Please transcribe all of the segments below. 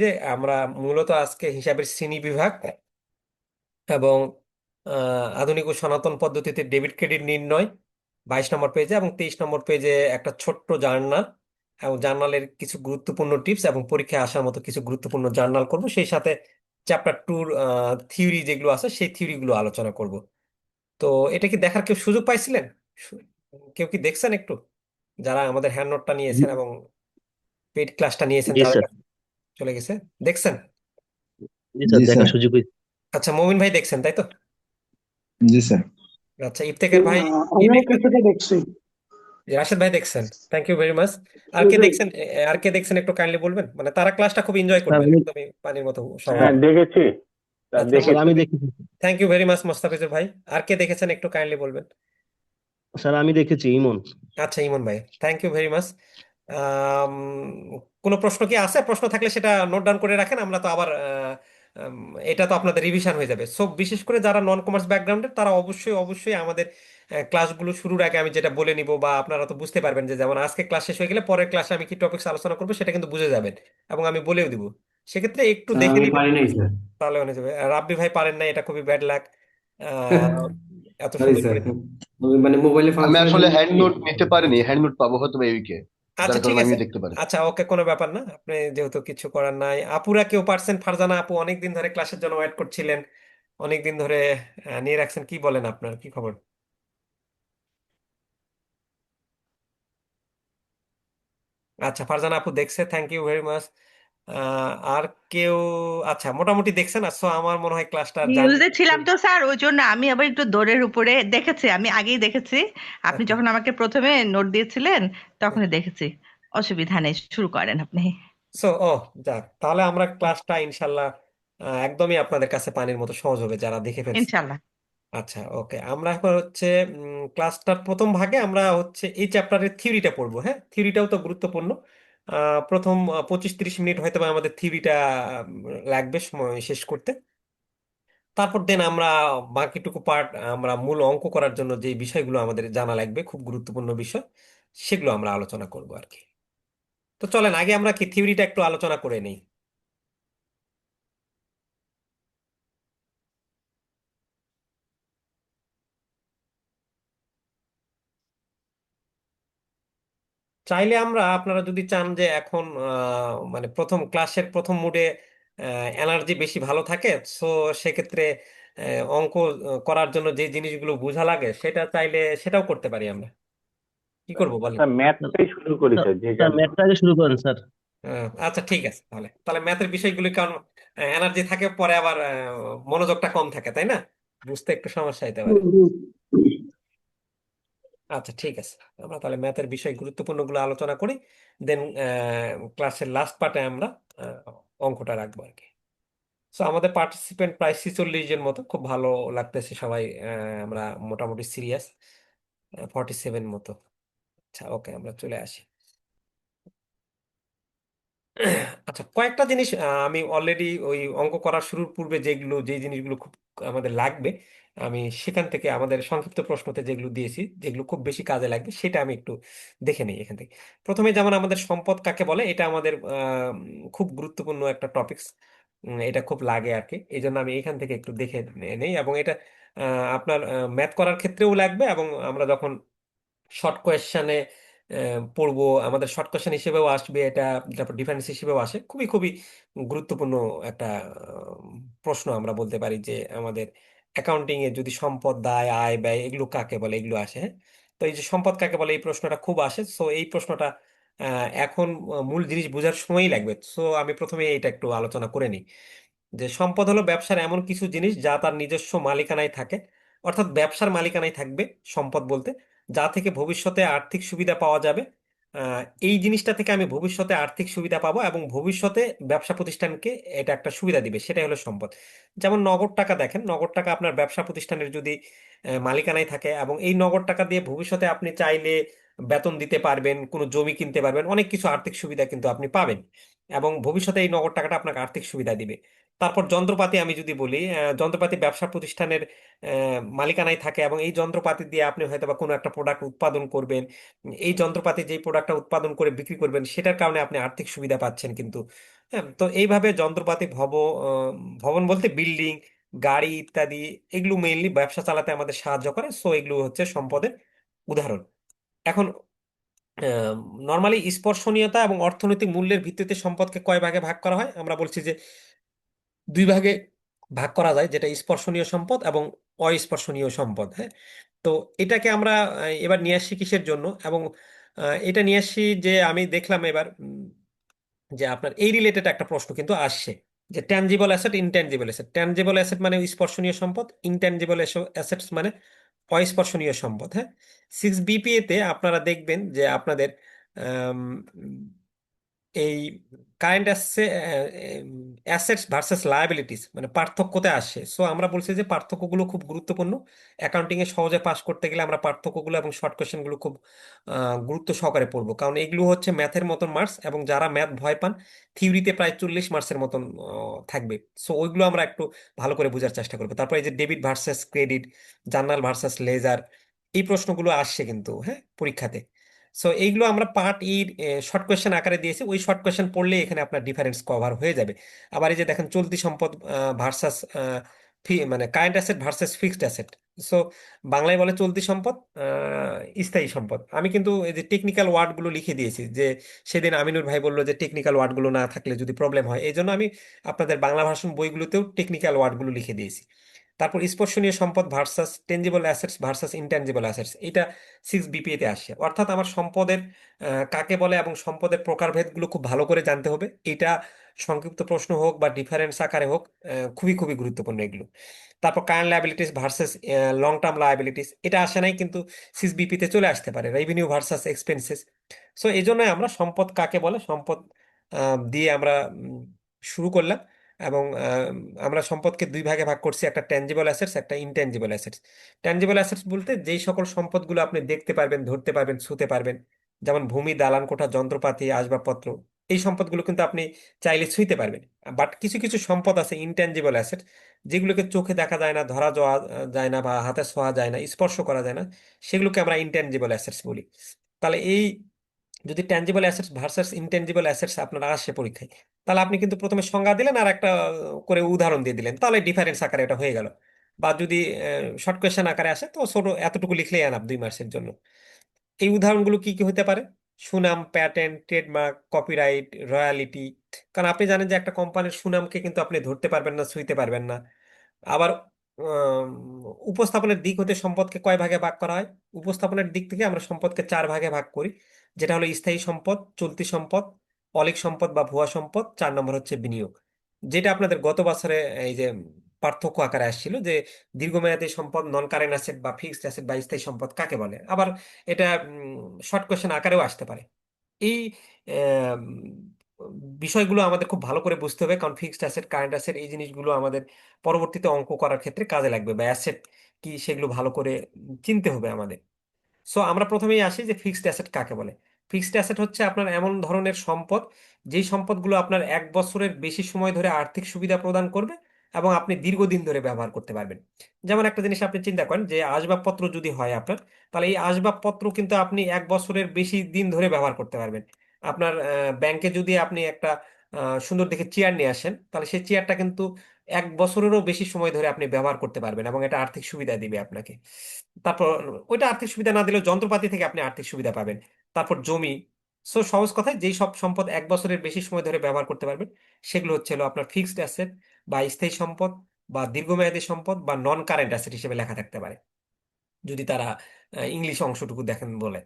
যে আমরা মূলত আজকে হিসাবের শ্রেণী বিভাগ এবং আধুনিক ও সনাতন পদ্ধতিতে ডেবিট ক্রেডিট নির্ণয় 22 নম্বর পেজে এবং 23 নম্বর পেজে একটা ছোট্ট জার্নাল এবং জার্নালের কিছু গুরুত্বপূর্ণ টিপস এবং পরীক্ষায় আসার মতো কিছু গুরুত্বপূর্ণ জার্নাল করব, সেই সাথে চ্যাপ্টার টুর থিওরি যেগুলো আছে সেই থিওরিগুলো আলোচনা করব। তো এটা কি দেখার কেউ সুযোগ পাইছিলেন? সু- কেউ কি দেখছেন একটু, যারা আমাদের হ্যান্ড নোটটা জি নিয়েছেন এবং পেইড ক্লাসটা নিয়েছেন জি যাদের স্যার। কাছে চলে গেছে? দেখছেন? জি স্যার, জি দেখার স্যার। সুযোগ হয়েছে। আচ্ছা, মমিন ভাই দেখছেন তাই তো? জি স্যার। আচ্ছা, ইফতেখার ভাই কি আমিও দেখছেন? কিছুটা দেখছি। রাশেদ ভাই দেখছেন, থ্যাংক ইউ ভেরি মাচ। আর কে দেখছেন? আর কে দেখছেন একটু কাইন্ডলি বলবেন, মানে তারা ক্লাসটা খুব এনজয় স্যার করবেন, আমি একদমই পানির মতো সহজ। হ্যাঁ, দেখেছি। তা আচ্ছা, স্যার দেখেছি। আমি দেখেছি। Thank you very much Mostafizur ভাই। আর কে দেখেছেন একটু কাইন্ডলি বলবেন। স্যার আমি দেখেছি ইমন। আচ্ছা, ইমন ভাই, থ্যাংক ইউ ভেরি মাচ। কোনো প্রশ্ন কি আছে? প্রশ্ন থাকলে সেটা নোট ডাউন করে রাখেন, আমরা তো আবার উম, এটা তো আপনাদের রিভিশন হয়ে যাবে। সো বিশেষ করে যারা নন কমার্স ব্যাকগ্রাউন্ডের তারা অবশ্যই অবশ্যই আমাদের ক্লাসগুলো শুরুর আগে আমি যেটা বলে নিব, বা আপনারা তো বুঝতে পারবেন যে যেমন আজকে ক্লাস শেষ হয়ে গেলে পরের ক্লাসে আমি কি টপিকস আলোচনা করবো সেটা কিন্তু বুঝে যাবেন এবং আমি বলেও দিব। সেক্ষেত্রে একটু স্যার দেখে আমি নিবেন, পারি নাই স্যার। তাহলে হয়ে যাবে। আর রাব্বি ভাই পারেন না, এটা খুবই ব্যাড লাক। এত সরি সুন্দর স্যার, করে। আমি মানে মোবাইলে আমি ফাংশনের আসলে জন্য হ্যান্ড নোট নিতে পারিনি, আচ্ছা হ্যান্ড নোট পাবো হয়তো বা এই উইকে, আচ্ছা, যার ঠিক কারণে আছে। আমিও দেখতে পারি। আচ্ছা, ওকে, কোনো ব্যাপার না। আপনি যেহেতু কিছু করার নাই, আপুরা কেউ পারছেন? ফারজানা আপু অনেকদিন ধরে ক্লাসের জন্য ওয়েট করছিলেন, অনেকদিন ধরে নিয়ে রাখছেন। কি বলেন, আপনার কি খবর? আচ্ছা, ফারজানা আপু দেখছে, থ্যাংক ইউ ভেরি মাচ। আর কেউ? আচ্ছা, মোটামুটি দেখছেন। আসো, আমার মনে হয় ক্লাসটা জার্নি। নিউজে ছিলাম তো স্যার, ওই জন্য আমি আবার একটু দৌড়ের উপরে দেখেছি। আমি আগেই দেখেছি, আপনি আচ্ছা, যখন আমাকে প্রথমে নোট দিয়েছিলেন তখনই দেখেছি। অসুবিধা নেই, শুরু করেন আপনি। সো যাক, তাহলে আমরা ক্লাসটা ইনশাল্লাহ একদমই আপনাদের কাছে পানির মতো সহজ হবে যারা দেখে ফেলছে। ইনশাল্লাহ। আচ্ছা, ওকে, আমরা এখন হচ্ছে ক্লাসটার প্রথম ভাগে আমরা হচ্ছে এই চ্যাপ্টারের থিওরিটা পড়বো। হ্যাঁ, থিওরিটাও তো গুরুত্বপূর্ণ। প্রথম 25-30 মিনিট হয়তো বা আমাদের থিওরিটা লাগবে সময় শেষ করতে। তারপর দেন আমরা বাকিটুকু পার্ট আমরা মূল অঙ্ক করার জন্য যে বিষয়গুলো আমাদের জানা লাগবে, খুব গুরুত্বপূর্ণ বিষয়, সেগুলো আমরা আলোচনা করবো আর কি। তো চলেন আগে আমরা কি থিওরিটা একটু আলোচনা করে নেই। চাইলে আমরা, আপনারা যদি চান যে এখন মানে প্রথম ক্লাসের প্রথম মুডে এনার্জি বেশি ভালো থাকে, সো সেক্ষেত্রে অঙ্ক করার জন্য যে জিনিসগুলো বোঝা লাগে সেটা চাইলে সেটাও করতে পারি আমরা। কি করব বলেন? স্যার, ম্যাথটাই শুরু করি স্যার স্যার, যে স্যার যার জন্য। ম্যাথটা আগে শুরু করেন স্যার। আচ্ছা, ঠিক আছে, তাহলে তাহলে ম্যাথের বিষয়গুলি কারণ এনার্জি থাকে, পরে আবার মনোযোগটা কম থাকে, তাই না? বুঝতে একটু সমস্যা হতে পারে। হুম, হুম। আচ্ছা, ঠিক আছে, আমরা তাহলে ম্যাথের বিষয় গুরুত্বপূর্ণগুলো আলোচনা করি, দেন ক্লাসের লাস্ট পার্টে আমরা অঙ্কটা রাখবো আর কি। সো আমাদের পার্টিসিপেন্ট প্রায় 46 জন মতো, খুব ভালো লাগতেছে সবাই। আমরা মোটামুটি সিরিয়াস 47 মতো। আচ্ছা, ওকে, আমরা চলে আসি। আচ্ছা, কয়েকটা জিনিস আমি অলরেডি ওই অঙ্ক করার শুরুর পূর্বে যে জিনিসগুলো খুব আমাদের লাগবে, আমি সেখান থেকে আমাদের সংক্ষিপ্ত প্রশ্নতে যেগুলো দিয়েছি, যেগুলো খুব বেশি কাজে লাগবে, সেটা আমি একটু দেখে নিই এখান থেকে। প্রথমে যেমন আমাদের সম্পদ কাকে বলে, এটা আমাদের খুব গুরুত্বপূর্ণ একটা টপিকস। এটা খুব লাগে আর কি, এই জন্য আমি এখান থেকে একটু দেখে নেই। এবং এটা আপনার ম্যাথ করার ক্ষেত্রেও লাগবে, এবং আমরা যখন শর্ট কোয়েশ্চেনে পড়বো, আমাদের শর্ট কোয়েশ্চেন হিসেবেও আসবে এটা, তারপর ডিফারেন্স হিসেবেও আসে। খুবই খুবই গুরুত্বপূর্ণ একটা প্রশ্ন আমরা বলতে পারি যে আমাদের অ্যাকাউন্টিং এ যদি সম্পদ, দায়, আয়, ব্যয় এগুলো কাকে বলে এগুলো আসে। হ্যাঁ, তো এই যে সম্পদ কাকে বলে এই প্রশ্নটা খুব আসে, সো এই প্রশ্নটা এখন মূল জিনিস বোঝার সময়ই লাগবে। সো আমি প্রথমে এটা একটু আলোচনা করে নিই যে সম্পদ হলো ব্যবসার এমন কিছু জিনিস যা তার নিজস্ব মালিকানায় থাকে, অর্থাৎ ব্যবসার মালিকানায় থাকবে সম্পদ বলতে, যা থেকে ভবিষ্যতে আর্থিক সুবিধা পাওয়া যাবে। এই জিনিসটা থেকে আমি ভবিষ্যতে আর্থিক সুবিধা পাবো এবং ভবিষ্যতে ব্যবসা প্রতিষ্ঠানকে এটা একটা সুবিধা দিবে, সেটাই হলো সম্পদ। যেমন নগদ টাকা, দেখেন নগদ টাকা আপনার ব্যবসা প্রতিষ্ঠানের যদি মালিকানায় থাকে, এবং এই নগদ টাকা দিয়ে ভবিষ্যতে আপনি চাইলে বেতন দিতে পারবেন, কোনো জমি কিনতে পারবেন, অনেক কিছু আর্থিক সুবিধা কিন্তু আপনি পাবেন, এবং ভবিষ্যতে এই নগদ টাকাটা আপনাকে আর্থিক সুবিধা দিবে। তারপর যন্ত্রপাতি আমি যদি বলি, যন্ত্রপাতি ব্যবসা প্রতিষ্ঠানের মালিকানায় থাকে, এবং এই যন্ত্রপাতি দিয়ে আপনি হয়তো বা কোনো একটা প্রোডাক্ট উৎপাদন করবেন। এই যন্ত্রপাতি যেই প্রোডাক্টটা উৎপাদন করে বিক্রি করবেন, সেটার কারণে আপনি আর্থিক সুবিধা পাচ্ছেন কিন্তু হ্যাঁ, তো এইভাবে যন্ত্রপাতি ভবন বলতে বিল্ডিং, গাড়ি ইত্যাদি, এগুলো মেইনলি ব্যবসা চালাতে আমাদের সাহায্য করে। সো এগুলো হচ্ছে সম্পদের উদাহরণ। এখন নর্মালি স্পর্শনীয়তা এবং অর্থনৈতিক মূল্যের ভিত্তিতে সম্পদকে কয় ভাগে ভাগ করা হয়? আমরা বলছি যে দুই ভাগে ভাগ করা যায়, যেটা স্পর্শনীয় সম্পদ এবং অস্পর্শনীয় সম্পদ। হ্যাঁ, তো এটাকে আমরা এবার নিয়ে আসছি কিসের জন্য? এবং এটা নিয়ে আসছি যে আমি দেখলাম এবার যে আপনার এই রিলেটেড একটা প্রশ্ন কিন্তু আসছে, যে tangible asset, intangible asset. Tangible asset মানে স্পর্শনীয় সম্পদ, ইনট্যানজিবল অ্যাসেটস মানে অস্পর্শনীয় সম্পদ। হ্যাঁ, 6 BPA তে আপনারা দেখবেন যে আপনাদের আম, এই কারেন্ট অ্যাসেটস ভার্সেস লায়াবিলিটিস মানে পার্থক্যতে আসে। সো আমরা বলছি যে পার্থক্যগুলো খুব গুরুত্বপূর্ণ। অ্যাকাউন্টিং এ সহজে পাস করতে গেলে আমরা পার্থক্যগুলো এবং শর্ট কোশ্চেনগুলো খুব গুরুত্ব সহকারে পড়বো, কারণ এগুলো হচ্ছে ম্যাথের মতন মার্কস, এবং যারা ম্যাথ ভয় পান থিওরিতে প্রায় 40 মার্কসের মতন থাকবে। সো ওইগুলো আমরা একটু ভালো করে বোঝার চেষ্টা করবো। তারপরে এই যে debit versus credit, journal versus ledger, এই প্রশ্নগুলো আসছে কিন্তু, হ্যাঁ, পরীক্ষাতে। সো এইগুলো আমরা পার্ট ইর শর্ট কোয়েশ্চেন আকারে দিয়েছি, ওই শর্ট কোয়েশ্চেন পড়লে এখানে আপনার ডিফারেন্স কভার হয়ে যাবে। আবার এই যে দেখেন চলতি সম্পদ ভার্সাস মানে current asset versus fixed asset. So বাংলায় বলে চলতি সম্পদ, স্থায়ী সম্পদ। আমি কিন্তু এই যে টেকনিক্যাল ওয়ার্ডগুলো লিখে দিয়েছি, যে সেদিন আমিনুর ভাই বললো যে টেকনিক্যাল ওয়ার্ডগুলো না থাকলে যদি প্রবলেম হয়, এই জন্য আমি আপনাদের বাংলা ভার্সন বইগুলোতেও টেকনিক্যাল ওয়ার্ডগুলো লিখে দিয়েছি। তারপর স্পর্শনীয় সম্পদ versus tangible assets versus intangible assets, এটা 6 BPA তে আসে। অর্থাৎ আমার সম্পদের কাকে বলে এবং সম্পদের প্রকারভেদগুলো খুব ভালো করে জানতে হবে। এটা সংক্ষিপ্ত প্রশ্ন হোক বা ডিফারেন্স আকারে হোক, খুবই খুবই গুরুত্বপূর্ণ এগুলো। তারপর current liabilities versus long term liabilities, এটা আসে নাই কিন্তু 6 BP তে চলে আসতে পারে, রেভিনিউ ভার্সাস এক্সপেন্সেস। সো এই জন্যই আমরা সম্পদ কাকে বলে, সম্পদ দিয়ে আমরা শুরু করলাম। এবং আমরা সম্পদকে দুই ভাগে ভাগ করছি, একটা ট্যানজিবল অ্যাসেটস, একটা ইনট্যানজিবল অ্যাসেটস। ট্যানজিবল অ্যাসেটস বলতে যেই সকল সম্পদগুলো আপনি দেখতে পারবেন, ধরতে পারবেন, ছুঁতে পারবেন, যেমন ভূমি, দালান কোঠা, যন্ত্রপাতি, আসবাবপত্র, এই সম্পদগুলো কিন্তু আপনি চাইলে ছুঁইতে পারবেন। বাট কিছু কিছু সম্পদ আছে ইনট্যানজিবল অ্যাসেট, যেগুলোকে চোখে দেখা যায় না, ধরা যাওয়া যায় না, বা হাতে ছোঁয়া যায় না, স্পর্শ করা যায় না, সেগুলোকে আমরা ইনট্যানজিবল অ্যাসেটস বলি। তাহলে এই যদি tangible assets versus intangible assets আপনার আসে পরীক্ষায়, তাহলে আপনি কিন্তু প্রথমে সংজ্ঞা দিলেন আর একটা করে উদাহরণ দিয়ে দিলেন, তাহলে ডিফারেন্স আকারে এটা হয়ে গেল। বা যদি শর্ট কোয়েশ্চেন আকারে আসে, তো ছোট এতটুকু লিখলেই আনাপ 2 মাসের জন্য। এই উদাহরণগুলো কি কি হতে পারে? সুনাম, প্যাটেন্ট, ট্রেডমার্ক, কপিরাইট, রয়্যালিটি। কারণ আপনি জানেন যে একটা কোম্পানির সুনামকে কিন্তু আপনি ধরতে পারবেন না, ছুঁইতে পারবেন না। আবার আম, উপস্থাপনের দিক হতে সম্পদকে কয় ভাগে ভাগ করা হয়? উপস্থাপনের দিক থেকে আমরা সম্পদকে 4 ভাগে ভাগ করি, যেটা হলো স্থায়ী সম্পদ, চলতি সম্পদ, অলীক সম্পদ বা ভুয়া সম্পদ, 4 নম্বর হচ্ছে বিনিয়োগ। যেটা আপনাদের গত বছরে এই যে পার্থক্য আকারে আসছিল, যে দীর্ঘমেয়াদী সম্পদ, নন কারেন্ট অ্যাসেট বা ফিক্সড অ্যাসেট বা স্থায়ী সম্পদ কাকে বলে। আবার এটা শর্ট কোয়েশ্চেন আকারেও আসতে পারে। এই আম, বিষয়গুলো আমাদের খুব ভালো করে বুঝতে হবে, কারণ ফিক্সড অ্যাসেট, কারেন্ট অ্যাসেট, এই জিনিসগুলো আমাদের পরবর্তীতে অঙ্ক করার ক্ষেত্রে কাজে লাগবে, বা অ্যাসেট কি সেগুলো ভালো করে চিনতে হবে আমাদের। সো আমরা প্রথমেই আসি যে ফিক্সড অ্যাসেট কাকে বলে। ফিক্সড অ্যাসেট হচ্ছে আপনার এমন ধরনের সম্পদ, যেই সম্পদগুলো আপনার 1 বছরের বেশি সময় ধরে আর্থিক সুবিধা প্রদান করবে এবং আপনি দীর্ঘদিন ধরে ব্যবহার করতে পারবেন। যেমন একটা জিনিস আপনি চিন্তা করেন, যে আসবাবপত্র যদি হয় আপনার, তাহলে এই আসবাবপত্র কিন্তু আপনি 1 বছরের বেশি দিন ধরে ব্যবহার করতে পারবেন। আপনার ব্যাংকে যদি আপনি একটা সুন্দর দেখে চেয়ার নিয়ে আসেন, তাহলে সেই চেয়ারটা কিন্তু 1 বছরেরও বেশি সময় ধরে আপনি ব্যবহার করতে পারবেন, এবং এটা আর্থিক সুবিধা দিবে আপনাকে। তারপর ওইটা আর্থিক সুবিধা না দিলেও যন্ত্রপাতি থেকে আপনি আর্থিক সুবিধা পাবেন। তারপর জমি। সো সহজ কথায়, যেই সব সম্পদ 1 বছরের বেশি সময় ধরে ব্যবহার করতে পারবেন, সেগুলো হচ্ছে হলো আপনার ফিক্সড অ্যাসেট বা স্থায়ী সম্পদ বা দীর্ঘমেয়াদী সম্পদ বা নন কারেন্ট অ্যাসেট হিসেবে লেখা থাকতে পারে, যদি তারা ইংলিশ অংশটুকু দেখেন বলে।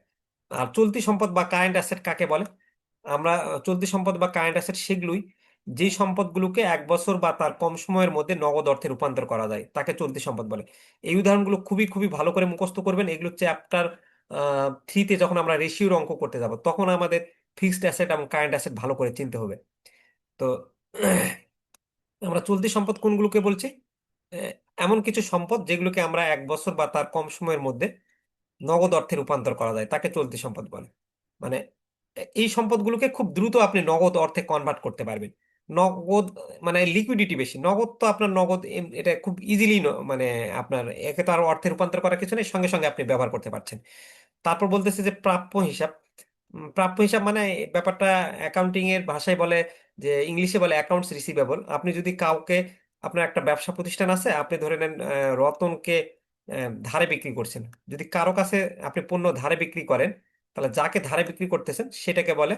আর চলতি সম্পদ বা কারেন্ট অ্যাসেট কাকে বলে? আমরা চলতি সম্পদ বা কারেন্ট অ্যাসেট সেগুলোই যেই সম্পদগুলোকে 1 বছর বা তার কম সময়ের মধ্যে নগদ অর্থে রূপান্তর করা যায়, তাকে চলতি সম্পদ বলে। এই উদাহরণগুলো খুবই খুবই ভালো করে মুখস্থ করবেন। এগুলো চ্যাপ্টার 3-তে যখন আমরা রেশিওর অঙ্ক করতে যাব, তখন আমাদের ফিক্সড অ্যাসেট এবং কারেন্ট অ্যাসেট ভালো করে চিনতে হবে। তো আমরা চলতি সম্পদ কোনগুলোকে বলছি? আহ, এমন কিছু সম্পদ যেগুলোকে আমরা 1 বছর বা তার কম সময়ের মধ্যে নগদ অর্থে রূপান্তর করা যায়, তাকে চলতি সম্পদ বলে। মানে এই সম্পদগুলোকে খুব দ্রুত আপনি নগদ অর্থে কনভার্ট করতে পারবেন। নগদ মানে লিকুইডিটি বেশি। নগদ তো আপনার নগদ এটা খুব ইজিলি, মানে আপনার একে তো আর অর্থে রূপান্তর করার কিছু নেই, সঙ্গে সঙ্গে আপনি ব্যবহার করতে পারছেন। তারপর বলতেছে যে প্রাপ্য হিসাব। প্রাপ্য হিসাব মানে ব্যাপারটা অ্যাকাউন্টিং এর ভাষায় বলে, যে ইংলিশে বলে অ্যাকাউন্টস রিসিভেবল। আপনি যদি কাউকে, আপনার একটা ব্যবসা প্রতিষ্ঠান আছে, আপনি ধরে নেন রতনকে ধারে বিক্রি করছেন। যদি কারো কাছে আপনি পণ্য ধারে বিক্রি করেন, তাহলে যাকে ধারে বিক্রি করতেছেন সেটাকে বলে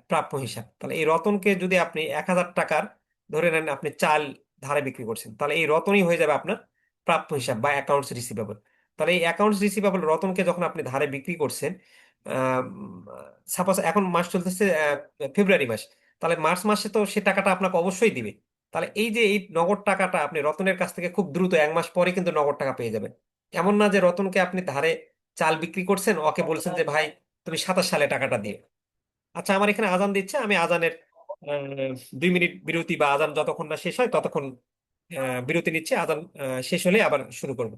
প্রাপ্য হিসাব। তাহলে এই রতনকে যদি আপনি 1,000 টাকার, ধরে নেন আপনি চাল ধারে বিক্রি করছেন, তাহলে এই রতনই হয়ে যাবে আপনার প্রাপ্য হিসাব বা অ্যাকাউন্টস রিসিভেবল। তাহলে এই অ্যাকাউন্টস রিসিভেবল রতনকে যখন আপনি ধারে বিক্রি করছেন, সাপোজ এখন মাস চলতেছে ফেব্রুয়ারি মাস, তাহলে মার্চ মাসে তো সে টাকাটা আপনাকে অবশ্যই দিবে। তাহলে এই যে এই নগদ টাকাটা আপনি রতনের কাছ থেকে খুব দ্রুত 1 মাস পরে কিন্তু নগদ টাকা পেয়ে যাবেন। এমন না যে রতনকে আপনি ধারে চাল বিক্রি করছেন, ওকে বলছেন যে ভাই তুমি 27 সালে টাকাটা দিয়ে। আচ্ছা, আমার এখানে আজান দিচ্ছে, আমি আজানের 2 মিনিট বিরতি, বা আজান যতক্ষণ না শেষ হয় ততক্ষণ বিরতি নিচ্ছে। আজান শেষ হলে আবার শুরু করবো।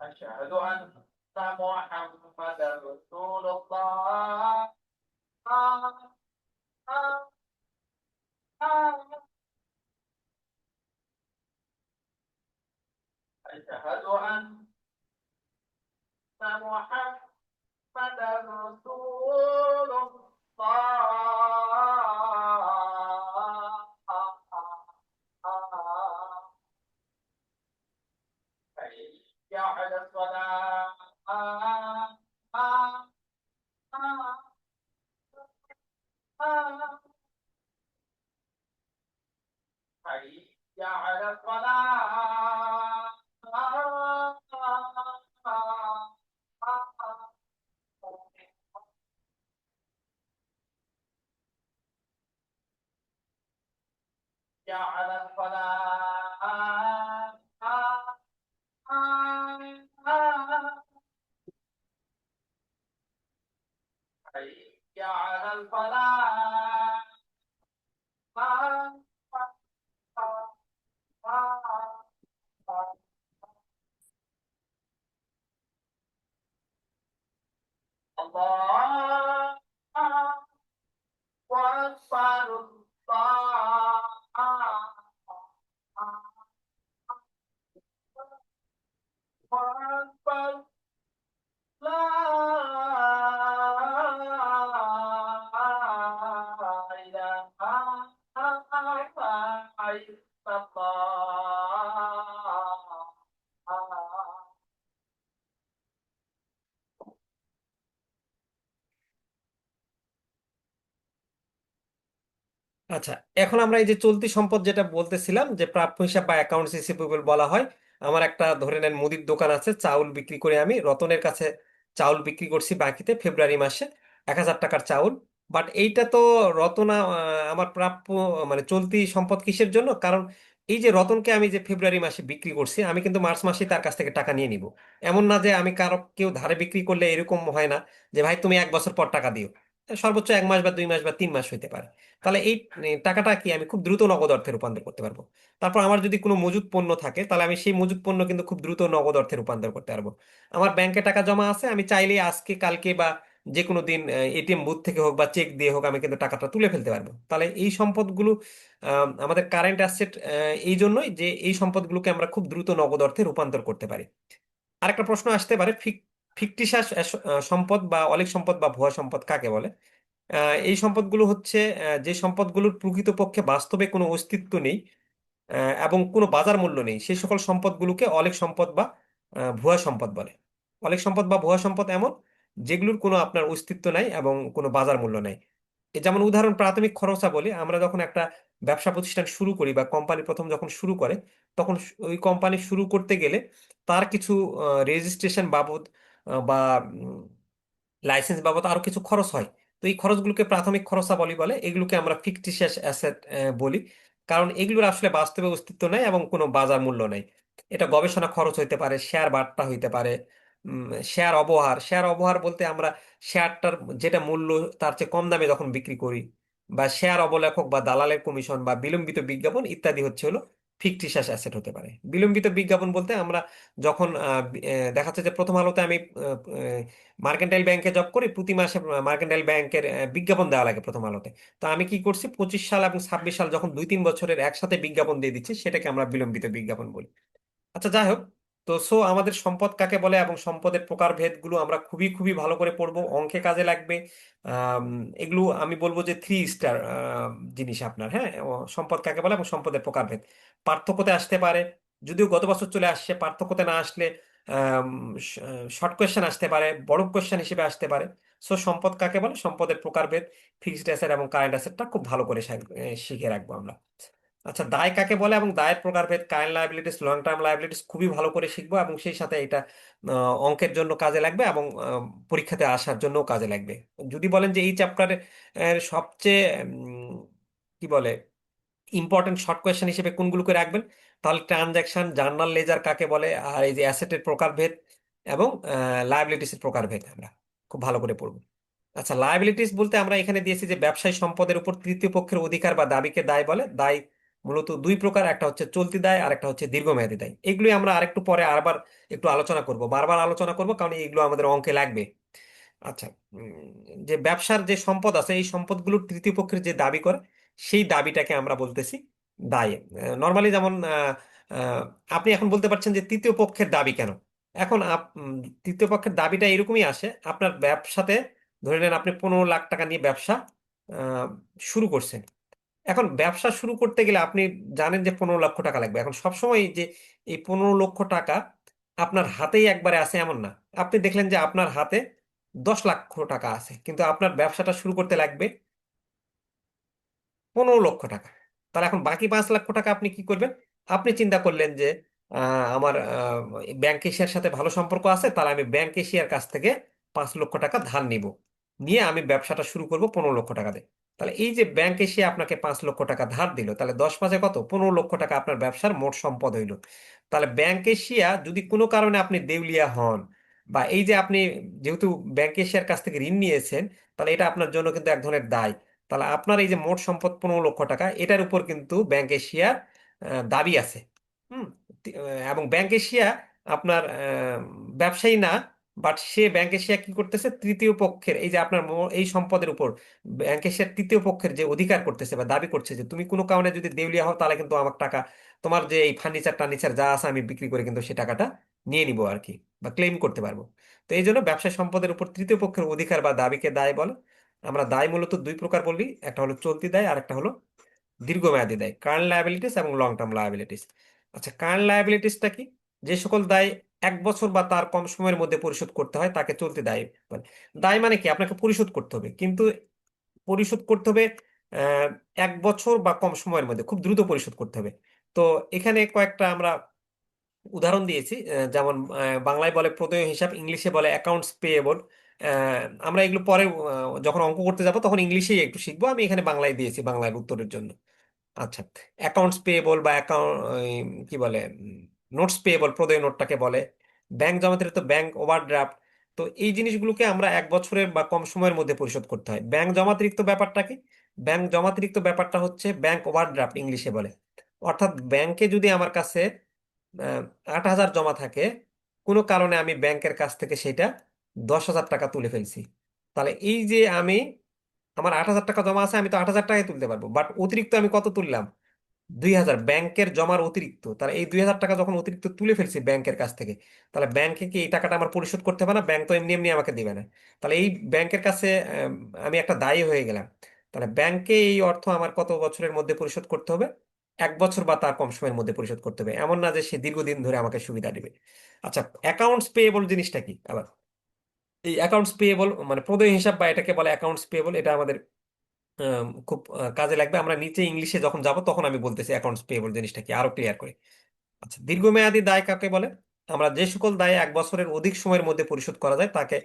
أشهد أن محمدا رسول الله. أشهد أن محمدا رسول الله. حي على الصلاة. حي على الصلاة. حي على الصلاة. حي على الفلاح. الله أكبر. الله أكبر. لا إله إلا الله. আচ্ছা, এখন আমরা এই যে চলতি সম্পদ যেটা বলতেছিলাম, যে প্রাপ্য হিসাব বা অ্যাকাউন্টস রিসিভেবল বলা হয়। আমার একটা ধরে নেন মুদির দোকান আছে, চাউল বিক্রি করে আমি রতনের কাছে চাউল বিক্রি করছি বাকিতে ফেব্রুয়ারি মাসে 1,000 টাকার চাউল। বাট এইটা তো রতনা আমার প্রাপ্য, মানে চলতি সম্পদ কিসের জন্য? কারণ এই যে রতনকে আমি যে ফেব্রুয়ারি মাসে বিক্রি করছি, আমি কিন্তু মার্চ মাসে তার কাছ থেকে টাকা নিয়ে নিব। এমন না যে আমি কারো, কেউ ধারে বিক্রি করলে এরকম হয় না যে ভাই তুমি 1 বছর পর টাকা দিও। সর্বোচ্চ 1 মাস বা 2 মাস বা 3 মাস হইতে পারে। তাহলে এই টাকাটা কি আমি খুব দ্রুত নগদ অর্থে রূপান্তর করতে পারবো। তারপর আমার যদি কোনো মজুদ পণ্য থাকে, তাহলে আমি সেই মজুদ পণ্য কিন্তু খুব দ্রুত নগদ অর্থে রূপান্তর করতে পারবো। আমার ব্যাংকে টাকা জমা আছে, আমি চাইলেই আজকে কালকে বা যে কোনো দিন এটিএম বুথ থেকে হোক বা চেক দিয়ে হোক আমি কিন্তু টাকাটা তুলে ফেলতে পারবো। তাহলে এই সম্পদগুলো আমাদের কারেন্ট অ্যাসেট, এই জন্যই যে এই সম্পদগুলোকে আমরা খুব দ্রুত নগদ অর্থে রূপান্তর করতে পারি। আরেকটা প্রশ্ন আসতে পারে, ফিকটিশাস সম্পদ বা অলীক সম্পদ বা ভুয়া সম্পদ কাকে বলে? এই সম্পদগুলো হচ্ছে যে সম্পদগুলোর প্রকৃতপক্ষে বাস্তবে কোনো অস্তিত্ব নেই এবং কোনো বাজার মূল্য নেই, সেই সকল সম্পদগুলোকে অলেখ সম্পদ বা ভুয়া সম্পদ বলে। অলেখ সম্পদ বা ভুয়া সম্পদ এমন যেগুলোর কোনো আপনার অস্তিত্ব নাই এবং কোনো বাজার মূল্য নাই। যেমন উদাহরণ, প্রাথমিক খরচা বলি, আমরা যখন একটা ব্যবসা প্রতিষ্ঠান শুরু করি বা কোম্পানি প্রথম যখন শুরু করে, তখন ওই কোম্পানি শুরু করতে গেলে তার কিছু রেজিস্ট্রেশন বাবদ বা লাইসেন্স বাবদ আরো কিছু খরচ হয়। তো এই খরচগুলোকে প্রাথমিক খরচা বলে, এগুলোকে আমরা ফিকটিশিয়াস অ্যাসেট বলি। কারণ এগুলোর আসলে বাস্তবে অস্তিত্ব নাই এবং কোনো বাজার মূল্য নাই। এটা গবেষণা খরচ হইতে পারে, শেয়ার বাট্টা হইতে পারে, শেয়ার অবহার বলতে আমরা শেয়ারটার যেটা মূল্য তার চেয়ে কম দামে যখন বিক্রি করি, বা শেয়ার অবলেখক বা দালালের কমিশন বা বিলম্বিত বিজ্ঞাপন ইত্যাদি হচ্ছে হলো ফিকটিশাস অ্যাসেট হতে পারে। বিলম্বিত বিজ্ঞাপন বলতে আমরা যখন দেখা যাচ্ছে যে প্রথম আলোতে আমি মার্কেন্টাইল ব্যাংকে জব করি, প্রতি মাসে মার্কেন্টাইল ব্যাংকের বিজ্ঞাপন দেওয়া লাগে প্রথম আলোতে। তো আমি কি করছি, 25 সাল এবং 26 সাল যখন 2-3 বছরের একসাথে বিজ্ঞাপন দিয়ে দিচ্ছি, সেটাকে আমরা বিলম্বিত বিজ্ঞাপন বলি। আচ্ছা, যাই হোক। তো আমাদের সম্পদ কাকে বলে এবং সম্পদের প্রকারভেদগুলো আমরা খুবই খুবই ভালো করে পড়বো, অঙ্কে কাজে লাগবে। আম, এগুলো আমি বলবো যে 3 স্টার জিনিস আপনার। হ্যাঁ, সম্পদ কাকে বলে এবং সম্পদের প্রকারভেদ পার্থক্যতে আসতে পারে, যদিও গত বছর চলে আসছে। পার্থক্যতে না আসলে শর্ট কোয়েশ্চেন আসতে পারে, বড় কোয়েশ্চেন হিসেবে আসতে পারে। সম্পদ কাকে বলে, সম্পদের প্রকারভেদ, ফিক্সড অ্যাসেট এবং কারেন্ট অ্যাসেটটা খুব ভালো করে শিখে রাখবো আমরা। আচ্ছা, দায় কাকে বলে এবং দায়ের প্রকারভেদ, current liabilities, long term liabilities খুবই ভালো করে শিখবো, এবং সেই সাথে এটা অঙ্কের জন্য কাজে লাগবে এবং পরীক্ষাতে আসার জন্য কাজে লাগবে। যদি বলেন যে এই চ্যাপ্টারের সবচেয়ে কি বলে ইম্পর্টেন্ট শর্ট কোয়েশ্চেন হিসেবে কোনগুলোকে রাখবেন, তাহলে ট্রানজাকশন, জার্নাল লেজার কাকে বলে, আর এই যে অ্যাসেটের প্রকারভেদ এবং লায়াবিলিটিসের প্রকারভেদ আমরা খুব ভালো করে পড়বো। আচ্ছা, লায়াবিলিটিস বলতে আমরা এখানে দিয়েছি যে ব্যবসায়ী সম্পদের উপর তৃতীয় পক্ষের অধিকার বা দাবিকে দায় বলে। দায় মূলত 2 প্রকার, একটা হচ্ছে চলতি দায় আর একটা হচ্ছে দীর্ঘমেয়াদী দায়। এগুলোই আমরা আরেকটু পরে আরবার একটু আলোচনা করব, বারবার আলোচনা করব, কারণ এগুলো আমাদের অঙ্কে লাগবে। আচ্ছা, যে ব্যবসার যে সম্পদ আছে, এই সম্পদগুলোর তৃতীয় পক্ষের যে দাবি করে, সেই দাবিটাকে আমরা বলতেছি দায়। নর্মালি যেমন আহ, আপনি এখন বলতে পারছেন যে তৃতীয় পক্ষের দাবি কেন। এখন তৃতীয় পক্ষের দাবিটা এরকমই আসে, আপনার ব্যবসাতে ধরে নেন আপনি 15 লাখ টাকা নিয়ে ব্যবসা আহ, শুরু করছেন। এখন ব্যবসা শুরু করতে গেলে আপনি জানেন যে 15 লক্ষ টাকা লাগবে। এখন সবসময় যে এই 15 লক্ষ টাকা আপনার হাতেই একবারে আছে এমন না। আপনি দেখলেন যে আপনার হাতে 10 লক্ষ টাকা আছে, কিন্তু আপনার ব্যবসাটা শুরু করতে লাগবে 15 লক্ষ টাকা। তাহলে এখন বাকি 5 লক্ষ টাকা আপনি কি করবেন? আপনি চিন্তা করলেন যে আমার ব্যাংক এশিয়ার সাথে ভালো সম্পর্ক আছে, তাহলে আমি ব্যাংক এশিয়ার কাছ থেকে 5 লক্ষ টাকা ধার নিব, নিয়ে আমি ব্যবসাটা শুরু করব 15 লক্ষ টাকা দিয়ে। তাহলে এই যে ব্যাংক এশিয়া আপনাকে 5 লক্ষ টাকা ধার দিল, তাহলে 10 5 কত, 15 লক্ষ টাকা আপনার ব্যবসার মোট সম্পদ হইল। তাহলে ব্যাংক এশিয়া যদি কোনো কারণে আপনি দেউলিয়া হন, বা এই যে আপনি যেহেতু ব্যাংক এশিয়ার কাছ থেকে ঋণ নিয়েছেন, তাহলে এটা আপনার জন্য কিন্তু এক ধরনের দায়। তাহলে আপনার এই যে মোট সম্পদ 15 লক্ষ টাকা, এটার উপর কিন্তু ব্যাংক এশিয়ার দাবি আছে। হুম। এবং ব্যাংক এশিয়া আপনার ব্যবসায়ী না, বাট সে ব্যাংক এশিয়া কি করতেছে, তৃতীয় পক্ষের এই যে আপনার এই সম্পদের উপর ব্যাংক এশিয়ার তৃতীয় পক্ষের যে অধিকার করতেছে বা দাবি করছে যে তুমি কোনো কারণে যদি দেউলিয়া হও, তাহলে কিন্তু আমার টাকা, তোমার যে এই ফার্নিচার টার্নিচার যা আছে আমি বিক্রি করে কিন্তু সে টাকাটা নিয়ে নিবো আর কি, বা ক্লেম করতে পারবো। তো এই জন্য ব্যবসায় সম্পদের উপর তৃতীয় পক্ষের অধিকার বা দাবিকে দায় বলে। আমরা দায় মূলত 2 প্রকার বলি, একটা হলো চলতি দায় আর একটা হলো দীর্ঘমেয়াদী দায়, কারেন্ট লায়াবিলিটিস এবং লং টার্ম লায়াবিলিটিস। আচ্ছা, কারেন্ট লায়াবিলিটিসটা কি? যে সকল দায় 1 বছর বা তার কম সময়ের মধ্যে পরিশোধ করতে হয় তাকে চলতি দায় বলে। দায় মানে কি, আপনাকে পরিশোধ করতে হবে, কিন্তু পরিশোধ করতে হবে আহ 1 বছর বা কম সময়ের মধ্যে, খুব দ্রুত পরিশোধ করতে হবে। তো এখানে কয়েকটা আমরা উদাহরণ দিয়েছি, যেমন বাংলায় বলে প্রদেয় হিসাব, ইংলিশে বলে অ্যাকাউন্টস পেয়েবল। আমরা এগুলো পরে যখন অঙ্ক করতে যাব তখন ইংলিশেই একটু শিখবো, আমি এখানে বাংলায় দিয়েছি বাংলার উত্তরের জন্য। আচ্ছা, অ্যাকাউন্টস পেয়েবল বা অ্যাকাউন্ট কি বলে, নোটস পেয়েবল প্রদেয় নোটটাকে বলে। ব্যাংক জমাতে তো ব্যাংক ওভারড্রাফট। তো এই জিনিসগুলোকে আমরা 1 বছরের বা কম সময়ের মধ্যে পরিশোধ করতে হয়। ব্যাংক জমাতিরিক্ত ব্যাপারটা কি? ব্যাংক জমাতিরিক্ত ব্যাপারটা হচ্ছে ব্যাংক ওভারড্রাফট ইংলিশে বলে। অর্থাৎ ব্যাংকে যদি আমার কাছে 8,000 জমা থাকে, কোনো কারণে আমি ব্যাংকের কাছ থেকে সেটা 10,000 টাকা তুলে ফেলছি, তাহলে এই যে আমি, আমার 8,000 টাকা জমা আছে, আমি তো 8,000 টাকায় তুলতে পারবো, বাট অতিরিক্ত আমি কত তুললাম? 2,000, ব্যাংকের জমার অতিরিক্ত। তাহলে এই 2,000 টাকা যখন অতিরিক্ত তুলে ফেলছি ব্যাংকের কাছ থেকে, তাহলে ব্যাংকে কি এই টাকাটা আমার পরিশোধ করতে হবে না? ব্যাংক তো এমনি এমনি আমাকে দিবে না। তাহলে এই ব্যাংকের কাছে আমি একটা দায়ী হয়ে গেলাম। তাহলে ব্যাংকে এই অর্থ আমার কত বছরের মধ্যে পরিশোধ করতে হবে? 1 বছর বা তার কম সময়ের মধ্যে পরিশোধ করতে হবে, এমন না যে সে দীর্ঘদিন ধরে আমাকে সুবিধা দিবে। আচ্ছা, অ্যাকাউন্টস পেয়েবল জিনিসটা কি আবার? এই অ্যাকাউন্টস পেয়েবল মানে প্রদেয় হিসাব, বা এটাকে বলে অ্যাকাউন্টস পেয়েবল। এটা আমাদের খুব কাজে লাগবে। আমরা নিচে ইংলিশে যখন যাব তখন আমি বলতেছি অ্যাকাউন্টস পেয়েবল জিনিসটা কি আরো ক্লিয়ার করে। আচ্ছা, দীর্ঘমেয়াদী দায় কাকে বলে? আমরা যে সকল দায় 1 বছরের অধিক সময়ের মধ্যে পরিশোধ করা যায় তাকে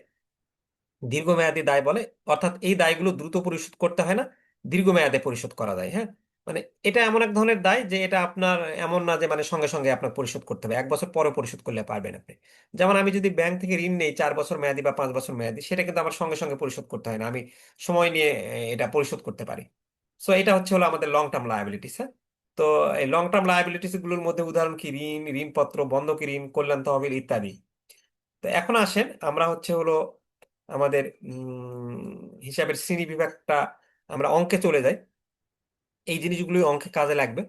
দীর্ঘমেয়াদী দায় বলে। অর্থাৎ এই দায়গুলো দ্রুত পরিশোধ করতে হয় না, দীর্ঘমেয়াদে পরিশোধ করা যায়। হ্যাঁ, মানে এটা এমন এক ধরনের দায় যে এটা আপনার এমন না যে মানে সঙ্গে সঙ্গে আপনার পরিশোধ করতে হবে, 1 বছর পরে পরিশোধ করলে পারবেন আপনি। যেমন আমি যদি ব্যাংক থেকে ঋণ নেই 4 বছর মেয়াদি বা 5 বছর মেয়াদি, সেটা কিন্তু আমার সঙ্গে সঙ্গে পরিশোধ করতে হয় না, আমি সময় নিয়ে এটা পরিশোধ করতে পারি। সো এটা হচ্ছে হলো আমাদের লং টার্ম লায়াবিলিটিস। হ্যাঁ, তো এই লং টার্ম লায়াবিলিটিস গুলোর মধ্যে উদাহরণ কি ঋণ, ঋণপত্র, বন্ধকি ঋণ, কল্যাণ তহবিল ইত্যাদি। তো এখন আসেন আমরা হচ্ছে হলো আমাদের হিসাবের শ্রেণী বিভাগটা, আমরা অঙ্কে চলে যাই। এই জিনিসগুলো অঙ্কে কাজে লাগবে।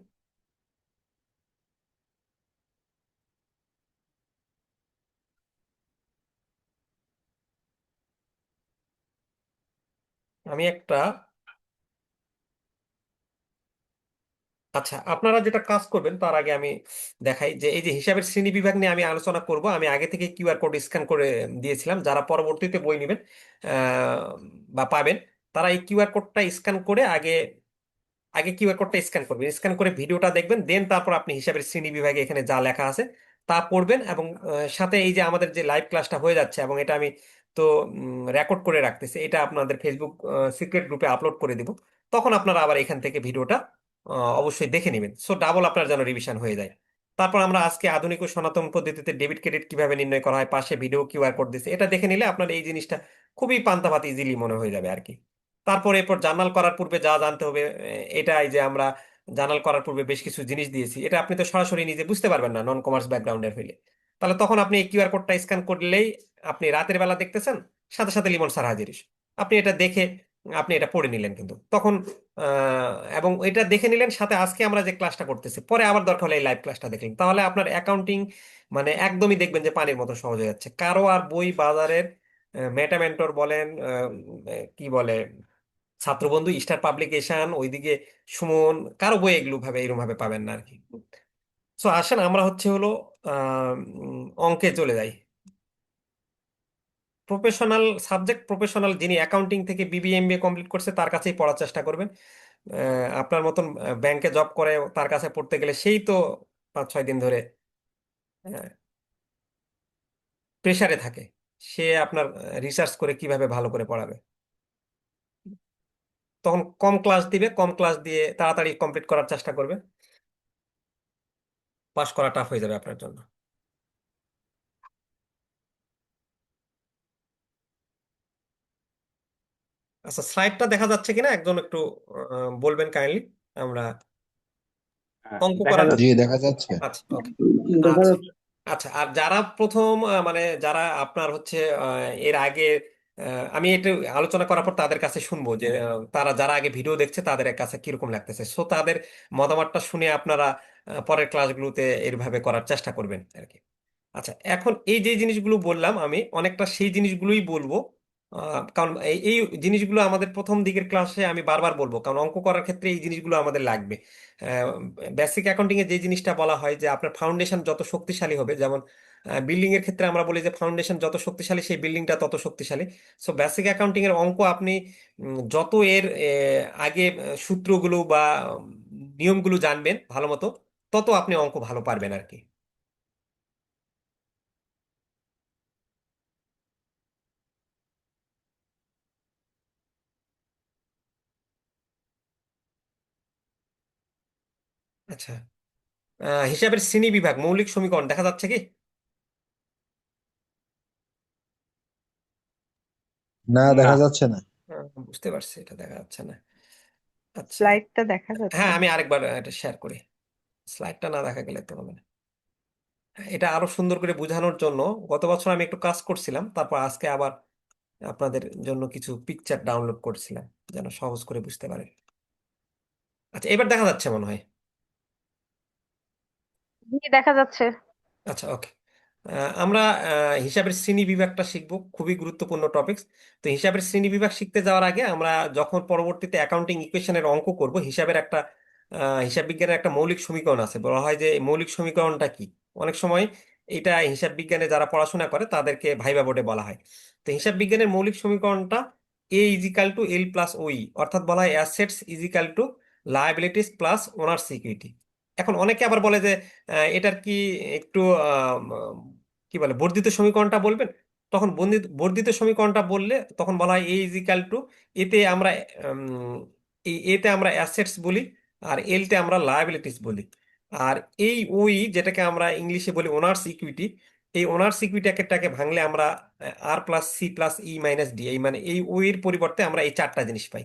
আমি একটা, আচ্ছা আপনারা যেটা কাজ করবেন তার আগে আমি দেখাই যে এই যে হিসাবের শ্রেণী বিভাগ নিয়ে আমি আলোচনা করব, আমি আগে থেকে কিউআর কোড স্ক্যান করে দিয়েছিলাম, যারা পরবর্তীতে বই নেবেন বা পাবেন, তারা এই কিউআর কোডটা স্ক্যান করে আগে আগে কিউআর কোডটা স্ক্যান করবেন, স্ক্যান করে ভিডিওটা দেখবেন, দেন তারপর আপনি হিসাবের শ্রেণী বিভাগে এখানে যা লেখা আছে তা পড়বেন। এবং সাথে এই যে আমাদের যে লাইভ ক্লাসটা হয়ে যাচ্ছে, এবং এটা আমি তো রেকর্ড করে রাখতেছি, এটা আপনাদের ফেসবুক সিক্রেট গ্রুপে আপলোড করে দিব। তখন আপনারা আবার এখান থেকে ভিডিওটা অবশ্যই দেখে নেবেন, সো ডাবল আপনার যেন রিভিশন হয়ে যায়। তারপর আমরা আজকে আধুনিক ও সনাতন পদ্ধতিতে ডেবিট ক্রেডিট কিভাবে নির্ণয় করা হয়, পাশে ভিডিও কিউআর কোড দিচ্ছে, এটা দেখে নিলে আপনার এই জিনিসটা খুবই পান্তাভাত ইজিলি মনে হয়ে যাবে আর কি। তারপর এরপর জার্নাল করার পূর্বে যা জানতে হবে, এটাই যে আমরা জার্নাল করার পূর্বে বেশ কিছু জিনিস দিয়েছি, এটা আপনি তো সরাসরি নিজে বুঝতে পারবেন না নন কমার্স ব্যাকগ্রাউন্ডের হইলে। তাহলে তখন আপনি এই কিউআর কোডটা স্ক্যান করলেই, আপনি রাতের বেলা দেখতেছেন, সাথে সাথে লিমন স্যার হাজির, আপনি এটা দেখে আপনি এটা পড়ে নিলেন কিন্তু তখন, এবং এটা দেখে নিলেন সাথে আজকে আমরা যে ক্লাসটা করতেছি, পরে আবার দরকার হলে এই লাইভ ক্লাসটা দেখলেন, তাহলে আপনার অ্যাকাউন্টিং মানে একদমই দেখবেন যে পানির মতো সহজ হয়ে যাচ্ছে। কারো আর বই বাজারের মেটামেন্টর বলেন, কি বলে, ছাত্রবন্ধু, স্টার পাবলিকেশন, ওইদিকে সুমন, কারো বই এগুলো ভাবে এরকম ভাবে পাবেন না আর কি। সো আসেন আমরা হচ্ছে হলো অঙ্কে চলে যাই। প্রফেশনাল সাবজেক্ট, প্রফেশনাল যিনি অ্যাকাউন্টিং থেকে বিবিএমবিএ কমপ্লিট করছে তার কাছেই পড়ার চেষ্টা করবেন। আপনার মতন ব্যাংকে জব করে তার কাছে পড়তে গেলে সেই তো 5-6 দিন ধরে প্রেসারে থাকে, সে আপনার রিসার্চ করে কিভাবে ভালো করে পড়াবে। তখন কম ক্লাস দিবে, কম ক্লাস দিয়ে তাড়াতাড়ি কমপ্লিট করার চেষ্টা করবে, পাস করা টাফ হয়ে যাবে আপনার জন্য। আচ্ছা স্লাইডটা দেখা যাচ্ছে কিনা একজন একটু বলবেন কাইন্ডলি। আমরা হ্যাঁ, অঙ্ক দেখা করার, জি যাচ্ছে। দেখা যাচ্ছে। আচ্ছা ওকে। দেখা আচ্ছা, যাচ্ছে। আচ্ছা আর যারা প্রথম মানে যারা আপনার হচ্ছে এর আগে, আমি এটা আলোচনা করার পর তাদের কাছে শুনবো যে তারা যারা আগে ভিডিও দেখছে তাদের কাছে কিরকম লাগতেছে, সো তাদের মতামতটা শুনে আপনারা পরের ক্লাসগুলোতে এরভাবে করার চেষ্টা করবেন আর কি। আচ্ছা এখন এই যে জিনিসগুলো বললাম আমি অনেকটা সেই জিনিসগুলোই বলবো, কারণ এই এই জিনিসগুলো আমাদের প্রথম দিকের ক্লাসে আমি বারবার বলবো, কারণ অঙ্ক করার ক্ষেত্রে এই জিনিসগুলো আমাদের লাগবে। বেসিক অ্যাকাউন্টিং এ যে জিনিসটা বলা হয় যে আপনার ফাউন্ডেশন যত শক্তিশালী হবে, যেমন বিল্ডিং এর ক্ষেত্রে আমরা বলি যে ফাউন্ডেশন যত শক্তিশালী সেই বিল্ডিংটা তত শক্তিশালী। সো বেসিক অ্যাকাউন্টিং এর অঙ্ক আপনি যত এর আগে সূত্রগুলো বা নিয়মগুলো জানবেন ভালো মতো, তত আপনি অঙ্ক ভালো পারবেন আর কি। আচ্ছা, হিসাবের শ্রেণী বিভাগ মৌলিক সমীকরণ দেখা যাচ্ছে কি? না না, দেখা যাচ্ছে না। বুঝতে পারছি এটা দেখা যাচ্ছে না। আচ্ছা, স্লাইডটা দেখা যাচ্ছে। হ্যাঁ আমি আরেকবার এটা শেয়ার করি, স্লাইডটা না দেখা গেলে তো হবে না। এটা আরো সুন্দর করে বোঝানোর জন্য গত বছর আমি একটু কাজ করছিলাম, তারপর আজকে আবার আপনাদের জন্য কিছু পিকচার ডাউনলোড করছিলাম যেন সহজ করে বুঝতে পারেন। আচ্ছা এবার দেখা যাচ্ছে মনে হয়। জি, দেখা যাচ্ছে। আচ্ছা ওকে। আমরা হিসাবের শ্রেণী বিভাগটা শিখবো, খুবই গুরুত্বপূর্ণ টপিকস। তো হিসাবের শ্রেণী বিভাগ শিখতে যাওয়ার আগে আমরা যখন পরবর্তীতে অ্যাকাউন্টিং ইকুয়েশনের অঙ্ক করব, হিসাবের একটা হিসাব বিজ্ঞানের একটা মৌলিক সমীকরণ আছে, বলা হয় যে এই মৌলিক সমীকরণটা কি। অনেক সময় এটা হিসাব বিজ্ঞানে যারা পড়াশোনা করে তাদেরকে ভাইবা বোর্ডে বলা হয়। তো হিসাব বিজ্ঞানের মৌলিক সমীকরণটা A equal to L plus OE, অর্থাৎ বলা হয় assets equal to liabilities plus owners equity. এখন অনেকে আবার বলে যে এটার কি একটু কি বলে বর্ধিত সমীকরণটা বলবেন, তখন বর্ধিত সমীকরণটা বললে তখন বলা হয় এ ইজ ইকাল টু, এতে আমরা এতে আমরা অ্যাসেটস বলি, আর এলতে আমরা লায়াবিলিটিস বলি। আর এই ওই যেটাকে আমরা ইংলিশে বলি ওনার্স ইকুইটি, এই ওনার্স ইকুইটিটাকে ভাঙলে আমরা আর plus C plus E minus D, এই মানে এই ওই এর পরিবর্তে আমরা এই চারটা জিনিস পাই।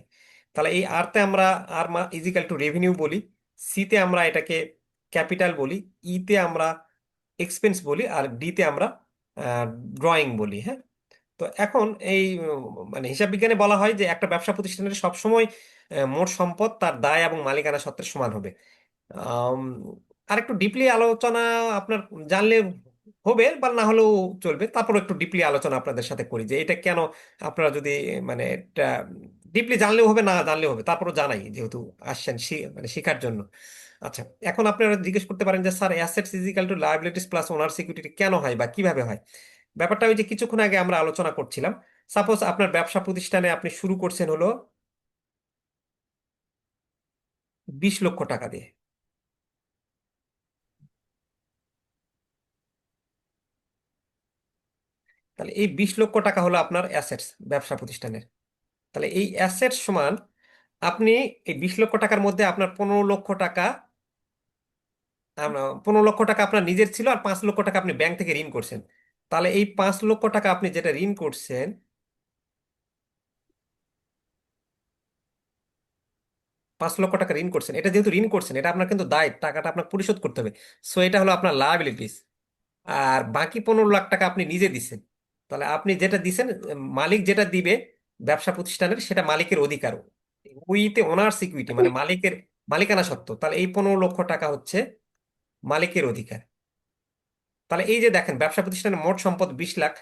তাহলে এই আরতে আমরা আর ইজিক্যাল টু রেভিনিউ বলি, সিতে আমরা এটাকে ক্যাপিটাল বলি, ইতে আমরা এক্সপেন্স বলি, আর ডিতে আমরা ড্রয়িং বলি। হ্যাঁ, তো এখন এই মানে হিসাব বিজ্ঞানে বলা হয় যে একটা ব্যবসা প্রতিষ্ঠানের সবসময় মোট সম্পদ তার দায় এবং মালিকানা সত্ত্বের সমান হবে। আম, আর একটু ডিপলি আলোচনা আপনার জানলে হবে বা না হলেও চলবে, তারপর একটু ডিপলি আলোচনা আপনাদের সাথে করি যে এটা কেন। আপনারা যদি মানে এটা ডিপলি জানলেও হবে, না জানলেও হবে, তারপরও জানাই যেহেতু আসছেন মানে শেখার জন্য। আচ্ছা, এখন আপনারা জিজ্ঞেস করতে পারেন যে sir assets equal to liabilities plus owner security কেন হয় বা কিভাবে হয়? ব্যাপারটা ওই যে কিছুক্ষণ আগে আমরা আলোচনা করছিলাম। সাপোজ আপনার ব্যবসা প্রতিষ্ঠানে আপনি শুরু করছেন হলো 20 লক্ষ টাকা দিয়ে। তাহলে এই 20 লক্ষ টাকা হলো আপনার অ্যাসেটস ব্যবসা প্রতিষ্ঠানের। তাহলে এই অ্যাসেটস সমান আপনি এই 20 লক্ষ টাকার মধ্যে আপনার 15 লক্ষ টাকা, 15 লক্ষ টাকা আপনার নিজের ছিল, আর 5 লক্ষ টাকা আপনি ব্যাংক থেকে ঋণ করছেন। তাহলে এই 5 লক্ষ টাকা আপনি যেটা ঋণ করছেন, 5 লক্ষ টাকা ঋণ করছেন, এটা যেহেতু ঋণ করছেন এটা আপনার কিন্তু দায়, টাকাটা আপনার পরিশোধ করতে হবে। সো এটা হলো আপনার লায়াবিলিটিস। আর বাকি 15 লাখ টাকা আপনি নিজে দিচ্ছেন। তাহলে আপনি যেটা দিচ্ছেন, মালিক যেটা দিবে ব্যবসা প্রতিষ্ঠানের, সেটা মালিকের অধিকার। উইতে ওনার সিকিউরিটি মানে মালিকের মালিকানা সত্ত্ব। তাহলে এই 15 লক্ষ টাকা হচ্ছে মালিকের অধিকার। তাহলে এই যে দেখেন ব্যবসা প্রতিষ্ঠানের মোট সম্পদ 20 লাখ,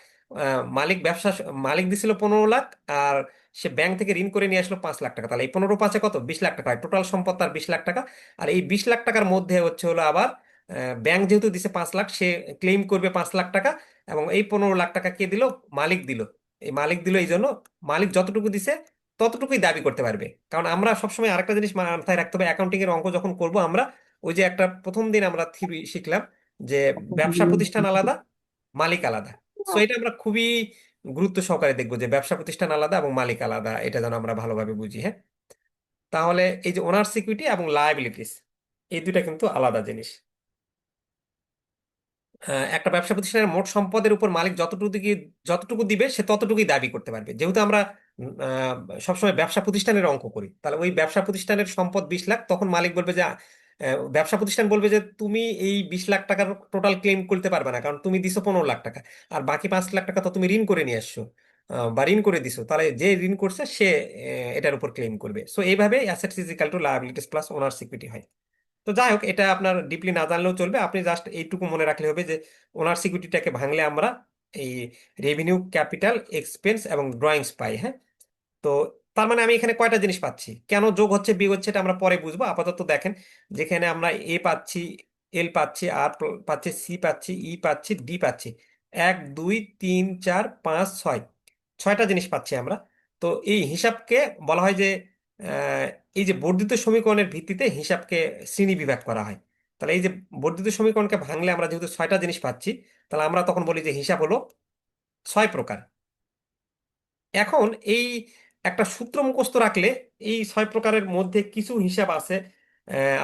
মালিক দিছিল 15 লাখ, আর সে ব্যাংক থেকে ঋণ করে নিয়ে আসলো 5 লাখ টাকা। তাহলে এই 15 × 5 কত? 20 লাখ টাকা হয় টোটাল সম্পদ তার, 20 লাখ টাকা। আর এই 20 লাখ টাকার মধ্যে হচ্ছে হলো আবার ব্যাংক যেহেতু দিছে 5 লাখ, সে ক্লেম করবে 5 লাখ টাকা। এবং এই 15 লাখ টাকা কে দিল? মালিক দিল। এই মালিক দিল এই জন্য মালিক যতটুকু দিছে ততটুকুই দাবি করতে পারবে। কারণ আমরা সবসময় আরেকটা জিনিস মাথায় রাখতে হবে, অ্যাকাউন্টিং এর অঙ্ক যখন করব আমরা, ওই যে একটা প্রথম দিন আমরা থিওরি শিখলাম যে ব্যবসা প্রতিষ্ঠান আলাদা, মালিক আলাদা। সো এটা আমরা খুবই গুরুত্ব সহকারে দেখবো যে ব্যবসা প্রতিষ্ঠান আলাদা এবং মালিক আলাদা, এটা যেন আমরা ভালোভাবে বুঝি। হ্যাঁ, তাহলে এই যে ওনার সিকিউরিটি এবং লায়াবিলিটিস, এই দুইটা কিন্তু আলাদা জিনিস। একটা ব্যবসা প্রতিষ্ঠানের মোট সম্পদের উপর মালিক যতটুকু দিবে সে ততটুকুই দাবি করতে পারবে। যেহেতু আমরা সবসময় ব্যবসা প্রতিষ্ঠানের অঙ্ক করি, তাহলে ওই ব্যবসা প্রতিষ্ঠানের সম্পদ 20 লাখ, তখন মালিক বলবে যে ব্যবসা প্রতিষ্ঠান বলবে যে তুমি এই 20 লাখ টাকার টোটাল ক্লেম করতে পারবে না, কারণ তুমি দিছো 15 লাখ টাকা, আর বাকি 5 লাখ টাকা তো তুমি ঋণ করে নিয়ে আসছো, বা ঋণ করে দিছো। তাহলে যে ঋণ করছে সে এটার উপর ক্লেম করবে। সো এইভাবে assets is equal to liabilities plus owner security হয়। তো যাই হোক, এটা আপনার ডিপলি না জানলেও চলবে, আপনি জাস্ট এইটুকু মনে রাখলে হবে যে ওনার সিকিউরিটিটাকে ভাঙলে আমরা এই রেভিনিউ, ক্যাপিটাল, এক্সপেন্স এবং ড্রয়িংস পাই। হ্যাঁ, তো তার মানে আমি এখানে কয়টা জিনিস পাচ্ছি, কেন যোগ হচ্ছে বিয়োগ হচ্ছে এটা আমরা পরে বুঝবো। আপাতত দেখেন যেখানে আমরা এ পাচ্ছি, এল পাচ্ছি, আর পাচ্ছি, সি পাচ্ছি, ই পাচ্ছি, ডি পাচ্ছি, 1 2 3 4 5 6, 6টা জিনিস পাচ্ছি আমরা। তো এই হিসাবকে বলা হয় যে আহ, এই যে বর্ধিত সমীকরণের ভিত্তিতে হিসাবকে শ্রেণী বিভাগ করা হয়। তাহলে এই যে বর্ধিত সমীকরণকে ভাঙলে আমরা যেহেতু 6টা জিনিস পাচ্ছি, তাহলে আমরা তখন বলি যে হিসাব হলো 6 প্রকার। এখন এই একটা সূত্র মুখস্থ রাখলে এই 6 প্রকারের মধ্যে কিছু হিসাব আছে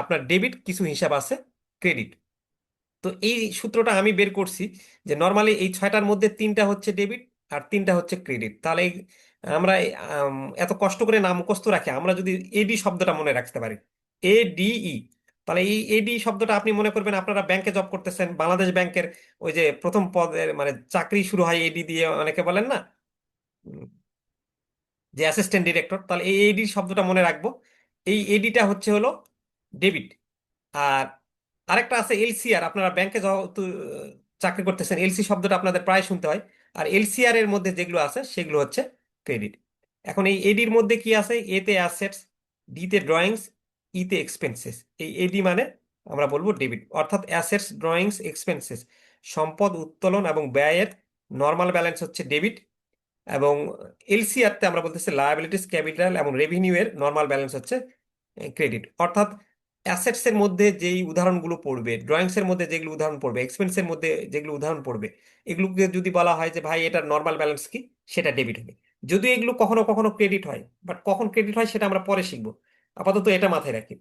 আপনার ডেবিট, কিছু হিসাব আছে ক্রেডিট। তো এই সূত্রটা আমি বের করছি যে নর্মালি এই 6টার মধ্যে 3টা হচ্ছে ডেবিট আর 3টা হচ্ছে ক্রেডিট। তাহলে আমরা এত কষ্ট করে নাম মুখস্থ রাখি, আমরা যদি এডি শব্দটা মনে রাখতে পারি, এডিই, তাহলে এই এডি শব্দটা আপনি মনে করবেন আপনারা ব্যাংকে জব করতেছেন, বাংলাদেশ ব্যাংকের ওই যে প্রথম পদের মানে চাকরি শুরু হয় এডি দিয়ে, অনেকে বলেন না যে অ্যাসিস্ট্যান্ট ডিরেক্টর। তাহলে এই এডি শব্দটা মনে রাখবো। এই এডিটা হচ্ছে হলো ডেবিট। আর আরেকটা আছে এলসিআর, আপনারা ব্যাংকে যেহেতু চাকরি করতেছেন, এলসি শব্দটা আপনাদের প্রায় শুনতে হয়। আর এলসিআর এর মধ্যে যেগুলো আছে সেগুলো হচ্ছে ক্রেডিট। এখন এই এডির মধ্যে কি আছে? এতে অ্যাসেটস, ডিতে ড্রয়িংস, ইতে এক্সপেন্সেস। এই এডি মানে আমরা বলবো ডেবিট, অর্থাৎ অ্যাসেটস, ড্রয়িংস, এক্সপেন্সেস, সম্পদ উত্তোলন এবং ব্যয়ের নর্মাল ব্যালেন্স হচ্ছে ডেবিট। এবং এলসিআর তে আমরা বলতেছি লায়াবিলিটিস, ক্যাপিটাল এবং রেভিনিউ এর নর্মাল ব্যালেন্স হচ্ছে ক্রেডিট। অর্থাৎ অ্যাসেটস এর মধ্যে যেই উদাহরণগুলো পড়বে, ড্রয়িংস এর মধ্যে যেগুলো উদাহরণ পড়বে, এক্সপেন্স এর মধ্যে যেগুলো উদাহরণ পড়বে, এগুলোকে যদি বলা হয় যে ভাই এটার নর্মাল ব্যালেন্স কি, সেটা ডেবিট হবে। যদিও এগুলো কখনো কখনো ক্রেডিট হয়, বাট কখন ক্রেডিট হয় সেটা আমরা পরে শিখবো। আপাতত এটা মাথায় রাখি।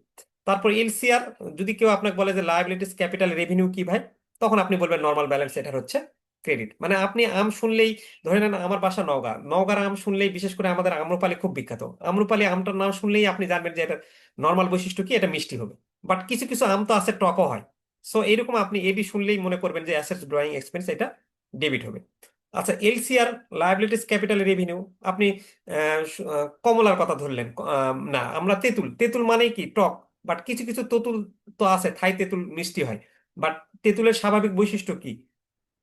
তারপর এলসিআর, যদি কেউ আপনাকে বলে যে লায়াবিলিটিস ক্যাপিটাল রেভিনিউ কি ভাই, তখন আপনি বলবেন নর্মাল ব্যালেন্স, এটা হচ্ছে ক্রেডিট। মানে আপনি আম শুনলেই, ধরে নেন আমার বাসা নওগাঁ, নওগাঁর আম শুনলেই, বিশেষ করে আমাদের আম্রপালি খুব বিখ্যাত, আম্রপালি আমটার নাম শুনলেই আপনি জানবেন যে এটা নর্মাল বৈশিষ্ট্য কি, এটা মিষ্টি হবে। বাট কিছু কিছু আম তো আছে টকও হয়। সো এরকম আপনি এবি শুনলেই মনে করবেন যে অ্যাসেটস ড্রয়িং এক্সপেন্স, এটা ডেবিট হবে। আচ্ছা, এলসিআর লায়াবিলিটিস ক্যাপিটাল রেভিনিউ, আপনি কমলার কথা ধরলেন, না আমরা তেঁতুল, তেঁতুল মানেই কি টক। বাট কিছু কিছু তেঁতুল তো আছে, থাই তেঁতুল মিষ্টি হয়, বাট তেঁতুলের স্বাভাবিক বৈশিষ্ট্য কি,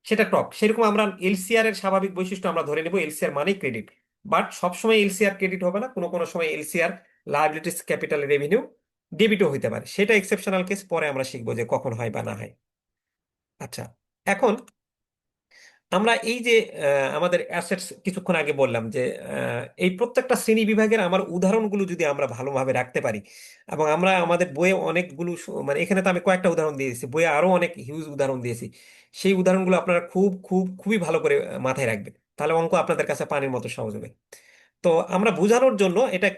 সেটা টক। সেরকম আমরা এলসিআর এর স্বাভাবিক বৈশিষ্ট্য আমরা ধরে নেব এলসিআর মানেই ক্রেডিট। বাট সবসময় এলসিআর ক্রেডিট হবে না, কোনো কোনো সময় এলসিআর লায়াবিলিটিস ক্যাপিটাল রেভিনিউ ডেবিটও হইতে পারে, সেটা এক্সেপশনাল কেস, পরে আমরা শিখবো যে কখন হয় বা না হয়। আচ্ছা, এখন আমরা এই যে আমাদের অ্যাসেটস কিছুক্ষণ আগে বললাম যে এই প্রত্যেকটা শ্রেণী বিভাগের আমার উদাহরণগুলো যদি আমরা ভালোভাবে রাখতে পারি, এবং আমরা আমাদের বইয়ে অনেকগুলো মানে এখানে তো আমি কয়েকটা উদাহরণ দিয়েছি, বইয়ে আরো অনেক হিউজ উদাহরণ দিয়েছি, সেই উদাহরণগুলো আপনারা খুবই ভালো করে মাথায় রাখবেন, তাহলে অঙ্ক আপনাদের কাছে পানির মতো সহজ হবে। তো আমরা বোঝানোর জন্য এটা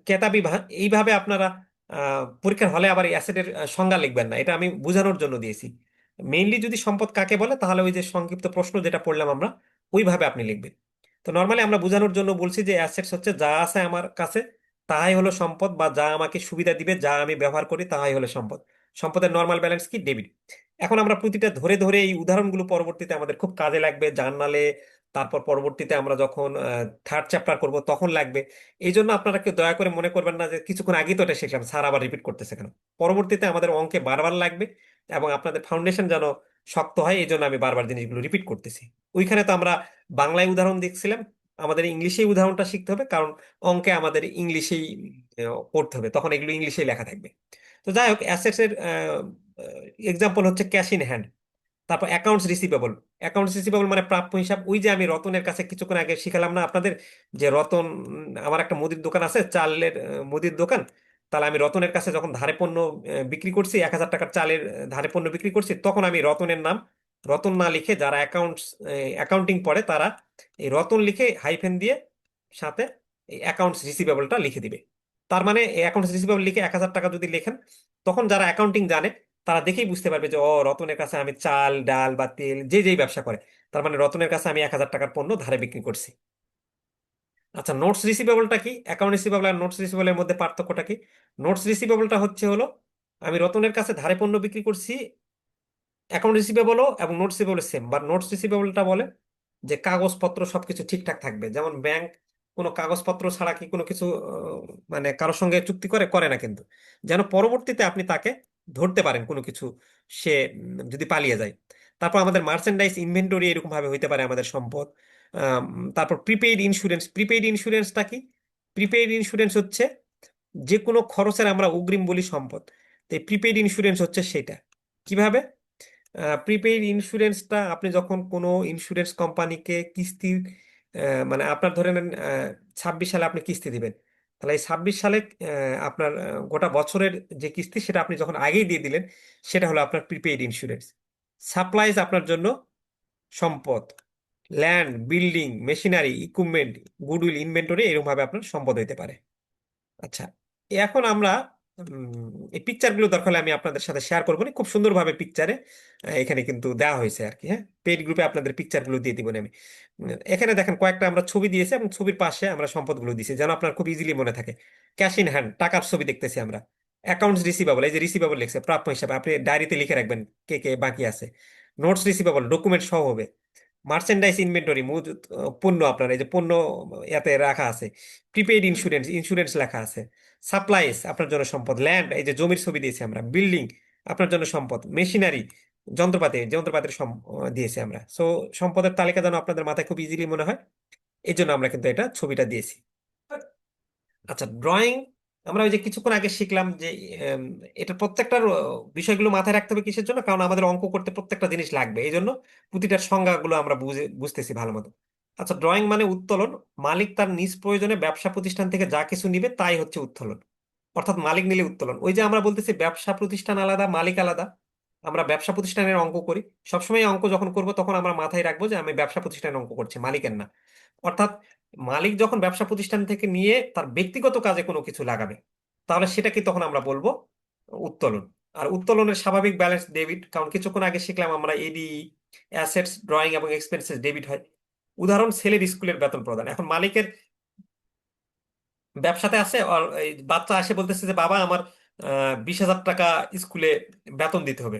কেতাবি এইভাবে আপনারা পরীক্ষার হলে আবার অ্যাসেটের সংজ্ঞা লিখবেন না, এটা আমি বোঝানোর জন্য দিয়েছি। মেইনলি যদি সম্পদ কাকে বলে, তাহলে ওই যে সংক্ষিপ্ত প্রশ্ন যেটা পড়লাম আমরা, ওইভাবে আপনি লিখবেন। তো নর্মালি আমরা বোঝানোর জন্য বলছি যে অ্যাসেটস হচ্ছে যা আছে আমার কাছে তাহাই হলো সম্পদ, বা যা আমাকে সুবিধা দিবে, যা আমি ব্যবহার করি তাহাই হলো সম্পদ। সম্পদের নর্মাল ব্যালেন্স কি, ডেবিট। এখন আমরা প্রতিটা ধরে ধরে এই উদাহরণগুলো পরবর্তীতে আমাদের খুব কাজে লাগবে জার্নালে, তারপর পরবর্তীতে আমরা যখন থার্ড চ্যাপ্টার করব তখন লাগবে। এই জন্য আপনারা কেউ দয়া করে মনে করবেন না যে কিছুক্ষণ আগেই তো এটা শিখলাম, স্যার আবার রিপিট করতেছে কেন। পরবর্তীতে আমাদের অঙ্কে বারবার লাগবে, এবং আপনাদের ফাউন্ডেশন যেন শক্ত হয়, এই জন্য আমি বারবার জিনিসগুলো রিপিট করতেছি। ওইখানে তো আমরা বাংলায় উদাহরণ দেখছিলাম, আমাদের ইংলিশেই উদাহরণটা শিখতে হবে, কারণ অঙ্কে আমাদের ইংলিশেই পড়তে হবে, তখন এগুলো ইংলিশেই লেখা থাকবে। তো যাই হোক, অ্যাসেটস এর এক্সাম্পল হচ্ছে ক্যাশ ইন হ্যান্ড। তারপর অ্যাকাউন্টস রিসিভেবল, অ্যাকাউন্টস রিসিভেবল মানে প্রাপ্য হিসাব। ওই যে আমি রতনের কাছে কিছুক্ষণ আগে শিখালাম না আপনাদের, যে রতন, আমার একটা মুদির দোকান আছে, চালের মুদির দোকান, তাহলে আমি রতনের কাছে যখন ধারে পণ্য বিক্রি করছি, 1,000 টাকার চালের ধারে পণ্য বিক্রি করছি, তখন আমি রতনের নাম রতন না লিখে, যারা অ্যাকাউন্টিং পড়ে তারা এই রতন লিখে হাইফেন দিয়ে সাথে এই অ্যাকাউন্টস রিসিভেবলটা লিখে দিবে। তার মানে অ্যাকাউন্টস রিসিভেবল লিখে 1,000 টাকা যদি লেখেন, তখন যারা অ্যাকাউন্টিং জানে তারা দেখেই বুঝতে পারবে যে ও, রতনের কাছে আমি চাল ডাল বা তেল, যেই ব্যবসা করে, তার মানে রতনের কাছে আমি 1,000 টাকার পণ্য ধারে বিক্রি করছি। আচ্ছা, নোটস রিসিভেবলটা কি, অ্যাকাউন্ট রিসিভেবল আর নোটস রিসিভেবলের মধ্যে পার্থক্যটা কি? নোটস রিসিভেবলটা হলো আমি রতনের কাছে ধারে পণ্য বিক্রি করছি, অ্যাকাউন্ট রিসিভেবলও এবং notes receivable same, but notes রিসিভেবলটা বলে যে কাগজপত্র সবকিছু ঠিকঠাক থাকবে, যেমন ব্যাংক কোনো কাগজপত্র ছাড়া কি কোনো কিছু মানে কারোর সঙ্গে চুক্তি করে না, কিন্তু যেন পরবর্তীতে আপনি তাকে ধরতে পারেন কোনো কিছু, সে যদি পালিয়ে যায়। তারপর আমাদের মার্চেন্ডাইজ ইনভেন্টরি এরকম ভাবে হইতে পারে আমাদের সম্পদ। আম, তারপর প্রিপেইড ইন্স্যুরেন্স, প্রিপেইড ইন্স্যুরেন্সটা কি? প্রিপেইড ইন্স্যুরেন্স হচ্ছে যে কোনো খরচের আমরা অগ্রিম বলি সম্পদ, তো প্রিপেইড ইন্স্যুরেন্স হচ্ছে সেটা। কিভাবে? প্রিপেইড ইন্স্যুরেন্সটা আপনি যখন কোনো ইন্স্যুরেন্স কোম্পানিকে কিস্তি, মানে আপনার ধরে নেন 26 সালে আপনি কিস্তি দিবেন, তাহলে এই 26 সালে আপনার গোটা বছরের যে কিস্তি, সেটা আপনি যখন আগেই দিয়ে দিলেন, সেটা হলো আপনার প্রিপেইড ইন্স্যুরেন্স। সাপ্লাইজ আপনার জন্য সম্পদ, land, building, machinery, equipment, goodwill, inventory, এরকম ভাবে আপনার সম্পদ হইতে পারে। আচ্ছা, এখন আমরা এই পিকচারগুলো দরকার হলে আমি আপনাদের সাথে শেয়ার করবো না, খুব সুন্দরভাবে পিকচারে এখানে কিন্তু দেওয়া হয়েছে আর কি। হ্যাঁ, পেইড গ্রুপে আপনাদের পিকচারগুলো দিয়ে দিব আমি। এখানে দেখেন কয়েকটা আমরা ছবি দিয়েছি, এবং ছবির পাশে আমরা সম্পদগুলো দিয়েছি যেন আপনার খুব ইজিলি মনে থাকে। ক্যাশ ইন হ্যান্ড, টাকার ছবি দেখতেছি আমরা। অ্যাকাউন্টস রিসিভেবল, এই যে রিসিভেবল লিখছে প্রাপ্য হিসাবে, আপনি ডায়েরিতে লিখে রাখবেন কে কে বাকি আছে। নোটস রিসিভেবল, ডকুমেন্ট সহ হবে। মার্চেন্ডাইজ ইনভেন্টরি, মজুত পণ্য, আপনার এই যে পণ্য ইয়াতে রাখা আছে। প্রিপেইড ইন্স্যুরেন্স, ইন্স্যুরেন্স লেখা আছে। সাপ্লাইস আপনার জন্য সম্পদ। ল্যান্ড, এই যে জমির ছবি দিয়েছি আমরা। বিল্ডিং আপনার জন্য সম্পদ। মেশিনারি, যন্ত্রপাতির দিয়েছি আমরা। সো সম্পদের তালিকা যেন আপনাদের মাথায় খুব ইজিলি মনে হয়, এই জন্য আমরা কিন্তু এটা ছবিটা দিয়েছি। আচ্ছা, ড্রয়িং, আমরা ওই যে কিছুক্ষণ আগে শিখলাম যে উম, এটা প্রত্যেকটার বিষয়গুলো মাথায় রাখতে হবে কিসের জন্য, কারণ আমাদের অঙ্ক করতে প্রত্যেকটা জিনিস লাগবে, এই জন্য প্রতিটার সংজ্ঞাগুলো আমরা বুঝতেছি ভালো মতো। আচ্ছা, ড্রয়িং মানে উত্তোলন। মালিক তার নিজ প্রয়োজনে ব্যবসা প্রতিষ্ঠান থেকে যা কিছু নিবে তাই হচ্ছে উত্তোলন। অর্থাৎ মালিক নিলে উত্তোলন। ওই যে আমরা বলতেছি ব্যবসা প্রতিষ্ঠান আলাদা, মালিক আলাদা, আমরা ব্যবসা প্রতিষ্ঠানের অঙ্ক করি, সবসময় অঙ্ক যখন করব তখন আমরা মাথায় রাখবো যে আমি ব্যবসা প্রতিষ্ঠানের অঙ্ক করছি, মালিকের না। অর্থাৎ মালিক যখন ব্যবসা প্রতিষ্ঠান থেকে নিয়ে তার ব্যক্তিগত কাজে কোনো কিছু লাগাবে, তাহলে সেটাকে তখন আমরা বলবো উত্তোলন। আর উত্তোলনের স্বাভাবিক ব্যালেন্স ডেবিট, কারণ কিছুক্ষণ আগে শিখলাম আমরা এডি, অ্যাসেটস ড্রয়িং এবং এক্সপেন্সেস ডেবিট হয়। উদাহরণ ছেলের স্কুলের বেতন প্রদান। এখন মালিকের ব্যবসাতে আছে, আর এই বাচ্চা আসে বলতেছে যে বাবা আমার 20,000 টাকা স্কুলে বেতন দিতে হবে।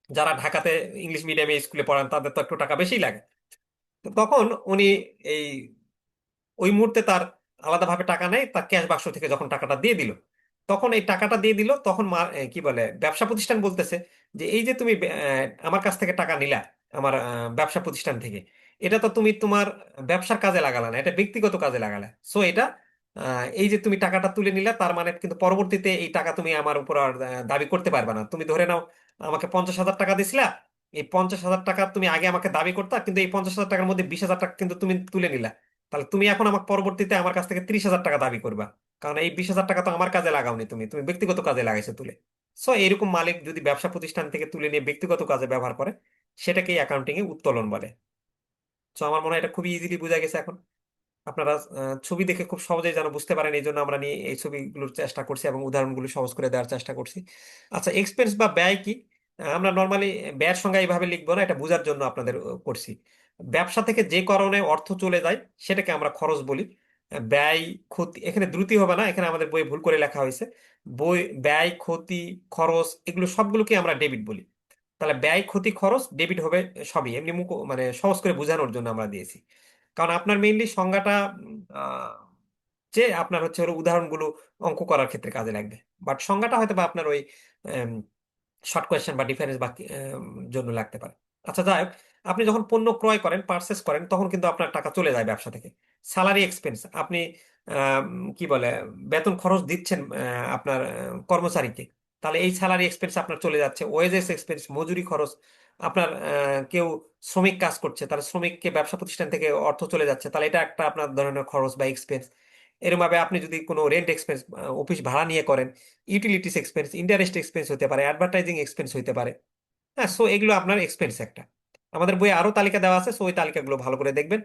যারা ঢাকাতে ইংলিশ মিডিয়ামে স্কুলে পড়ান তাদের তো একটু টাকা বেশি লাগে। তো তখন উনি এই ওই মুহূর্তে তার আলাদাভাবে টাকা নেই, তার ক্যাশ বাক্স থেকে যখন টাকাটা দিয়ে দিল, তখন এই টাকাটা দিয়ে দিল, তখন কি বলে ব্যবসা প্রতিষ্ঠান বলতেছে যে এই যে তুমি আমার কাছ থেকে টাকা নিলা, আমার ব্যবসা প্রতিষ্ঠান থেকে, এটা তো তুমি তোমার ব্যবসার কাজে লাগালা না, এটা ব্যক্তিগত কাজে লাগালা। সো এটা এই যে তুমি টাকাটা তুলে নিলা, তার মানে কিন্তু পরবর্তীতে এই টাকা তুমি আমার উপর আর দাবি করতে পারবে না। তুমি ধরে নাও আমাকে 50,000 টাকা দিছিলা, এই 50,000 টাকা তুমি আগে আমাকে দাবি করতা, কিন্তু এই 50,000 টাকার মধ্যে 20,000 টাকা কিন্তু তুমি তুলে নিলা। তাহলে তুমি এখন আমাকে পরবর্তীতে আমার কাছ থেকে 30,000 টাকা দাবি করবা, কারণ এই 20,000 টাকা তো আমার কাজে লাগাওনি, তুমি তুমি ব্যক্তিগত কাজে লাগাইছো তুলে। সো এরকম মালিক যদি ব্যবসা প্রতিষ্ঠান থেকে তুলে নিয়ে ব্যক্তিগত কাজে ব্যবহার করে, সেটাকেই অ্যাকাউন্টিং এ উত্তোলন বলে। সো আমার মনে হয় এটা খুবই ইজিলি বোঝা গেছে এখন। আপনারা ছবি দেখে খুব সহজেই যেন বুঝতে পারেন, এই জন্য আমরা নিয়ে এই ছবিগুলোর চেষ্টা করছি এবং উদাহরণগুলো সহজ করে দেওয়ার চেষ্টা করছি। আচ্ছা, এক্সপেন্স বা ব্যয় কি? আমরা নর্মালি ব্যয়ের সংজ্ঞা এইভাবে লিখবো না, এটা বোঝার জন্য আপনাদের করছি। ব্যবসা থেকে যে কারণে অর্থ চলে যায় সেটাকে আমরা খরচ বলি। ব্যয়, ক্ষতি, এখানে দ্রুতি হবে না, এখানে আমাদের বই ভুল করে লেখা হয়েছে। ব্যয়, ক্ষতি, খরচ এগুলো সবগুলোকে আমরা ডেবিট বলি। তাহলে ব্যয়, ক্ষতি, খরচ ডেবিট হবে সবই। এমনি মানে সহজ করে বোঝানোর জন্য আমরা দিয়েছি, কারণ আপনার মেইনলি সংজ্ঞাটা যে আপনার হচ্ছে হলো উদাহরণগুলো অঙ্ক করার ক্ষেত্রে কাজে লাগবে। বাট সংজ্ঞাটা হয়তো বা আপনার ওই শর্ট কোয়েশ্চেন বা ডিফারেন্স বা জন্য লাগতে পারে। আচ্ছা, যাই হোক, আপনি যখন পণ্য ক্রয় করেন, পারচেস করেন, তখন কিন্তু আপনার টাকা চলে যায় ব্যবসা থেকে। স্যালারি এক্সপেন্স, আপনি কি বলে বেতন খরচ দিচ্ছেন আপনার কর্মচারীকে, তাহলে এই স্যালারি এক্সপেন্স আপনার চলে যাচ্ছে। ওয়েজেস এক্সপেন্স, মজুরি খরচ। আপনার কেউ শ্রমিক কাজ করছে, তাহলে শ্রমিককে ব্যবসা প্রতিষ্ঠান থেকে অর্থ চলে যাচ্ছে, তাহলে এটা একটা আপনার ধরনের খরচ বা এক্সপেন্স। এরকম ভাবে আপনি যদি কোনো রেন্ট এক্সপেন্স, অফিস ভাড়া নিয়ে করেন, ইউটিলিটিস এক্সপেন্স, ইন্টারেস্ট এক্সপেন্স হতে পারে, অ্যাডভার্টাইজিং এক্সপেন্স হতে পারে। হ্যাঁ, সো এগুলো আপনার এক্সপেন্স একটা। আমাদের বইয়ে আরো তালিকা দেওয়া আছে, সো ওই তালিকাগুলো ভালো করে দেখবেন।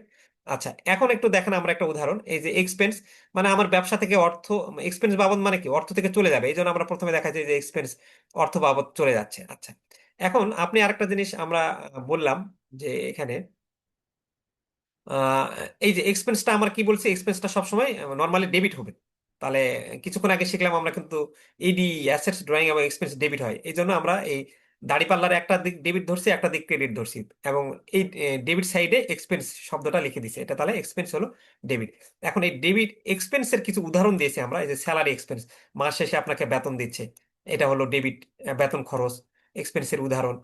আচ্ছা, এখন একটু দেখেন আমরা একটা উদাহরণ। এই যে এক্সপেন্স, মানে আমার ব্যবসা থেকে অর্থ, এক্সপেন্স বাবদ মানে কি অর্থ থেকে চলে যাবে, এই জন্য আমরা প্রথমে দেখাচ্ছি যে এক্সপেন্স অর্থ বাবদ চলে যাচ্ছে। আচ্ছা, এখন আপনি আরেকটা জিনিস আমরা বললাম যে এখানে আহ, এই যে এক্সপেন্সটা আমরা কি বলছি, এক্সপেন্সটা সবসময় নর্মালি ডেবিট হবে। তাহলে কিছুক্ষণ আগে শিখলাম আমরা কিন্তু এডি, অ্যাসেটস ড্রয়িং এবং এক্সপেন্স ডেবিট হয়, এই জন্য আমরা এই দাড়িপাল্লার একটা দিক ডেবিট ধরছি, একটা দিক ক্রেডিট ধরছি, এবং এই ডেবিট সাইডে এক্সপেন্স শব্দটা লিখে দিছি, এটা তাহলে এক্সপেন্স হলো ডেবিট। এখন এই ডেবিট এক্সপেন্সের কিছু উদাহরণ দিয়েছি আমরা, এই যে স্যালারি এক্সপেন্স, মাস শেষে আপনাকে বেতন দিচ্ছে, এটা হলো ডেবিট, বেতন খরচ, এক্সপেন্সের উদাহরণ।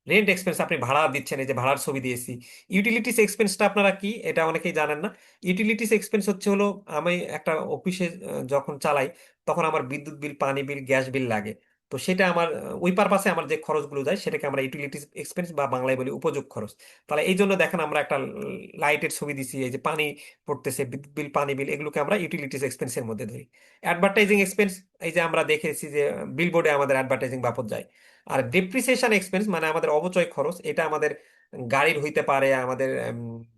রেন্ট এক্সপেন্স, আপনি ভাড়া দিচ্ছেন, এই যে ভাড়ার ছবি দিয়েছি। ইউটিলিটিস এক্সপেন্সটা আপনারা কি, এটা অনেকেই জানেন না। ইউটিলিটিস এক্সপেন্স হচ্ছে হলো আমি একটা অফিসে যখন চালাই, তখন আমার বিদ্যুৎ বিল, পানি বিল, গ্যাস বিল লাগে। তো সেটা আমার ওই পারপাসে আমার যে খরচগুলো যায় সেটাকে আমরা ইউটিলিটিস এক্সপেন্স বা বাংলায় বলি উপযোগ খরচ। তাহলে এই জন্য দেখেন আমরা একটা লাইটের ছবি দিছি, এই যে পানি পড়তেছে, বিদ্যুৎ বিল, পানি বিল, এগুলোকে আমরা ইউটিলিটিস এক্সপেন্সের মধ্যে ধরি। অ্যাডভার্টাইজিং এক্সপেন্স, এই যে আমরা দেখেছি যে বিলবোর্ডে আমাদের অ্যাডভার্টাইজিং বাবদ যায়। আর ডেপ্রিসিয়েশন এক্সপেন্স মানে আমাদের অবচয় খরচ, এটা আমাদের গাড়ির হইতে পারে, আমাদের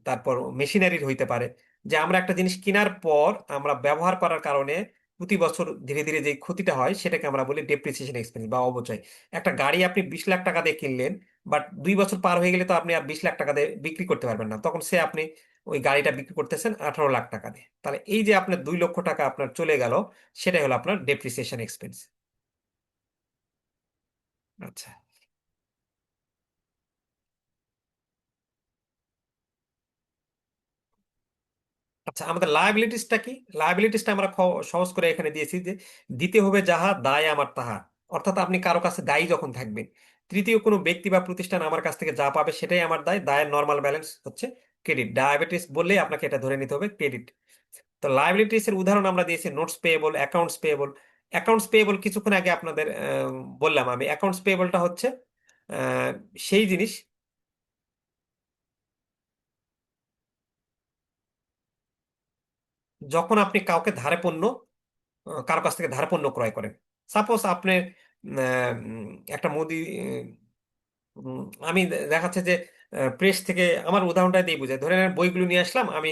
তারপর মেশিনারির হইতে পারে। যে আমরা একটা জিনিস কেনার পর আমরা ব্যবহার করার কারণে প্রতি বছর ধীরে ধীরে যে ক্ষতিটা হয় সেটাকে আমরা বলি ডেপ্রিসিয়েশন এক্সপেন্স বা অবচয়। একটা গাড়ি আপনি 20 লাখ টাকা দিয়ে কিনলেন, বাট 2 বছর পার হয়ে গেলে তো আপনি আর 20 লাখ টাকা দিয়ে বিক্রি করতে পারবেন না, তখন সে আপনি ওই গাড়িটা বিক্রি করতেছেন 18 লাখ টাকা দিয়ে। তাহলে এই যে আপনার 2 লক্ষ টাকা আপনার চলে গেল, সেটাই হলো আপনার ডেপ্রিসিয়েশন এক্সপেন্স। আচ্ছা, আচ্ছা, আমাদের লায়াবিলিটিসটা কি? লায়াবিলিটিসটা আমরা সহজ করে এখানে দিয়েছি যে দিতে হবে যাহা, দায় আমার তাহা। অর্থাৎ আপনি কারো কাছে দায়ী যখন থাকবেন, তৃতীয় কোনো ব্যক্তি বা প্রতিষ্ঠান আমার কাছ থেকে যা পাবে সেটাই আমার দায়। দায়ের নর্মাল ব্যালেন্স হচ্ছে ক্রেডিট। ডায়াবেটিস বললেই আপনাকে এটা ধরে নিতে হবে ক্রেডিট। তো লায়াবিলিটিস এর উদাহরণ আমরা দিয়েছি notes payable, accounts payable. Accounts payable কিছুক্ষণ আগে আপনাদের বললাম আমি। অ্যাকাউন্টস পেয়েবলটা হচ্ছে আহ, সেই জিনিস যখন আপনি কাউকে ধারে পণ্য, কারো কাছ থেকে ধার পণ্য ক্রয় করেন। সাপোজ আপনি একটা মুদি, উম, আমি দেখাচ্ছে যে প্রেস থেকে, আমার উদাহরণটা দিয়ে বুঝাই, ধরে নেন বইগুলো নিয়ে আসলাম আমি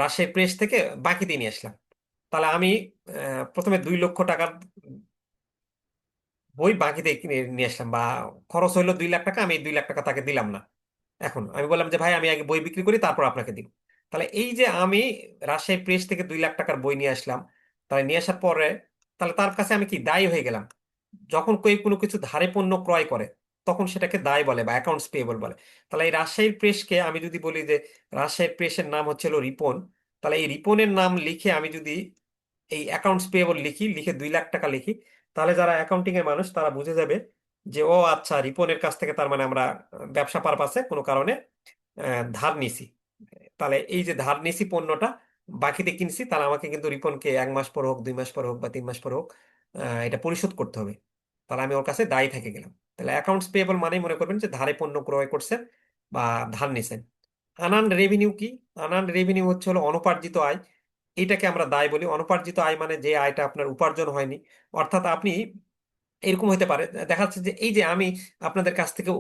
রাজশাহী প্রেস থেকে, বাকি দিয়ে নিয়ে আসলাম। তাহলে আমি প্রথমে 2 লক্ষ টাকার বই বাকিতে কিনে নিয়ে আসলাম, বা খরচ হইলো 2 লাখ টাকা, আমি এই 2 লাখ টাকা তাকে দিলাম না। এখন আমি বললাম যে ভাই আমি আগে বই বিক্রি করি, তারপর আপনাকে দিব। তাহলে এই যে আমি রাজশাহী প্রেস থেকে 2 লাখ টাকার বই নিয়ে আসলাম, তাহলে নিয়ে আসার পরে তাহলে তার কাছে আমি কি দায়ী হয়ে গেলাম? যখন কেউ কোনো কিছু ধারে পণ্য ক্রয় করে তখন সেটাকে দায় বলে বা অ্যাকাউন্টস পেয়েবল বলে। তাহলে এই রাজশাহীর প্রেসকে আমি যদি বলি যে রাজশাহীর প্রেসের নাম হচ্ছে হলো রিপন, তাহলে এই রিপনের নাম লিখে আমি যদি এই অ্যাকাউন্টস পেয়েবল লিখি, লিখে 2 লাখ টাকা লিখি, তাহলে যারা অ্যাকাউন্টিং এর মানুষ তারা বুঝে যাবে যে ও আচ্ছা, রিপনের কাছ থেকে তার মানে আমরা ব্যবসা পারপাসে কোনো কারণে ধার নিছি। তাহলে এই যে ধার নিছি পণ্যটা বাকিতে কিনছি, তাহলে আমাকে কিন্তু রিপনকে 1 মাস পর হোক, 2 মাস পর হোক, বা 3 মাস পর হোক এটা পরিশোধ করতে হবে। তাহলে আমি ওর কাছে দায়ী থেকে গেলাম। তাহলে অ্যাকাউন্টস পেয়েবল মানেই মনে করবেন যে ধারে পণ্য ক্রয় করছেন বা ধার নিছেন। আনান রেভিনিউ কি? আনান রেভিনিউ হচ্ছে হলো অনুপার্জিত আয়। এটাকে আমরা দায় বলি। অনুপার্জিত আয় মানে যে আয়টা আপনার উপার্জন হয়নি। অর্থাৎ আপনি, এরকম হতে পারে দেখা যাচ্ছে যে এই যে আমি আপনাদের কাছ থেকে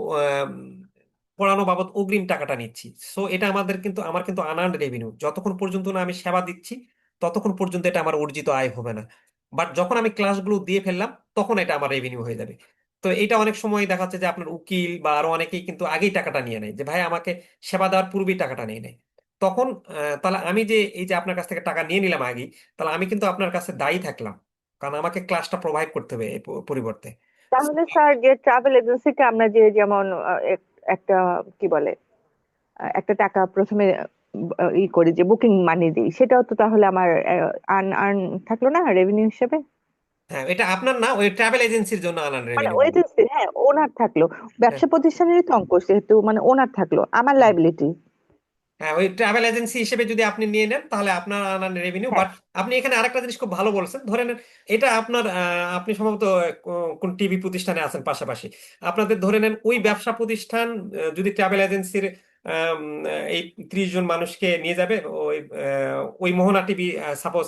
পড়ানো বাবদ অগ্রিম টাকাটা নিচ্ছি, সো এটা আমার কিন্তু আনআর্নড রেভিনিউ। যতক্ষণ পর্যন্ত না আমি সেবা দিচ্ছি ততক্ষণ পর্যন্ত এটা আমার অর্জিত আয় হবে না। বাট যখন আমি ক্লাসগুলো দিয়ে ফেললাম তখন এটা আমার রেভিনিউ হয়ে যাবে। তো এটা অনেক সময় দেখা যাচ্ছে যে আপনার উকিল বা আরো অনেকেই কিন্তু আগেই টাকাটা নিয়ে নেয়, যে ভাই আমাকে সেবা দেওয়ার পূর্বেই টাকাটা নিয়ে নেয়। তখন তাহলে আমি যে এই যে আপনার কাছ থেকে টাকা নিয়ে নিলাম আগেই, তাহলে আমি কিন্তু আপনার কাছে দায়ী থাকলাম, কারণ আমাকে ক্লাসটা প্রোভাইড করতে হবে এই পরিবর্তে। তাহলে স্যার যে ট্রাভেল এজেন্সিকে আমরা যে যেমন একটা কি বলে একটা টাকা প্রথমে ই করি, যে বুকিং মানি দিই, সেটাও তো তাহলে আমার আর্ন আর্ন থাকলো না রেভিনিউ হিসেবে? হ্যাঁ, এটা আপনার না, ওই ট্রাভেল এজেন্সির জন্য আনান মানে রেভিনিউ ওই বলে। এজেন্সি, হ্যাঁ, ওনার থাকলো, হ্যাঁ, ব্যবসা প্রতিষ্ঠানেরই তো অঙ্ক, যেহেতু মানে ওনার থাকলো, আমার হ্যাঁ, লাইবিলিটি। হ্যাঁ, ওই ট্রাভেল এজেন্সি হিসেবে যদি আপনি নিয়ে নেন তাহলে আপনার আনান রেভিনিউ। হ্যাঁ, বাট আপনি এখানে আরেকটা জিনিস খুব ভালো বলছেন, ধরে নেন এটা আপনার আপনি সম্ভবত কোন টিভি প্রতিষ্ঠানে আছেন পাশাপাশি, আপনাদের ধরে নেন ওই ব্যবসা প্রতিষ্ঠান যদি ট্রাভেল এজেন্সির এই 30 জন মানুষকে নিয়ে যাবে, ওই মোহনা টিভি সাপোজ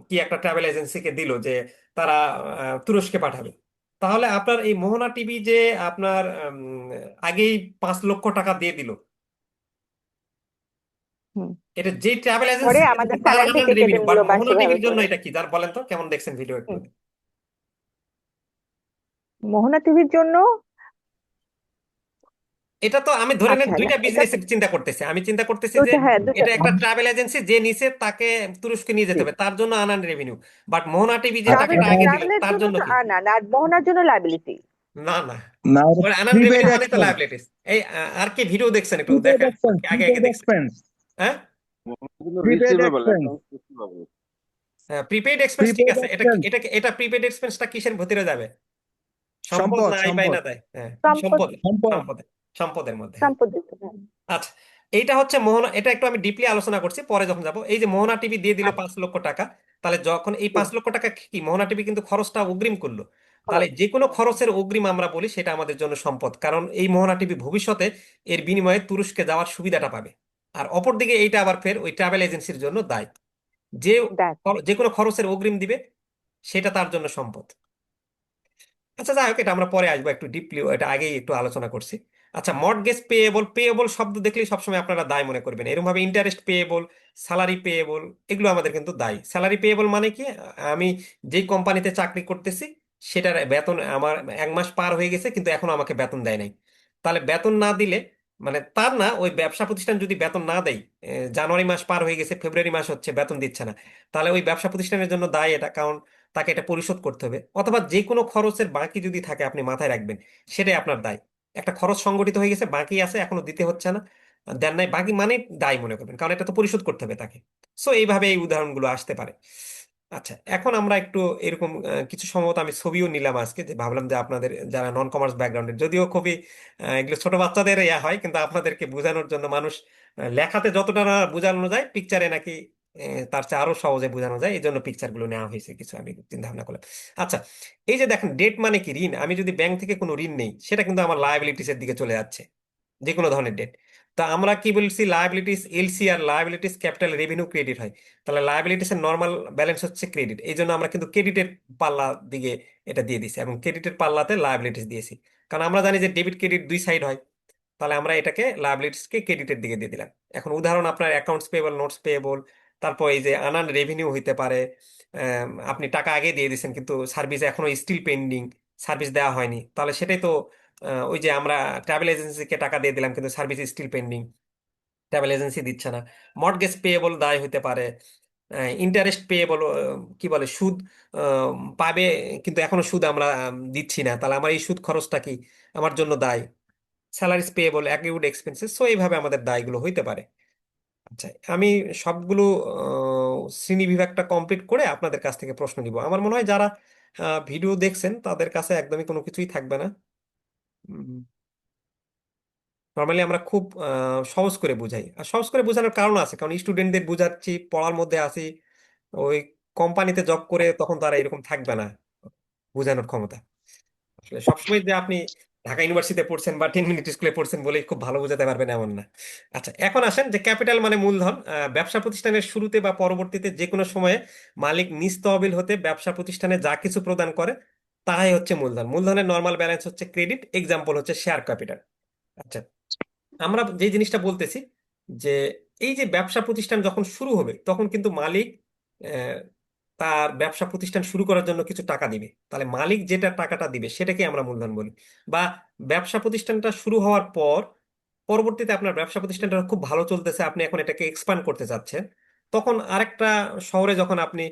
কি একটা ট্রাভেল এজেন্সিকে দিল যে তারা তুরস্কে পাঠাবে, তাহলে আপনার এই মোহনা টিভি যে আপনার আগেই 5 লক্ষ টাকা দিয়ে দিল, হুম, এটা যে ট্রাভেল পরে এজেন্সিকে দিবে আমাদের তার স্যালারি আনান থেকে কেটে রেভিনিউ। বাট নিল বা মোহনা সেভাবে টিভির জন্য করে। এটা কি যার বলেন তো, কেমন দেখছেন ভিডিও একটু? হুম, মোহনা টিভির জন্য। এটা তো আমি ধরে নেন আচ্ছা, না, দুইটা এটা বিজনেসের চিন্তা করতেছি, আমি চিন্তা করতেছি যে দুইটা, হ্যাঁ, দুইটা। এটা একটা ট্রাভেল এজেন্সি যে নিছে তাকে তুরস্কে নিয়ে যেতে জি, হবে, তার জন্য আনান রেভিনিউ। বাট মোহনা টিভি যে ট্রাভেল টাকাটা আগে দিল ট্রাভেলের তার জন্য জন্য তো কি? না, না, মোহনার জন্য লাইবিলিটি। না, না, না, ওর আনান প্রিপেড রেভিনিউ মানে তো এক্সপেন্স, লাইবিলিটিস। এই আর কি ভিডিও দেখছেন একটু প্রিপেড দেখেন, এক্সপেন্স, আগে আগে প্রিপেড দেখছেন? এক্সপেন্স, হ্যাঁ, prepaid receivable expense, account receivable. Prepaid expense ঠিক প্রিপেড আছে। এটা এক্সপেন্স, এটা প্রিপেইড এক্সপেন্সটা কিসের ভিতরে যাবে? সম্পদ সম্পদ, না আয় পায় সম্পদ, না দেয়? হ্যাঁ, সম্পদ, সম্পদের সম্পদ। সম্পদের সম্পদের মধ্যে, হ্যাঁ। সম্পদ দিতে, হ্যাঁ। আচ্ছা, এইটা হচ্ছে মোহনা। এটা একটু আমি ডিপলি আলোচনা করছি, পরে যখন যাব। এই যে মোহনা টিভি দিয়ে দিল আচ্ছা, 5 লক্ষ টাকা, তাহলে যখন এই জি, 5 লক্ষ টাকা কি মোহনা টিভি কিন্তু খরচটা অগ্রিম করলো, তাহলে খরচ। যে কোনো খরচের অগ্রিম আমরা বলি সেটা আমাদের জন্য সম্পদ, কারণ এই মোহনা টিভি ভবিষ্যতে এর বিনিময়ে তুরস্কে যাওয়ার সুবিধাটা পাবে। আর অপরদিকে এইটা আবার ফের ওই ট্রাভেল এজেন্সির জন্য দায়, যে দেখ, যে কোনো খরচের অগ্রিম দিবে সেটা তার জন্য সম্পদ। আচ্ছা, যাই হোক, এটা আমরা পরে আসবো একটু ডিপলি, এটা আগেই একটু আলোচনা করছি। আচ্ছা, মর্টগেজ পেয়েবল, পেয়েবল শব্দ দেখলেই সবসময় আপনারা দায় মনে করবেন, এরকম ভাবে ইন্টারেস্ট পেয়েবল, স্যালারি পেয়েবল, এগুলো আমাদের কিন্তু দায়। স্যালারি পেয়েবল মানে কি? আমি যেই কোম্পানিতে চাকরি করতেছি সেটার বেতন আমার 1 মাস পার হয়ে গেছে কিন্তু এখনো আমাকে বেতন দেয় নাই। তাহলে বেতন না দিলে, মানে তার না, ওই ব্যবসা প্রতিষ্ঠান যদি বেতন না দেয়, জানুয়ারি মাস পার হয়ে গেছে, ফেব্রুয়ারি মাস হচ্ছে, বেতন দিচ্ছে না, তাহলে ওই ব্যবসা প্রতিষ্ঠানের জন্য দায় এটা, কারণ তাকে এটা পরিশোধ করতে হবে। অথবা যে কোনো খরচের বাকি যদি থাকে আপনি মাথায় রাখবেন সেটাই আপনার দায়। একটা খরচ সংগঠিত হয়ে গেছে, বাকি আছে, এখনো দিতে হচ্ছে না, দেন নাই, বাকি মানে দায় মনে করবেন, কারণ এটা তো পরিশোধ করতে হবে তাকে। সো এইভাবে এই উদাহরণগুলো আসতে পারে। আচ্ছা, এখন আমরা একটু এরকম কিছু সম্ভবত আমি ছবিও নিলাম আজকে, যে ভাবলাম যে আপনাদের যারা নন কমার্স ব্যাকগ্রাউন্ডের, যদিও খুবই এগুলো ছোট বাচ্চাদের ইয়া হয়, কিন্তু আপনাদেরকে বোঝানোর জন্য, মানুষ লেখাতে যতটা না বোঝানো যায় পিকচারে নাকি তার চেয়ে আরো সহজে বোঝানো যায়, এই জন্য পিকচার গুলো নেওয়া হয়েছে কিছু, আমি চিন্তা ভাবনা করলাম। আচ্ছা, এই যে দেখেন, ডেট মানে কি? ঋণ। আমি যদি ব্যাংক থেকে কোনো ঋণ নেই সেটা কিন্তু আমার লায়াবিলিটিস এর দিকে চলে যাচ্ছে, যে কোনো ধরনের ডেট। তা আমরা কি বলছি, লায়াবিলিটিস এলসি আর লায়াবিলিটিস ক্যাপিটাল রেভিনিউ ক্রেডিট হয়। তাহলে লায়াবিলিটিস এর নর্মাল ব্যালেন্স হচ্ছে ক্রেডিট, এই জন্য আমরা কিন্তু ক্রেডিটের পাল্লা দিকে এটা দিয়ে দিছি, এবং ক্রেডিটের পাল্লাতে লায়াবিলিটিস দিয়েছি, কারণ আমরা জানি যে ডেবিট ক্রেডিট দুই সাইড হয়। তাহলে আমরা এটাকে লায়াবিলিটিসকে ক্রেডিটের দিকে দিয়ে দিলাম। এখন উদাহরণ, আপনার অ্যাকাউন্টস পেয়েবল, নোটস পেয়েবল, তারপর এই যে আনান রেভিনিউ হইতে পারে, আপনি টাকা আগে দিয়ে দিয়েছেন কিন্তু সার্ভিস এখনো স্টিল পেন্ডিং, সার্ভিস দেওয়া হয়নি, তাহলে সেটাই তো ওই যে আমরা ট্রাভেল এজেন্সিকে টাকা দিয়ে দিলাম কিন্তু service still pending, travel agency দিচ্ছে না। মর্টগেজ পেয়েবল দায় হতে পারে, ইন্টারেস্ট পেয়েবল কি বলে সুদ আহ, পাবে, কিন্তু এখনো সুদ আমরা দিচ্ছি না, তাহলে আমার এই সুদ খরচটা কি আমার জন্য দায়। স্যালারিজ পেয়েবল, অ্যাকিউড এক্সপেন্সেস, সো এইভাবে আমাদের দায়গুলো হইতে পারে। আচ্ছা, আমি সবগুলো শ্রেণী বিভাগটা কমপ্লিট করে আপনাদের কাছ থেকে প্রশ্ন নিব। আমার মনে হয় যারা ভিডিও দেখছেন তাদের কাছে একদমই কোনো কিছুই থাকবে না। নর্মালি আমরা খুব সহজ করে বুঝাই, আর সহজ করে বোঝানোর কারণ আছে, কারণ স্টুডেন্টদের বুঝাচ্ছি, পড়ার মধ্যে আছি, ওই কোম্পানিতে জব করে তখন তারা এরকম থাকবে না বোঝানোর ক্ষমতা। আসলে সবসময় যে আপনি ঢাকা ইউনিভার্সিটিতে পড়ছেন বা 10 মিনিট স্কুলে পড়ছেন বলে খুব ভালো বোঝাতে পারবেন এমন না। আচ্ছা, এখন আসেন যে ক্যাপিটাল মানে মূলধন। ব্যবসা প্রতিষ্ঠানের শুরুতে বা পরবর্তীতে যে কোনো সময়ে মালিক নিজ তহবিল হতে ব্যবসা প্রতিষ্ঠানে যা কিছু প্রদান করে তাই হচ্ছে মূলধন। মূলধনের নর্মাল ব্যালেন্স হচ্ছে ক্রেডিট, এক্সাম্পল হচ্ছে শেয়ার ক্যাপিটাল। আচ্ছা, আমরা যে জিনিসটা বলতেছি যে এই যে ব্যবসা প্রতিষ্ঠান যখন শুরু হবে তখন কিন্তু মালিক আহ, তার ব্যবসা প্রতিষ্ঠান শুরু করার জন্য কিছু টাকা দিবে, তাহলে মালিক যেটা টাকাটা দিবে সেটাকে আমরা মূলধন বলি। বা ব্যবসা প্রতিষ্ঠানটা শুরু হওয়ার পর পরবর্তীতে আপনার ব্যবসা প্রতিষ্ঠানটা খুব ভালো চলতেছে, আপনি এখন এটাকে এক্সপান্ড করতে চাচ্ছেন, তখন আরেকটা শহরে যখন আপনি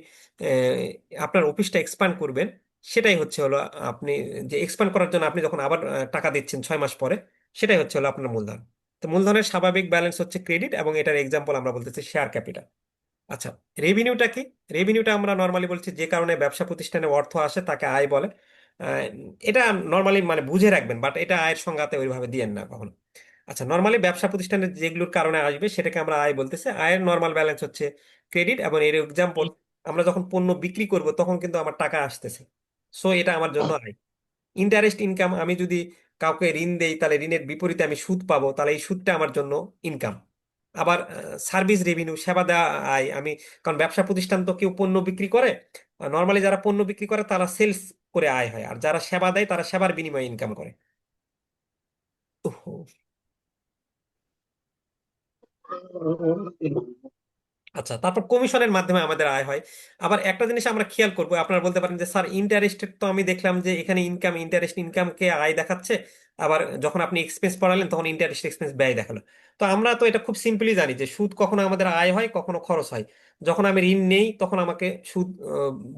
আপনার অফিসটা এক্সপান্ড করবেন, সেটাই হচ্ছে হলো আপনি যে এক্সপান্ড করার জন্য আপনি যখন আবার টাকা দিচ্ছেন 6 মাস পরে, সেটাই হচ্ছে হলো আপনার মূলধন। তো মূলধনের স্বাভাবিক ব্যালেন্স হচ্ছে ক্রেডিট, এবং এটার এক্সাম্পল আমরা বলতেছি শেয়ার ক্যাপিটাল। আচ্ছা, রেভিনিউটা কি? রেভিনিউটা আমরা নর্মালি বলছি যে কারণে ব্যবসা প্রতিষ্ঠানে অর্থ আসে তাকে আয় বলে। আহ, এটা নর্মালি মানে বুঝে রাখবেন, বাট এটা আয়ের সংজ্ঞাতে ওইভাবে দিয়েন না কখনো। আচ্ছা, নর্মালি ব্যবসা প্রতিষ্ঠানের যেগুলোর কারণে আসবে সেটাকে আমরা আয় বলতেছি। আয়ের নর্মাল ব্যালেন্স হচ্ছে ক্রেডিট, এবং এর এক্সাম্পল আমরা যখন পণ্য বিক্রি করব তখন কিন্তু আমার টাকা আসতেছে, সো এটা আমার জন্য আয়। ইন্টারেস্ট ইনকাম, আমি যদি কাউকে ঋণ দেই তাহলে ঋণের বিপরীতে আমি সুদ পাবো, তাহলে এই সুদটা আমার জন্য ইনকাম। আবার সার্ভিস রেভিনিউ, সেবা দেওয়া আয়। আমি, কারণ ব্যবসা প্রতিষ্ঠান তো কেউ পণ্য বিক্রি করে, নর্মালি যারা পণ্য বিক্রি করে তারা সেলস করে আয় হয়, আর যারা সেবা দেয় তারা সেবার বিনিময়ে ইনকাম করে। উহ, আচ্ছা, তারপর কমিশনের মাধ্যমে আমাদের আয় হয়। আবার একটা জিনিস আমরা খেয়াল করবো, আপনারা বলতে পারেন যে স্যার ইন্টারেস্টের তো আমি দেখলাম যে এখানে ইনকাম, ইন্টারেস্ট ইনকামকে আয় দেখাচ্ছে, আবার যখন আপনি এক্সপেন্স পড়ালেন তখন ইন্টারেস্ট এক্সপেন্স ব্যয় দেখালো। তো আমরা তো এটা খুব সিম্পলি জানি যে সুদ কখনো আমাদের আয় হয়, কখনো খরচ হয়। যখন আমি ঋণ নেই তখন আমাকে সুদ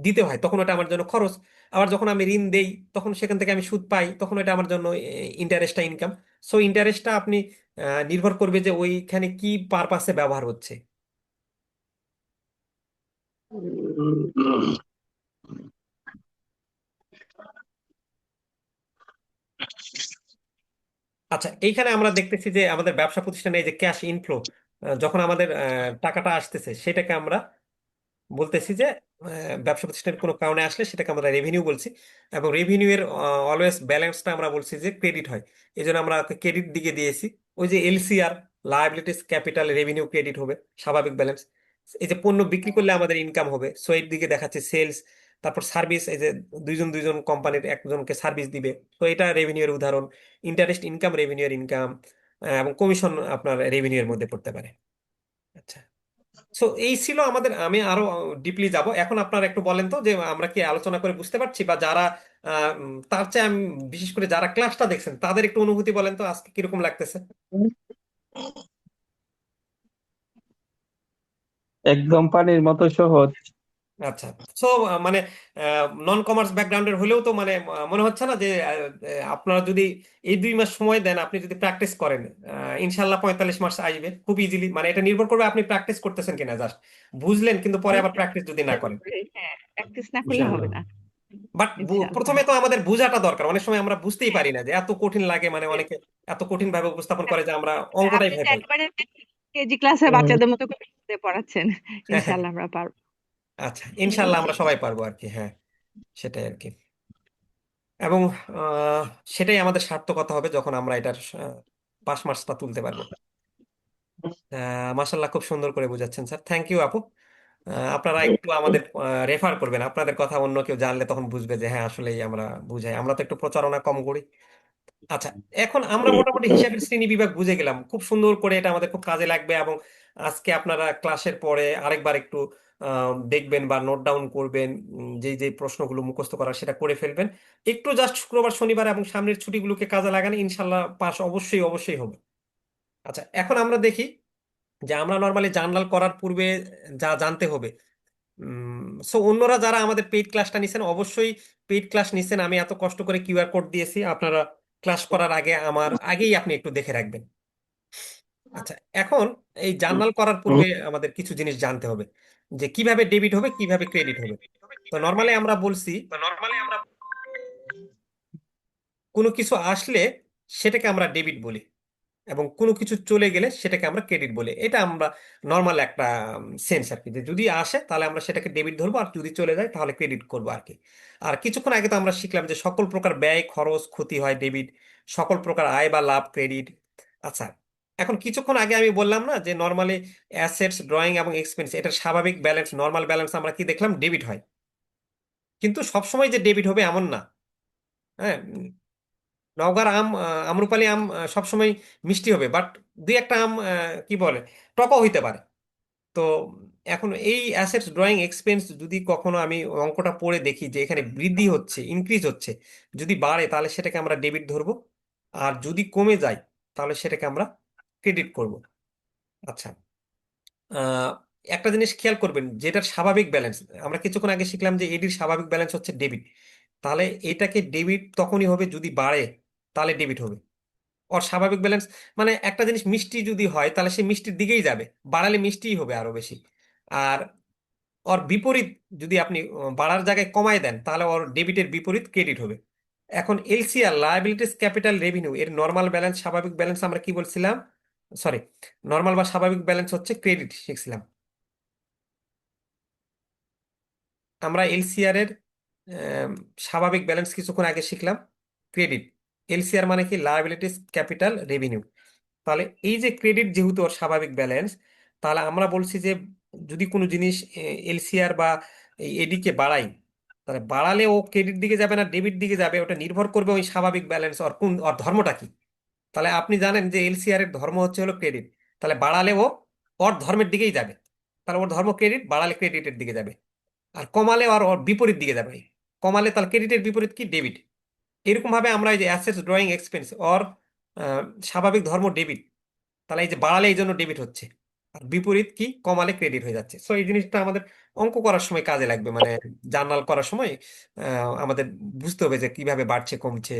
দিতে হয়, তখন ওটা আমার জন্য খরচ। আবার যখন আমি ঋণ দেই তখন সেখান থেকে আমি সুদ পাই, তখন এটা আমার জন্য ইন্টারেস্টটা ইনকাম। সো ইন্টারেস্টটা আপনি নির্ভর করবে যে ওইখানে কি পারপাসে ব্যবহার হচ্ছে। আচ্ছা, এইখানে আমরা দেখতেছি যে আমাদের ব্যবসা প্রতিষ্ঠানে এই যে ক্যাশ ইনফ্লো, যখন আমাদের টাকাটা আসতেছে সেটাকে আমরা বলতেছি যে ব্যবসা প্রতিষ্ঠানের কোনো কারণে আসলে সেটাকে আমরা রেভিনিউ বলছি। এবং রেভিনিউ এর অলওয়েজ ব্যালেন্সটা আমরা বলছি যে ক্রেডিট হয়, এই জন্য আমরা ক্রেডিট দিকে দিয়েছি। ওই যে LCR, liabilities capital revenue credit হবে স্বাভাবিক ব্যালেন্স। এই যে পণ্য বিক্রি করলে আমাদের ইনকাম হবে, সো এর দিকে দেখাচ্ছে সেলস। তারপর সার্ভিস, এই যে দুইজন দুইজন কোম্পানির একজনকে সার্ভিস দিবে, তো এটা রেভিনিউ এর উদাহরণ। ইন্টারেস্ট ইনকাম রেভিনিউ এর ইনকাম, এবং কমিশন আপনার রেভিনিউ এর মধ্যে পড়তে পারে। আচ্ছা, সো এই ছিল আমাদের। আমি আরো ডিপলি যাব, এখন আপনারা একটু বলেন তো যে আমরা কি আলোচনা করে বুঝতে পারছি, বা যারা তার চেয়ে আমি বিশেষ করে যারা ক্লাসটা দেখছেন তাদের একটু অনুভূতি বলেন তো আজকে কিরকম লাগতেছে। একদম পানির মতো সহজ। আচ্ছা, সো মানে নন কমার্স ব্যাকগ্রাউন্ডের হলেও তো মানে মনে হচ্ছে না যে আপনারা যদি এই 2 মাস সময় দেন, আপনি যদি প্র্যাকটিস করেন, ইনশাল্লাহ 45 মাস আসবে খুব ইজিলি। মানে এটা নির্ভর করবে আপনি প্র্যাকটিস করতেছেন কিনা, জাস্ট বুঝলেন কিন্তু পরে আবার প্র্যাকটিস যদি না করেন। হ্যাঁ, প্র্যাকটিস না করলে হবে না। বাট ইনশাআল্লাহ। প্রথমে তো আমাদের বোঝাটা দরকার, অনেক সময় আমরা বুঝতেই পারি না যে এত কঠিন লাগে, মানে অনেকে এত কঠিন ভাবে উপস্থাপন করে যে আমরা অঙ্কটাই আপনি ভয় তো পাই। একবারে কেজি ক্লাসের বাচ্চাদের মতো করে পড়াচ্ছেন, ইনশাআল্লাহ আমরা পারবো। আচ্ছা, ইনশাল্লাহ আমরা সবাই পারবো আর কি, হ্যাঁ, সেটাই আর কি। এবং আহ, সেটাই আমাদের সার্থকতা হবে যখন আমরা এটার পাস মার্কসটা তুলতে পারবো। মাশাল্লাহ, খুব সুন্দর করে বোঝাচ্ছেন স্যার, থ্যাংক ইউ আপু। আপনারা একটু আমাদের রেফার করবেন, আপনাদের কথা অন্য কেউ জানলে তখন বুঝবে যে হ্যাঁ আসলেই আমরা বুঝাই, আমরা তো একটু প্রচারণা কম করি। আচ্ছা, এখন আমরা মোটামুটি হিসাবের শ্রেণী বিভাগ বুঝে গেলাম খুব সুন্দর করে, এটা আমাদের খুব কাজে লাগবে। এবং আজকে আপনারা ক্লাসের পরে আরেকবার একটু দেখবেন বা নোট ডাউন করবেন, যে যে প্রশ্নগুলো মুখস্থ করার সেটা করে ফেলবেন। একটু জাস্ট শুক্রবার শনিবার এবং সামনের ছুটিগুলোকে কাজে লাগান, ইনশাল্লাহ পাস অবশ্যই অবশ্যই হবে। আচ্ছা, এখন আমরা দেখি যে আমরা নর্মালি জার্নাল করার পূর্বে যা জানতে হবে। সো অন্যরা যারা আমাদের পেইড ক্লাসটা নিছেন, অবশ্যই পেইড ক্লাস নিছেন, আমি এত কষ্ট করে কিউআর কোড দিয়েছি, আপনারা ক্লাস করার আগে আমার আগেই আপনি একটু দেখে রাখবেন। আচ্ছা, এখন এই জার্নাল করার পূর্বে আমাদের কিছু জিনিস জানতে হবে, যে কিভাবে ডেবিট হবে কিভাবে ক্রেডিট হবে। তো নর্মালি আমরা বলছি কোনো কিছু আসলে সেটাকে আমরা ডেবিট বলি, এবং কোনো কিছু চলে গেলে সেটাকে আমরা ক্রেডিট বলি। এটা আমরা নর্মাল একটা সেন্স আর কি, যে যদি আসে তাহলে আমরা সেটাকে ডেবিট ধরবো, আর যদি চলে যায় তাহলে ক্রেডিট করবো আর কি। আর কিছুক্ষণ আগে তো আমরা শিখলাম যে সকল প্রকার ব্যয় খরচ ক্ষতি হয় ডেবিট, সকল প্রকার আয় বা লাভ ক্রেডিট। আচ্ছা, এখন কিছুক্ষণ আগে আমি বললাম না যে নর্মালি অ্যাসেটস ড্রয়িং এবং এক্সপেন্স, এটা স্বাভাবিক ব্যালেন্স নর্মাল ব্যালেন্স আমরা কি দেখলাম, ডেবিট হয়। কিন্তু সবসময় যে ডেবিট হবে এমন না। হ্যাঁ, নওগাঁর আম আম্রপালি আম সবসময় মিষ্টি হবে, বাট দুই একটা আম কি বলে টকও হইতে পারে। তো এখন এই অ্যাসেটস ড্রয়িং এক্সপেন্স যদি কখনো আমি অঙ্কটা পড়ে দেখি যে এখানে বৃদ্ধি হচ্ছে ইনক্রিজ হচ্ছে, যদি বাড়ে তাহলে সেটাকে আমরা ডেবিট ধরবো, আর যদি কমে যায় তাহলে সেটাকে আমরা ক্রেডিট করব। আচ্ছা, আহ, একটা জিনিস খেয়াল করবেন, যেটার স্বাভাবিক ব্যালেন্স, আমরা কিছুক্ষণ আগে শিখলাম যে এডির স্বাভাবিক ব্যালেন্স হচ্ছে ডেবিট, তাহলে এটাকে ডেবিট তখনই হবে যদি বাড়ে, তাহলে ডেবিট হবে। ওর স্বাভাবিক ব্যালেন্স মানে একটা জিনিস মিষ্টি যদি হয় তাহলে সে মিষ্টির দিকেই যাবে, বাড়ালে মিষ্টিই হবে আরো বেশি। আর ওর বিপরীত যদি আপনি বাড়ার জায়গায় কমায় দেন তাহলে ওর ডেবিটের বিপরীত ক্রেডিট হবে। এখন এলসিআর লায়াবিলিটিস ক্যাপিটাল রেভিনিউ এর নর্মাল ব্যালেন্স স্বাভাবিক ব্যালেন্স আমরা কি বলছিলাম, সরি, নর্মাল বা স্বাভাবিক ব্যালেন্স হচ্ছে ক্রেডিট শিখছিলাম আমরা। এলসিআর এর আম, স্বাভাবিক ব্যালেন্স কিছুক্ষণ আগে শিখলাম ক্রেডিট। এলসিআর মানে কি, লায়াবিলিটিস ক্যাপিটাল রেভিনিউ। তাহলে এই যে ক্রেডিট যেহেতু ওর স্বাভাবিক ব্যালেন্স, তাহলে আমরা বলছি যে যদি কোনো জিনিস এলসিআর বা এডি কে বাড়াই, তাহলে বাড়ালে ও ক্রেডিট দিকে যাবে না ডেবিট দিকে যাবে, ওটা নির্ভর করবে ওই স্বাভাবিক ব্যালেন্স ওর কোন ওর ধর্মটা কি। তাহলে আপনি জানেন যে এলসিআর এর ধর্ম হচ্ছে হলো ক্রেডিট, তাহলে বাড়ালে ও ওর ধর্মের দিকেই যাবে, তাহলে ওর ধর্ম ক্রেডিট, বাড়ালে ক্রেডিটের দিকে যাবে। আর কমালে আর ওর বিপরীত দিকে যাবে, কমালে তাহলে ক্রেডিটের বিপরীত কি, ডেবিট। এরকম ভাবে আমরা এই যে অ্যাসেটস ড্রয়িং এক্সপেন্স ওর স্বাভাবিক ধর্ম ডেবিট, তাহলে এই যে বাড়ালে এই জন্য ডেবিট হচ্ছে, আর বিপরীত কি, কমালে ক্রেডিট হয়ে যাচ্ছে। সো এই জিনিসটা আমাদের অঙ্ক করার সময় কাজে লাগবে, মানে জার্নাল করার সময় আমাদের বুঝতে হবে যে কিভাবে বাড়ছে কমছে।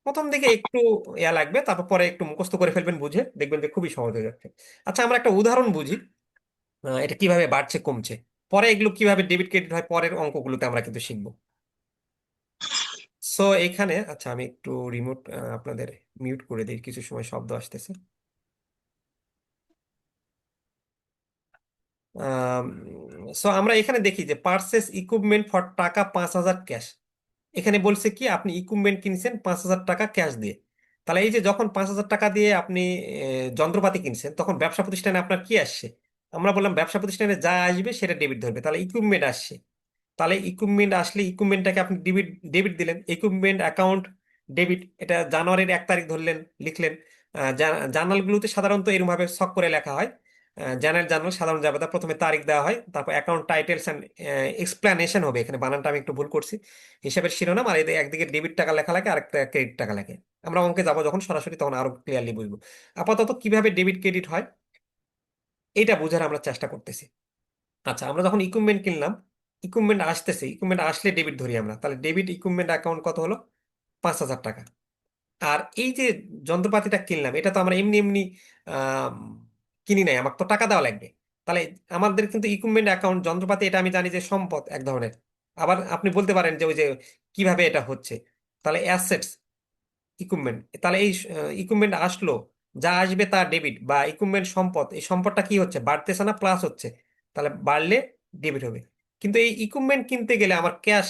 প্রথম দিকে একটু ইয়া লাগবে, তারপর পরে একটু মুখস্থ করে ফেলবেন, বুঝে দেখবেন যে খুবই সহজ হয়ে যাচ্ছে। আচ্ছা, আমরা একটা উদাহরণ বুঝি এটা কিভাবে বাড়ছে কমছে, পরে এগুলো কিভাবে ডেবিট ক্রেডিট হয় পরের অঙ্কগুলোতে আমরা কিন্তু শিখবো। সো এখানে আচ্ছা আমি একটু রিমোট আপনাদের মিউট করে দিই, কিছু সময় শব্দ আসতেছে। সো আমরা এখানে দেখি যে পারচেস ইকুইপমেন্ট ফর টাকা 5,000 ক্যাশ। এখানে বলছে কি আপনি ইকুইপমেন্ট কিনছেন 5,000 টাকা ক্যাশ দিয়ে। তাহলে এই যে যখন 5,000 টাকা দিয়ে আপনি যন্ত্রপাতি কিনছেন, তখন ব্যবসা প্রতিষ্ঠানে আপনার কি আসছে, আমরা বললাম ব্যবসা প্রতিষ্ঠানে যা আসবে সেটা ডেবিট ধরবে, তাহলে ইকুইপমেন্ট আসছে। তাহলে ইকুইপমেন্ট আসলে ইকুইপমেন্টটাকে আপনি ডেবিট ডেবিট দিলেন, ইকুইপমেন্ট অ্যাকাউন্ট ডেবিট, এটা জানুয়ারির 1 তারিখ ধরলেন লিখলেন। জার্নালগুলোতে সাধারণত এরকম ভাবে ছক করে লেখা হয়। জেনারেল জার্নাল সাধারণ জাবেদা প্রথমে তারিখ দেওয়া হয়, তারপর অ্যাকাউন্ট টাইটেলস এন্ড এক্সপ্লানেশন হবে, এখানে বানানটা আমি একটু ভুল করছি, হিসাবের শিরোনাম, আর এদের একদিকে ডেবিট টাকা লেখা লাগে আর একটা ক্রেডিট টাকা লাগে। আমরা অঙ্কে যাবো যখন সরাসরি তখন আরো ক্লিয়ারলি বুঝবো। আপাতত কিভাবে ডেবিট ক্রেডিট হয় এটা বোঝার আমরা চেষ্টা করতেছি। আচ্ছা, আমরা যখন ইকুইপমেন্ট কিনলাম, ইকুইপমেন্ট আসতেছে, ইকুইপমেন্ট আসলে ডেবিট ধরি আমরা, তাহলে ডেবিট ইকুইপমেন্ট অ্যাকাউন্ট কত হলো, 5,000 টাকা। আর এই যে যন্ত্রপাতিটা কিনলাম, এটা তো আমরা এমনি এমনি আহ, কিনি নাই, আমার তো টাকা দেওয়া লাগবে। তাহলে আমাদের কিন্তু ইকুইপমেন্ট অ্যাকাউন্ট, যন্ত্রপাতি এটা আমি জানি যে সম্পদ এক ধরনের। আবার আপনি বলতে পারেন যে ওই যে কিভাবে এটা হচ্ছে, তাহলে অ্যাসেটস ইকুইপমেন্ট, তাহলে এই ইকুইপমেন্ট আসলো, যা আসবে তা ডেবিট, বা ইকুইপমেন্ট সম্পদ, এই সম্পদটা কি হচ্ছে, বাড়তেছে না প্লাস হচ্ছে, তাহলে বাড়লে ডেবিট হবে। কিন্তু এই ইকুইপমেন্ট কিনতে গেলে আমার ক্যাশ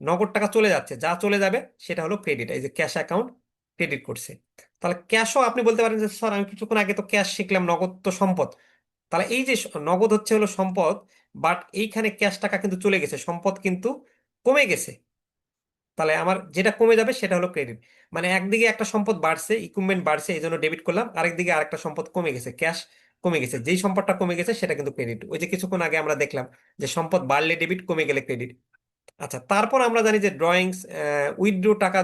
নগদ টাকা চলে যাচ্ছে, যা চলে যাবে সেটা হলো ক্রেডিট, এই যে ক্যাশ অ্যাকাউন্ট ক্রেডিট করছে। তাহলে ক্যাশও আপনি বলতে পারেন যে স্যার আমি কিছুক্ষণ আগে তো ক্যাশ শিখলাম, নগদ তো সম্পদ। তাহলে এই যে নগদ হচ্ছে হলো সম্পদ, বাট এইখানে ক্যাশ টাকা কিন্তু চলে গেছে, সম্পদ কিন্তু কমে গেছে। তাহলে আমার যেটা কমে যাবে সেটা হলো ক্রেডিট। মানে একদিকে একটা সম্পদ বাড়ছে, ইকুইপমেন্ট বাড়ছে, এই জন্য ডেবিট করলাম, আরেকদিকে আরেকটা সম্পদ কমে গেছে, ক্যাশ কমে গেছে, যেই সম্পদটা কমে গেছে সেটা কিন্তু ক্রেডিট। ওই যে কিছুক্ষণ আগে আমরা দেখলাম যে সম্পদ বাড়লে ডেবিট, কমে গেলে ক্রেডিট। আচ্ছা, তারপর আমরা জানি যে ড্রয়িংস, উইথড্র টাকা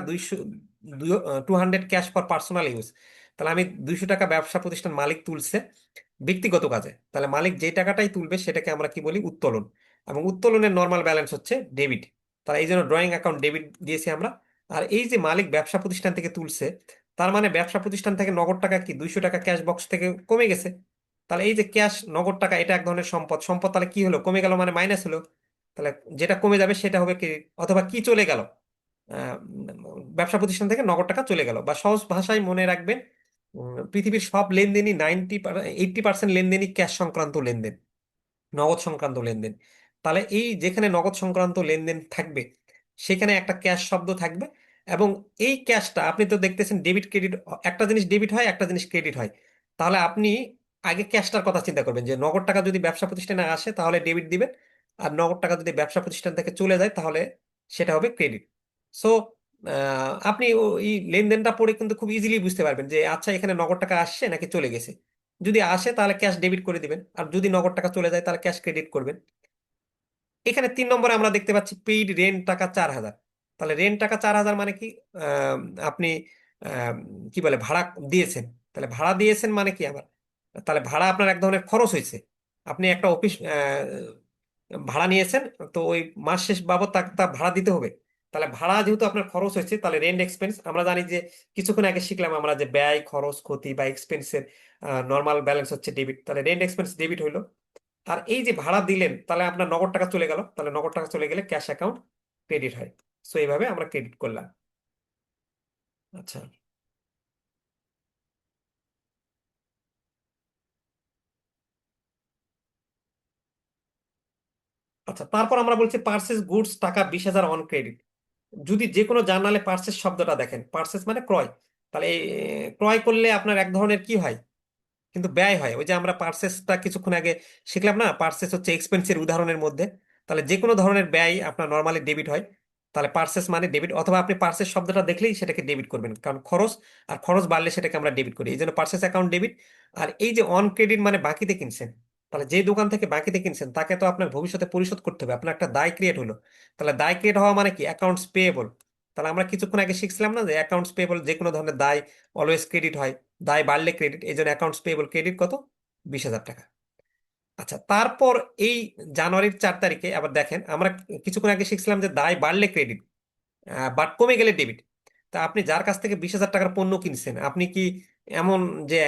200 ক্যাশ ফর পার্সোনাল ইউজ। তাহলে আমি 200 টাকা ব্যবসা প্রতিষ্ঠান মালিক তুলছে ব্যক্তিগত কাজে, তাহলে মালিক যে টাকাটাই তুলবে সেটাকে আমরা কি বলি, উত্তোলন। এবং উত্তোলনের নর্মাল ব্যালেন্স হচ্ছে ডেবিট। তাহলে এই জন্য ড্রয়িং অ্যাকাউন্ট ডেবিট দিয়েছি আমরা। আর এই যে মালিক ব্যবসা প্রতিষ্ঠান থেকে তুলছে, তার মানে ব্যবসা প্রতিষ্ঠান থেকে নগদ টাকা কি 200 টাকা ক্যাশ বক্স থেকে কমে গেছে। তাহলে এই যে ক্যাশ নগদ টাকা, এটা এক ধরনের সম্পদ। সম্পদ তাহলে কি হলো, কমে গেল, মানে মাইনাস হলো। তাহলে যেটা কমে যাবে সেটা হবে ক্রেডিট। অথবা কি চলে গেল, আহ, ব্যবসা প্রতিষ্ঠান থেকে নগদ টাকা চলে গেল। বা সহজ ভাষায় মনে রাখবেন, পৃথিবীর সব লেনদেনই 80% লেনদেনই ক্যাশ সংক্রান্ত লেনদেন, নগদ সংক্রান্ত লেনদেন। তাহলে এই যেখানে নগদ সংক্রান্ত লেনদেন থাকবে সেখানে একটা ক্যাশ শব্দ থাকবে। এবং এই ক্যাশটা আপনি তো দেখতেছেন ডেবিট ক্রেডিট, একটা জিনিস ডেবিট হয়, একটা জিনিস ক্রেডিট হয়। তাহলে আপনি আগে ক্যাশটার কথা চিন্তা করবেন যে নগদ টাকা যদি ব্যবসা প্রতিষ্ঠানে আসে তাহলে ডেবিট দিবেন, আর নগদ টাকা যদি ব্যবসা প্রতিষ্ঠান থেকে চলে যায় তাহলে সেটা হবে ক্রেডিট। সো আপনি এই লেনদেনটা পড়ে কিন্তু খুব ইজিলি বুঝতে পারবেন যে আচ্ছা এখানে নগদ টাকা আসছে নাকি চলে গেছে। যদি আসে তাহলে ক্যাশ ডেবিট করে দিবেন, আর যদি নগদ টাকা চলে যায় তাহলে ক্যাশ ক্রেডিট করবেন। এখানে 3 নম্বরে আমরা দেখতে পাচ্ছি পেইড রেন্ট টাকা 4,000। তাহলে রেন্ট টাকা 4,000 মানে কি, আম, আপনি আম, কি বলে, ভাড়া দিয়েছেন। তাহলে ভাড়া দিয়েছেন মানে কি আবার, তাহলে ভাড়া আপনার এক ধরনের খরচ হয়েছে। আপনি একটা অফিস ভাড়া নিয়েছেন, তো ওই মাস শেষ বাবদ তাকে তা ভাড়া দিতে হবে। তাহলে ভাড়া যেহেতু আপনার খরচ হয়েছে, তাহলে রেন্ট এক্সপেন্স। আমরা জানি যে কিছুক্ষণ আগে শিখলাম আমরা যে ব্যয়, খরচ, ক্ষতি বা এক্সপেন্সের নর্মাল ব্যালেন্স হচ্ছে ডেবিট। তাহলে রেন্ট এক্সপেন্স ডেবিট হইলো। আর এই যে ভাড়া দিলেন, তাহলে আপনার নগদ টাকা চলে গেল, তাহলে নগদ টাকা চলে গেলে ক্যাশ অ্যাকাউন্ট ক্রেডিট হয়। সো এইভাবে আমরা ক্রেডিট করলাম। আচ্ছা। আচ্ছা, তারপর আমরা বলছি পার্সেস গুডস টাকা 20,000 অন ক্রেডিট। যদি যে কোনো জার্নালে পার্সেস শব্দটা দেখেন, পার্সেস মানে ক্রয়। তাহলে এই ক্রয় করলে আপনার এক ধরনের কি হয়, কিন্তু ব্যয় হয়। ওই যে আমরা পার্সেসটা কিছুক্ষণ আগে শিখলাম না, পার্সেস হচ্ছে এক্সপেন্সের উদাহরণের মধ্যে। তাহলে যে কোনো ধরনের ব্যয় আপনার নর্মালি ডেবিট হয়। তাহলে পার্সেস মানে ডেবিট, অথবা আপনি পার্সেস শব্দটা দেখলেই সেটাকে ডেবিট করবেন, কারণ খরচ, আর খরচ বাড়লে সেটাকে আমরা ডেবিট করি, এই জন্য পার্সেস অ্যাকাউন্ট ডেবিট। আর এই যে অন ক্রেডিট মানে বাকিতে কিনছেন। তাহলে যে দোকান থেকে বাকিতে কিনছেন তাকে তো আপনার ভবিষ্যতে পরিশোধ করতে হবে, আপনার একটা দায় ক্রিয়েট হলো। তাহলে দায় ক্রিয়েট হওয়া মানে কি, অ্যাকাউন্টস পেয়েবল। তাহলে আমরা কিছুক্ষণ আগে শিখছিলাম না যে অ্যাকাউন্টস পেয়েবল যে কোনো ধরনের দায় অলওয়েজ ক্রেডিট হয়, দায় বাড়লে ক্রেডিট, এই জন্য অ্যাকাউন্টস পেয়েবল ক্রেডিট কত, 20,000 টাকা। আচ্ছা, তারপর এই জানুয়ারির 4 তারিখে আবার দেখেন, আমরা কিছুক্ষণ আগে শিখছিলাম যে দায় বাড়লে ক্রেডিট, বাট কমে গেলে ডেবিট। তা আপনি যার কাছ থেকে 20,000 টাকার পণ্য কিনছেন, আপনি কি এমন যে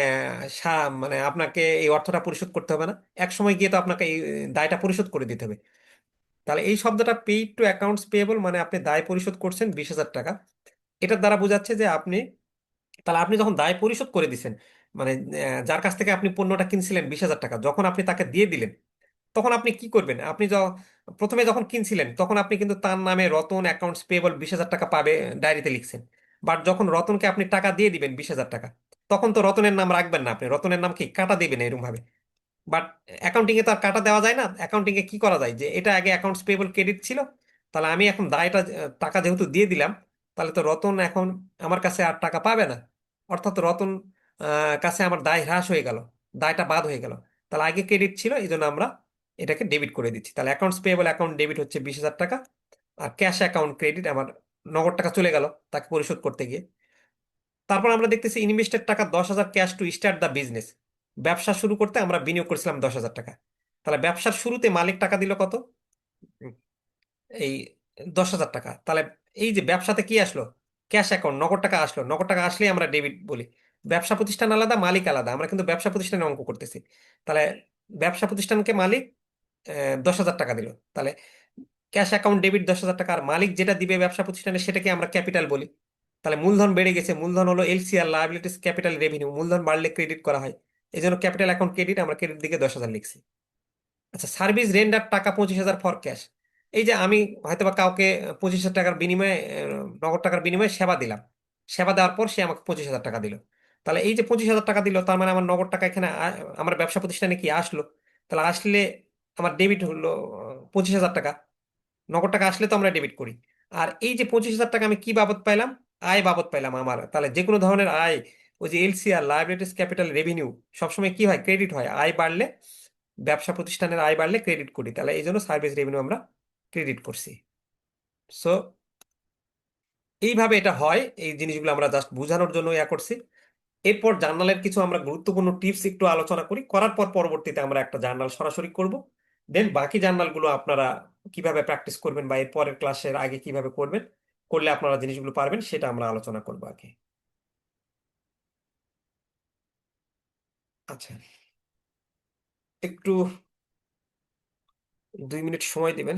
মানে আপনাকে এই অর্থটা পরিশোধ করতে হবে না, এক সময় গিয়ে তো আপনাকে এই দায়টা পরিশোধ করে দিতে হবে। তাহলে এই শব্দটা পেইড টু অ্যাকাউন্টস পেয়েবল মানে আপনি দায় পরিশোধ করছেন 20,000 টাকা। এটার দ্বারা বোঝাচ্ছে যে আপনি, তাহলে আপনি যখন দায় পরিশোধ করে দিচ্ছেন, মানে যার কাছ থেকে আপনি পণ্যটা কিনছিলেন 20,000 টাকা, যখন আপনি তাকে দিয়ে দিলেন তখন আপনি কি করবেন, আপনি প্রথমে যখন কিনছিলেন তখন আপনি কিন্তু তার নামে রতন অ্যাকাউন্টস পেয়েবল 20,000 টাকা পাবে ডায়েরিতে লিখছেন। বাট যখন রতনকে আপনি টাকা দিয়ে দিবেন 20,000 টাকা, তখন তো রতনের নাম রাখবেন না, আপনি রতনের নাম কি কাটা দিবেন এরকম ভাবে। বাট অ্যাকাউন্টিং এ তো আর কাটা দেওয়া যায় না। অ্যাকাউন্টিং এ কি করা যায়, যে এটা আগে অ্যাকাউন্টস পেয়েবল ক্রেডিট ছিল, তাহলে আমি এখন দায়টা টাকা যেহেতু দিয়ে দিলাম, তাহলে তো রতন এখন আমার কাছে আর টাকা পাবে না। অর্থাৎ রতন কাছে আমার দায় হ্রাস হয়ে গেল, দায়টা বাদ হয়ে গেল। তাহলে আগে ক্রেডিট ছিল, এই জন্য আমরা এটাকে ডেবিট করে দিচ্ছি। তাহলে অ্যাকাউন্টস পেয়েবল অ্যাকাউন্ট ডেবিট হচ্ছে 20,000 টাকা, আর ক্যাশ অ্যাকাউন্ট ক্রেডিট আমার নগদ টাকা চলে গেল তাকে পরিশোধ করতে গিয়ে। তারপর আমরা দেখতেছি ইনভেস্টেড টাকা 10,000 cash to start the business. ব্যবসা শুরু করতে আমরা বিনিয়োগ করেছিলাম 10,000 টাকা। তাহলে ব্যবসার শুরুতে মালিক টাকা দিল কত, উম, এই 10,000 টাকা। তাহলে এই যে ব্যবসাতে কি আসলো, ক্যাশ অ্যাকাউন্ট, নগদ টাকা আসলো। নগদ টাকা আসলেই আমরা ডেবিট বলি। ব্যবসা প্রতিষ্ঠান আলাদা, মালিক আলাদা, আমরা কিন্তু ব্যবসা প্রতিষ্ঠানের অঙ্ক করতেছি। তাহলে ব্যবসা প্রতিষ্ঠানকে মালিক 10,000 টাকা দিল, তাহলে ক্যাশ অ্যাকাউন্ট ডেবিট 10,000 টাকা। আর মালিক যেটা দিবে ব্যবসা প্রতিষ্ঠানে সেটাকে আমরা ক্যাপিটাল বলি। তাহলে মূলধন বেড়ে গেছে, মূলধন হলো এলসিআর, লায়াবিলিটিস ক্যাপিটাল রেভিনিউ, মূলধন বাড়লে ক্রেডিট করা হয়, এই জন্য ক্যাপিটাল অ্যাকাউন্ট ক্রেডিট, আমরা ক্রেডিট দিকে 10,000 লিখছি। আচ্ছা, সার্ভিস রেন্ডার টাকা 25,000 ফর ক্যাশ। এই যে আমি হয়তোবা কাউকে 25,000 টাকার বিনিময়ে, নগদ টাকার বিনিময়ে সেবা দিলাম, সেবা দেওয়ার পর সে আমাকে 25,000 টাকা দিল। তাহলে এই যে 25,000 টাকা দিল, তার মানে আমার নগদ টাকা এখানে আমার ব্যবসা প্রতিষ্ঠানে কি আসলো। তাহলে আসলে আমার ডেবিট হলো 25,000 টাকা, নগদ টাকা আসলে তো আমরা ডেবিট করি। আর এই যে 25,000 টাকা আমি কি বাবদ পাইলাম, আয় বাবদ পাইলাম আমার। তাহলে যে কোনো ধরনের আয়, ওই যে এলসিআর, লায়াবিলিটিস ক্যাপিটাল রেভিনিউ, সবসময় কি হয়, ক্রেডিট হয়। আয় বাড়লে, ব্যবসা প্রতিষ্ঠানের আয় বাড়লে ক্রেডিট করি, তাহলে এই জন্য সার্ভিস রেভিনিউ আমরা ক্রেডিট করছি। সো এইভাবে এটা হয়, এই জিনিসগুলো আমরা জাস্ট বোঝানোর জন্য ইয়া করছি। এরপর জার্নালের কিছু আমরা গুরুত্বপূর্ণ টিপস একটু আলোচনা করি, করার পর পরবর্তীতে আমরা একটা জার্নাল সরাসরি করব। দেন বাকি জার্নালগুলো আপনারা কিভাবে প্র্যাকটিস করবেন বা এর পরের ক্লাসের আগে কিভাবে করবেন, করলে আপনারা জিনিসগুলো পারবেন, সেটা আমরা আলোচনা করবো আগে। আচ্ছা, একটু 2 মিনিট সময় দিবেন।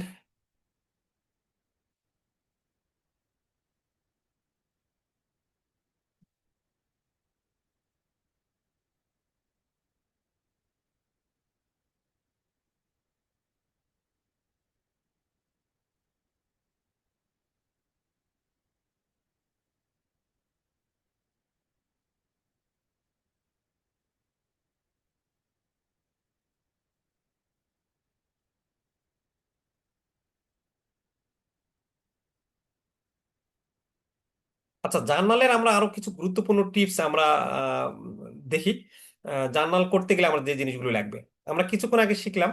আচ্ছা, জার্নালের আমরা আরো কিছু গুরুত্বপূর্ণ টিপস আমরা আহ, দেখি। জার্নাল করতে গেলে আমরা যে জিনিসগুলো লাগবে, আমরা কিছুক্ষণ আগে শিখলাম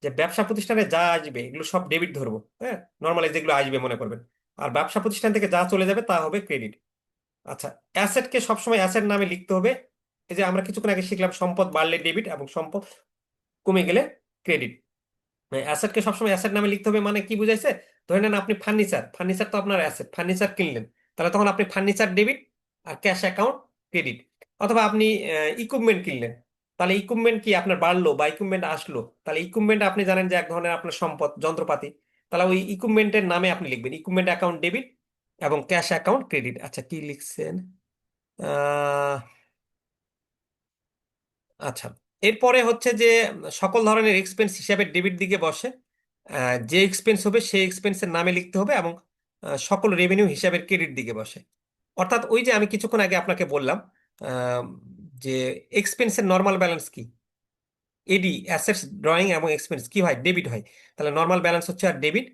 যে ব্যবসা প্রতিষ্ঠানে যা আসবে এগুলো সব ডেবিট ধরবো। হ্যাঁ, নর্মালি যেগুলো আসবে মনে করবেন। আর ব্যবসা প্রতিষ্ঠান থেকে যা চলে যাবে তা হবে ক্রেডিট। আচ্ছা, অ্যাসেটকে সবসময় অ্যাসেট নামে লিখতে হবে। এই যে আমরা কিছুক্ষণ আগে শিখলাম, সম্পদ বাড়লে ডেবিট এবং সম্পদ কমে গেলে ক্রেডিট। অ্যাসেটকে সবসময় অ্যাসেট নামে লিখতে হবে, মানে কি বুঝাইছে? ধরে নেন আপনি ফার্নিচার, ফার্নিচার তো আপনার অ্যাসেট, ফার্নিচার কিনলেন, তাহলে তখন আপনি ফার্নিচার ডেবিট আর ক্যাশ অ্যাকাউন্ট ক্রেডিট। অথবা আপনি ইকুইপমেন্ট কিনলেন, তাহলে ইকুইপমেন্ট কি আপনার বাড়লো বা ইকুইপমেন্ট আসলো, তাহলে ইকুইপমেন্ট আপনি জানেন যে এক ধরনের আপনার সম্পদ, যন্ত্রপাতি। তাহলে ওই ইকুইপমেন্টের নামে আপনি লিখবেন ইকুইপমেন্ট অ্যাকাউন্ট ডেবিট এবং ক্যাশ অ্যাকাউন্ট ক্রেডিট। আচ্ছা, কি লিখছেন? আহ আচ্ছা, এরপরে হচ্ছে যে সকল ধরনের এক্সপেন্স হিসাবে ডেবিট দিকে বসে। যে এক্সপেন্স হবে সেই এক্সপেন্সের নামে লিখতে হবে এবং সকল রেভিনিউ হিসাবের ক্রেডিট দিকে বসে। অর্থাৎ ওই যে আমি কিছুক্ষণ আগে আপনাকে বললাম, আহ, যে এক্সপেন্সের নর্মাল ব্যালেন্স কি, এডি, অ্যাসেটস ড্রয়িং এবং এক্সপেন্স কি হয়, ডেবিট হয়। তাহলে নর্মাল ব্যালেন্স হচ্ছে আর ডেবিট।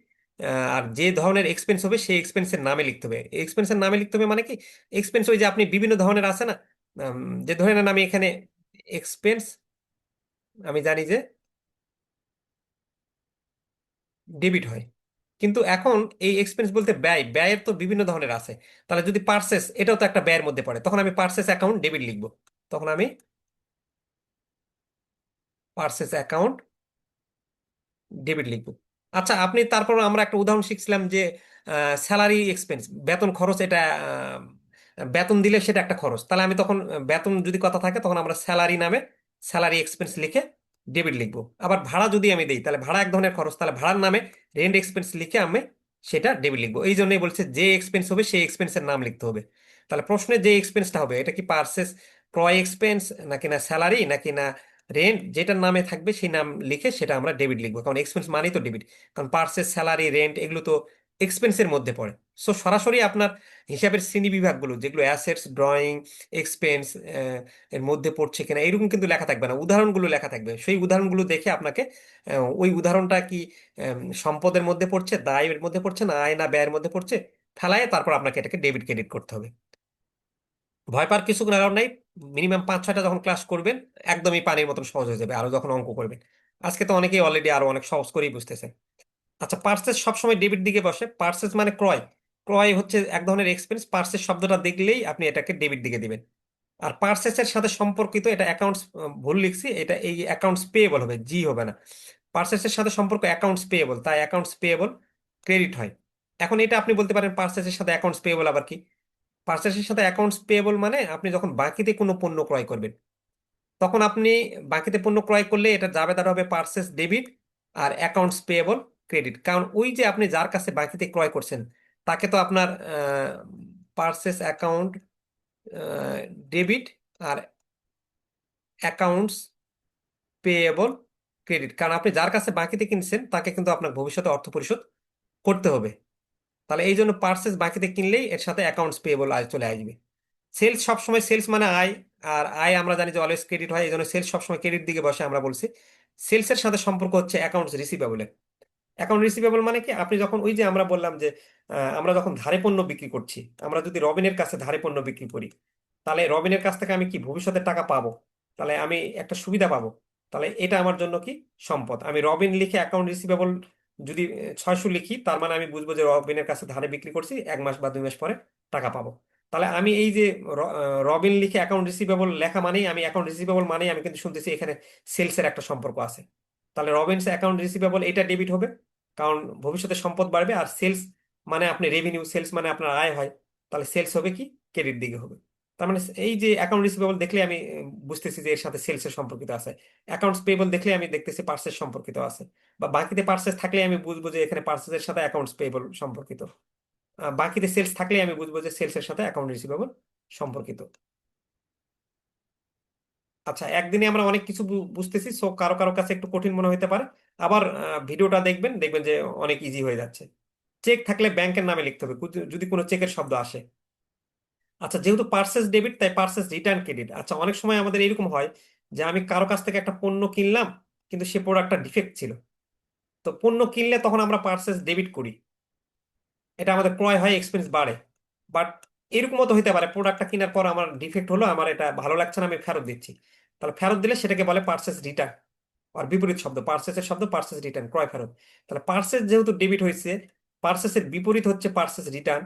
আর যে ধরনের এক্সপেন্স হবে সেই এক্সপেন্সের নামে লিখতে হবে। এক্সপেন্সের নামে লিখতে হবে মানে কি, এক্সপেন্স ওই যে আপনি বিভিন্ন ধরনের আছে না, যে ধরে নেন আমি এখানে এক্সপেন্স, আমি জানি যে ডেবিট হয়, কিন্তু এখন এই এক্সপেন্স বলতে ব্যয়, ব্যয়ের তো বিভিন্ন ধরনের আছে। তাহলে যদি পার্সেস, এটাও তো একটা ব্যয়ের মধ্যে পড়ে, তখন আমি পার্সেস অ্যাকাউন্ট ডেবিট লিখবো। তখন আমি পার্সেস অ্যাকাউন্ট ডেবিট লিখবো। আচ্ছা, আপনি তারপর আমরা একটা উদাহরণ শিখছিলাম যে স্যালারি এক্সপেন্স, বেতন খরচ, এটা বেতন দিলে সেটা একটা খরচ। তাহলে আমি তখন বেতন যদি কথা থাকে তখন আমরা স্যালারি নামে স্যালারি এক্সপেন্স লিখে ডেবিট লিখবো। আবার ভাড়া যদি আমি দিই তাহলে ভাড়া এক ধরনের খরচ, তাহলে ভাড়ার নামে রেন্ট এক্সপেন্স লিখে আমি সেটা ডেবিট লিখবো। এই জন্যই বলছে যে এক্সপেন্স হবে সেই এক্সপেন্সের নাম লিখতে হবে। তাহলে প্রশ্নে যে এক্সপেন্সটা হবে এটা কি পার্সেস, ক্রয় এক্সপেন্স, নাকি না স্যালারি, নাকি না রেন্ট, যেটার নামে থাকবে সেই নাম লিখে সেটা আমরা ডেবিট লিখবো, কারণ এক্সপেন্স মানেই তো ডেবিট। কারণ পার্সেস, স্যালারি, রেন্ট এগুলো তো এক্সপেন্সের মধ্যে পড়ে। সো সরাসরি আপনার হিসাবের শ্রেণী বিভাগগুলো যেগুলো অ্যাসেটস, ড্রয়িং, এক্সপেন্স এর মধ্যে পড়ছে কিনা এরকম কিন্তু লেখা থাকবে না, উদাহরণগুলো লেখা থাকবে। সেই উদাহরণগুলো দেখে আপনাকে ওই উদাহরণটা কি সম্পদের মধ্যে পড়ছে, দায়ের মধ্যে পড়ছে, না আয় না ব্যয়ের মধ্যে পড়ছে, ফেলায় তারপর আপনাকে এটাকে ডেবিট ক্রেডিট করতে হবে। ভয় পাওয়ার কিছু কারণ নাই। মিনিমাম 5-6টা যখন ক্লাস করবেন একদমই পানির মতন সহজ হয়ে যাবে, আরো যখন অঙ্ক করবেন। আজকে তো অনেকেই অলরেডি আরো অনেক সহজ করেই বুঝতেছে। আচ্ছা, পার্সেস সবসময় ডেবিট দিকে বসে। পার্সেস মানে ক্রয়, ক্রয় হচ্ছে এক ধরনের এক্সপেন্স। পার্সেস শব্দটা দেখলেই আপনি এটাকে ডেবিট দিকে দিবেন। আর পার্সেসের সাথে সম্পর্কিত এটা অ্যাকাউন্টস, ভুল লিখছি, এটা এই অ্যাকাউন্টস পেয়েবল হবে, জি হবে না। পার্সেসের সাথে সম্পর্ক অ্যাকাউন্টস পেয়েবল, তাই অ্যাকাউন্টস পেয়েবল ক্রেডিট হয়। এখন এটা আপনি বলতে পারেন পার্সেসের সাথে অ্যাকাউন্টস পেয়েবল আবার কি? পার্সেসের সাথে অ্যাকাউন্টস পেয়েবল মানে আপনি যখন বাকিতে কোনো পণ্য ক্রয় করবেন, তখন আপনি বাকিতে পণ্য ক্রয় করলে এটা জাবেদার হবে পার্সেস ডেবিট আর অ্যাকাউন্টস পেয়েবল ক্রেডিট। কারণ ওই যে আপনি যার কাছে বাকিতে ক্রয় করছেন তাকে তো আপনার পার্সেস অ্যাকাউন্ট ডেবিট আর অ্যাকাউন্টস পেয়েবল ক্রেডিট, কারণ আপনি যার কাছে বাকিতে কিনছেন তাকে কিন্তু আপনার ভবিষ্যতে অর্থ পরিশোধ করতে হবে। তাহলে এই জন্য পার্সেস বাকিতে কিনলেই এর সাথে অ্যাকাউন্টস পেয়েবল আয় চলে আসবে। সেলস সবসময়, সেলস মানে আয়, আর আয় আমরা জানি যে অলওয়েজ ক্রেডিট হয়, এই জন্য সেলস সবসময় ক্রেডিট দিকে বসে। আমরা বলছি সেলসের সাথে সম্পর্ক হচ্ছে অ্যাকাউন্টস রিসিভেবলের। অ্যাকাউন্ট রিসিভেবল মানে কি, আপনি যখন ওই যে আমরা বললাম যে আমরা যখন ধারে পণ্য বিক্রি করছি, আমরা যদি রবিনের কাছে ধারে পণ্য বিক্রি করি, তাহলে রবিনের কাছ থেকে আমি কি ভবিষ্যতে টাকা পাবো, তাহলে আমি একটা সুবিধা পাবো। তাহলে এটা আমার জন্য কি সম্পদ। আমি রবিন লিখে অ্যাকাউন্ট রিসিভেবল যদি 600 লিখি, তার মানে আমি বুঝবো যে রবিনের কাছে ধারে বিক্রি করছি, 1 মাস বা 2 মাস পরে টাকা পাবো। তাহলে আমি এই যে রবিন লিখে অ্যাকাউন্ট রিসিভেবল লেখা মানেই, আমি অ্যাকাউন্ট রিসিভেবল মানেই আমি কিন্তু শুনতেছি এখানে সেলসের একটা সম্পর্ক আছে। তাহলে রবিনস অ্যাকাউন্ট রিসিভেবল এটা ডেবিট হবে, কারণ ভবিষ্যতে সম্পদ বাড়বে। আর সেলস মানে আপনি রেভিনিউ, সেলস মানে আপনার আয় হয়, তাহলে সেলস হবে কি ক্রেডিট দিকে হবে। তার মানে এই যে অ্যাকাউন্ট রিসিভেবল দেখলে আমি বুঝতেছি যে এর সাথে সেলসের সম্পর্কিত আছে। অ্যাকাউন্টস পেয়েবল দেখলে আমি দেখতেছি পার্সেস সম্পর্কিত আছে, বা বাকিতে পার্সেস থাকলে আমি বুঝবো যে এখানে পার্সেসের সাথে অ্যাকাউন্টস পেয়েবল সম্পর্কিত। বাকিতে সেলস থাকলে আমি বুঝবো যে সেলসের সাথে অ্যাকাউন্ট রিসিভেবল সম্পর্কিত। আচ্ছা, একদিনে আমরা অনেক কিছু বুঝতেছি, সো কারো কারো কাছে একটু কঠিন মনে হতে পারে। আবার ভিডিওটা দেখবেন, দেখবেন যে অনেক ইজি হয়ে যাচ্ছে। চেক থাকলে ব্যাংকের নামে লিখতে হবে যদি কোনো চেকের শব্দ আসে। আচ্ছা, যেহেতু পার্সেস ডেবিট, তাই পার্সেস রিটার্ন ক্রেডিট। আচ্ছা, অনেক সময় আমাদের এরকম হয় যে আমি কারো কাছ থেকে একটা পণ্য কিনলাম, কিন্তু সে প্রোডাক্টটা ডিফেক্ট ছিল। তো পণ্য কিনলে তখন আমরা পার্সেস ডেবিট করি, এটা আমাদের ক্রয় হয়, এক্সপেন্স বাড়ে। বাট এরকমও তো হতে পারে প্রোডাক্টটা কেনার পর আমার ডিফেক্ট হলো, আমার এটা ভালো লাগছে না, আমি ফেরত দিচ্ছি। তাহলে ফেরত দিলে সেটাকে বলে পার্সেস রিটার্ন। আর বিপরীত শব্দ পার্সেসের শব্দ পার্সেস রিটার্ন, ক্রয় ফেরত। তাহলে পার্সেস যেহেতু ডেবিট হয়েছে, পার্সেসের বিপরীত হচ্ছে পার্সেস রিটার্ন।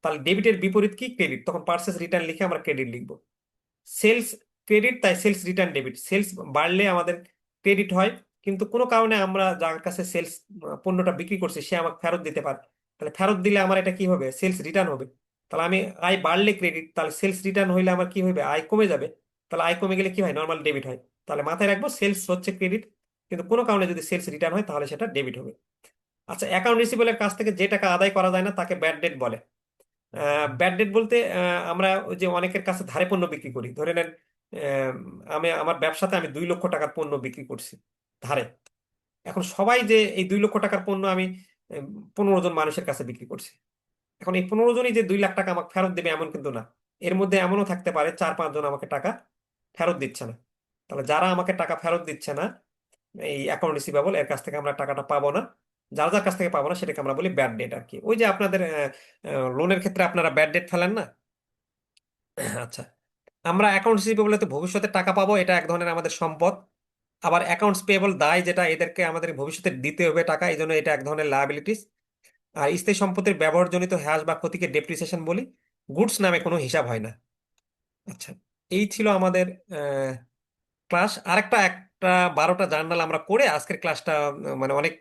তাহলে ডেবিটের বিপরীত কি ক্রেডিট, তখন পার্সেস রিটার্ন লিখে আমরা ক্রেডিট লিখবো। সেলস ক্রেডিট, তাই সেলস রিটার্ন ডেবিট। সেলস বাড়লে আমাদের ক্রেডিট হয়, কিন্তু কোনো কারণে আমরা যার কাছে সেলস পণ্যটা বিক্রি করছি সে আমাকে ফেরত দিতে পারে, তাহলে ফেরত দিলে আমার এটা কি হবে, সেলস রিটার্ন হবে। তাহলে আমি আয় বাড়লে ক্রেডিট, তাহলে সেলস রিটার্ন হইলে আমার কি হবে, আয় কমে যাবে। তাহলে আয় কমে গেলে কি হয়, নর্মাল ডেবিট হয়। তাহলে মাথায় রাখবো সেলস হচ্ছে ক্রেডিট, কিন্তু কোনো কারণে যদি সেলস রিটার্ন হয় তাহলে সেটা ডেবিট হবে। আচ্ছা, অ্যাকাউন্ট রিসিভেবলের কাছ থেকে যে টাকা আদায় করা যায় না তাকে ব্যাড ডেট বলে। ব্যাড ডেট বলতে আমরা ওই যে অনেকের কাছে ধারে পণ্য বিক্রি করি, ধরে নেন আহ, আমি আমার ব্যবসাতে আমি 2 লক্ষ টাকার পণ্য বিক্রি করছি ধারে। এখন সবাই যে এই 2 লক্ষ টাকার পণ্য আমি 15 জন মানুষের কাছে বিক্রি করছি, এখন এই 15 জনই যে 2 লাখ টাকা আমাকে ফেরত দেবে এমন কিন্তু না। এর মধ্যে এমনও থাকতে পারে 4-5 জন আমাকে টাকা ফেরত দিচ্ছে না। তাহলে যারা আমাকে টাকা ফেরত দিচ্ছে না, এই অ্যাকাউন্ট রিসিভেবল, এর কাছ থেকে আমরা টাকাটা পাবো না। যার যার কাছ থেকে পাবো না সেটাকে আমরা বলি ব্যাড ডেট আর কি। ওই যে আপনাদের লোনের ক্ষেত্রে আপনারা ব্যাড ডেট ফেলেন না। আচ্ছা, আমরা অ্যাকাউন্টস রিসিভেবলতে ভবিষ্যতে টাকা পাবো, এটা এক ধরনের আমাদের সম্পদ। আবার অ্যাকাউন্টস পেয়েবল দায়, যেটা এদেরকে আমাদের ভবিষ্যতে দিতে হবে টাকা, এই জন্য এটা এক ধরনের লায়াবিলিটিস। আর স্থায়ী সম্পত্তির ব্যবহারজনিত হ্রাস বা ক্ষতিকে ডেপ্রিসিয়েশন বলি। গুডস নামে কোনো হিসাব হয় না। আচ্ছা, এই ছিল আমাদের ক্লাস। আরেকটা একটা 12টা জার্নাল আমরা করে আজকের ক্লাসটা মানে অনেক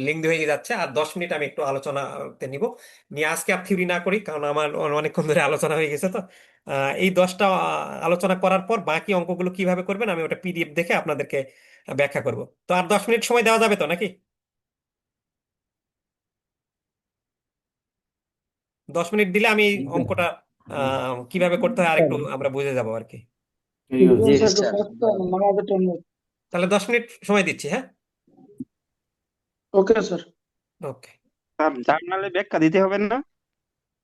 লেংদি হয়ে যাচ্ছে, আর 10 মিনিট আমি একটু আলোচনাতে নিব। নিয়ে আজকে আর থিওরি না করি, কারণ আমার অনেকক্ষণ ধরে আলোচনা হয়ে গেছে। তো এই 10টা আলোচনা করার পর বাকি অঙ্কগুলো কিভাবে করবেন আমি ওটা পিডিএফ দেখে আপনাদেরকে ব্যাখ্যা করব। তো আর 10 মিনিট সময় দেওয়া যাবে তো নাকি? 10 মিনিট দিলে আমি অঙ্কটা কিভাবে করতে হয় আরেকটু আমরা বুঝে যাবো আর কি। জি স্যার। তাহলে 10 মিনিট সময় দিচ্ছি, হ্যাঁ। Okay sir. ওকে। স্যার জার্নালে ব্যাখ্যা দিতে হবে না?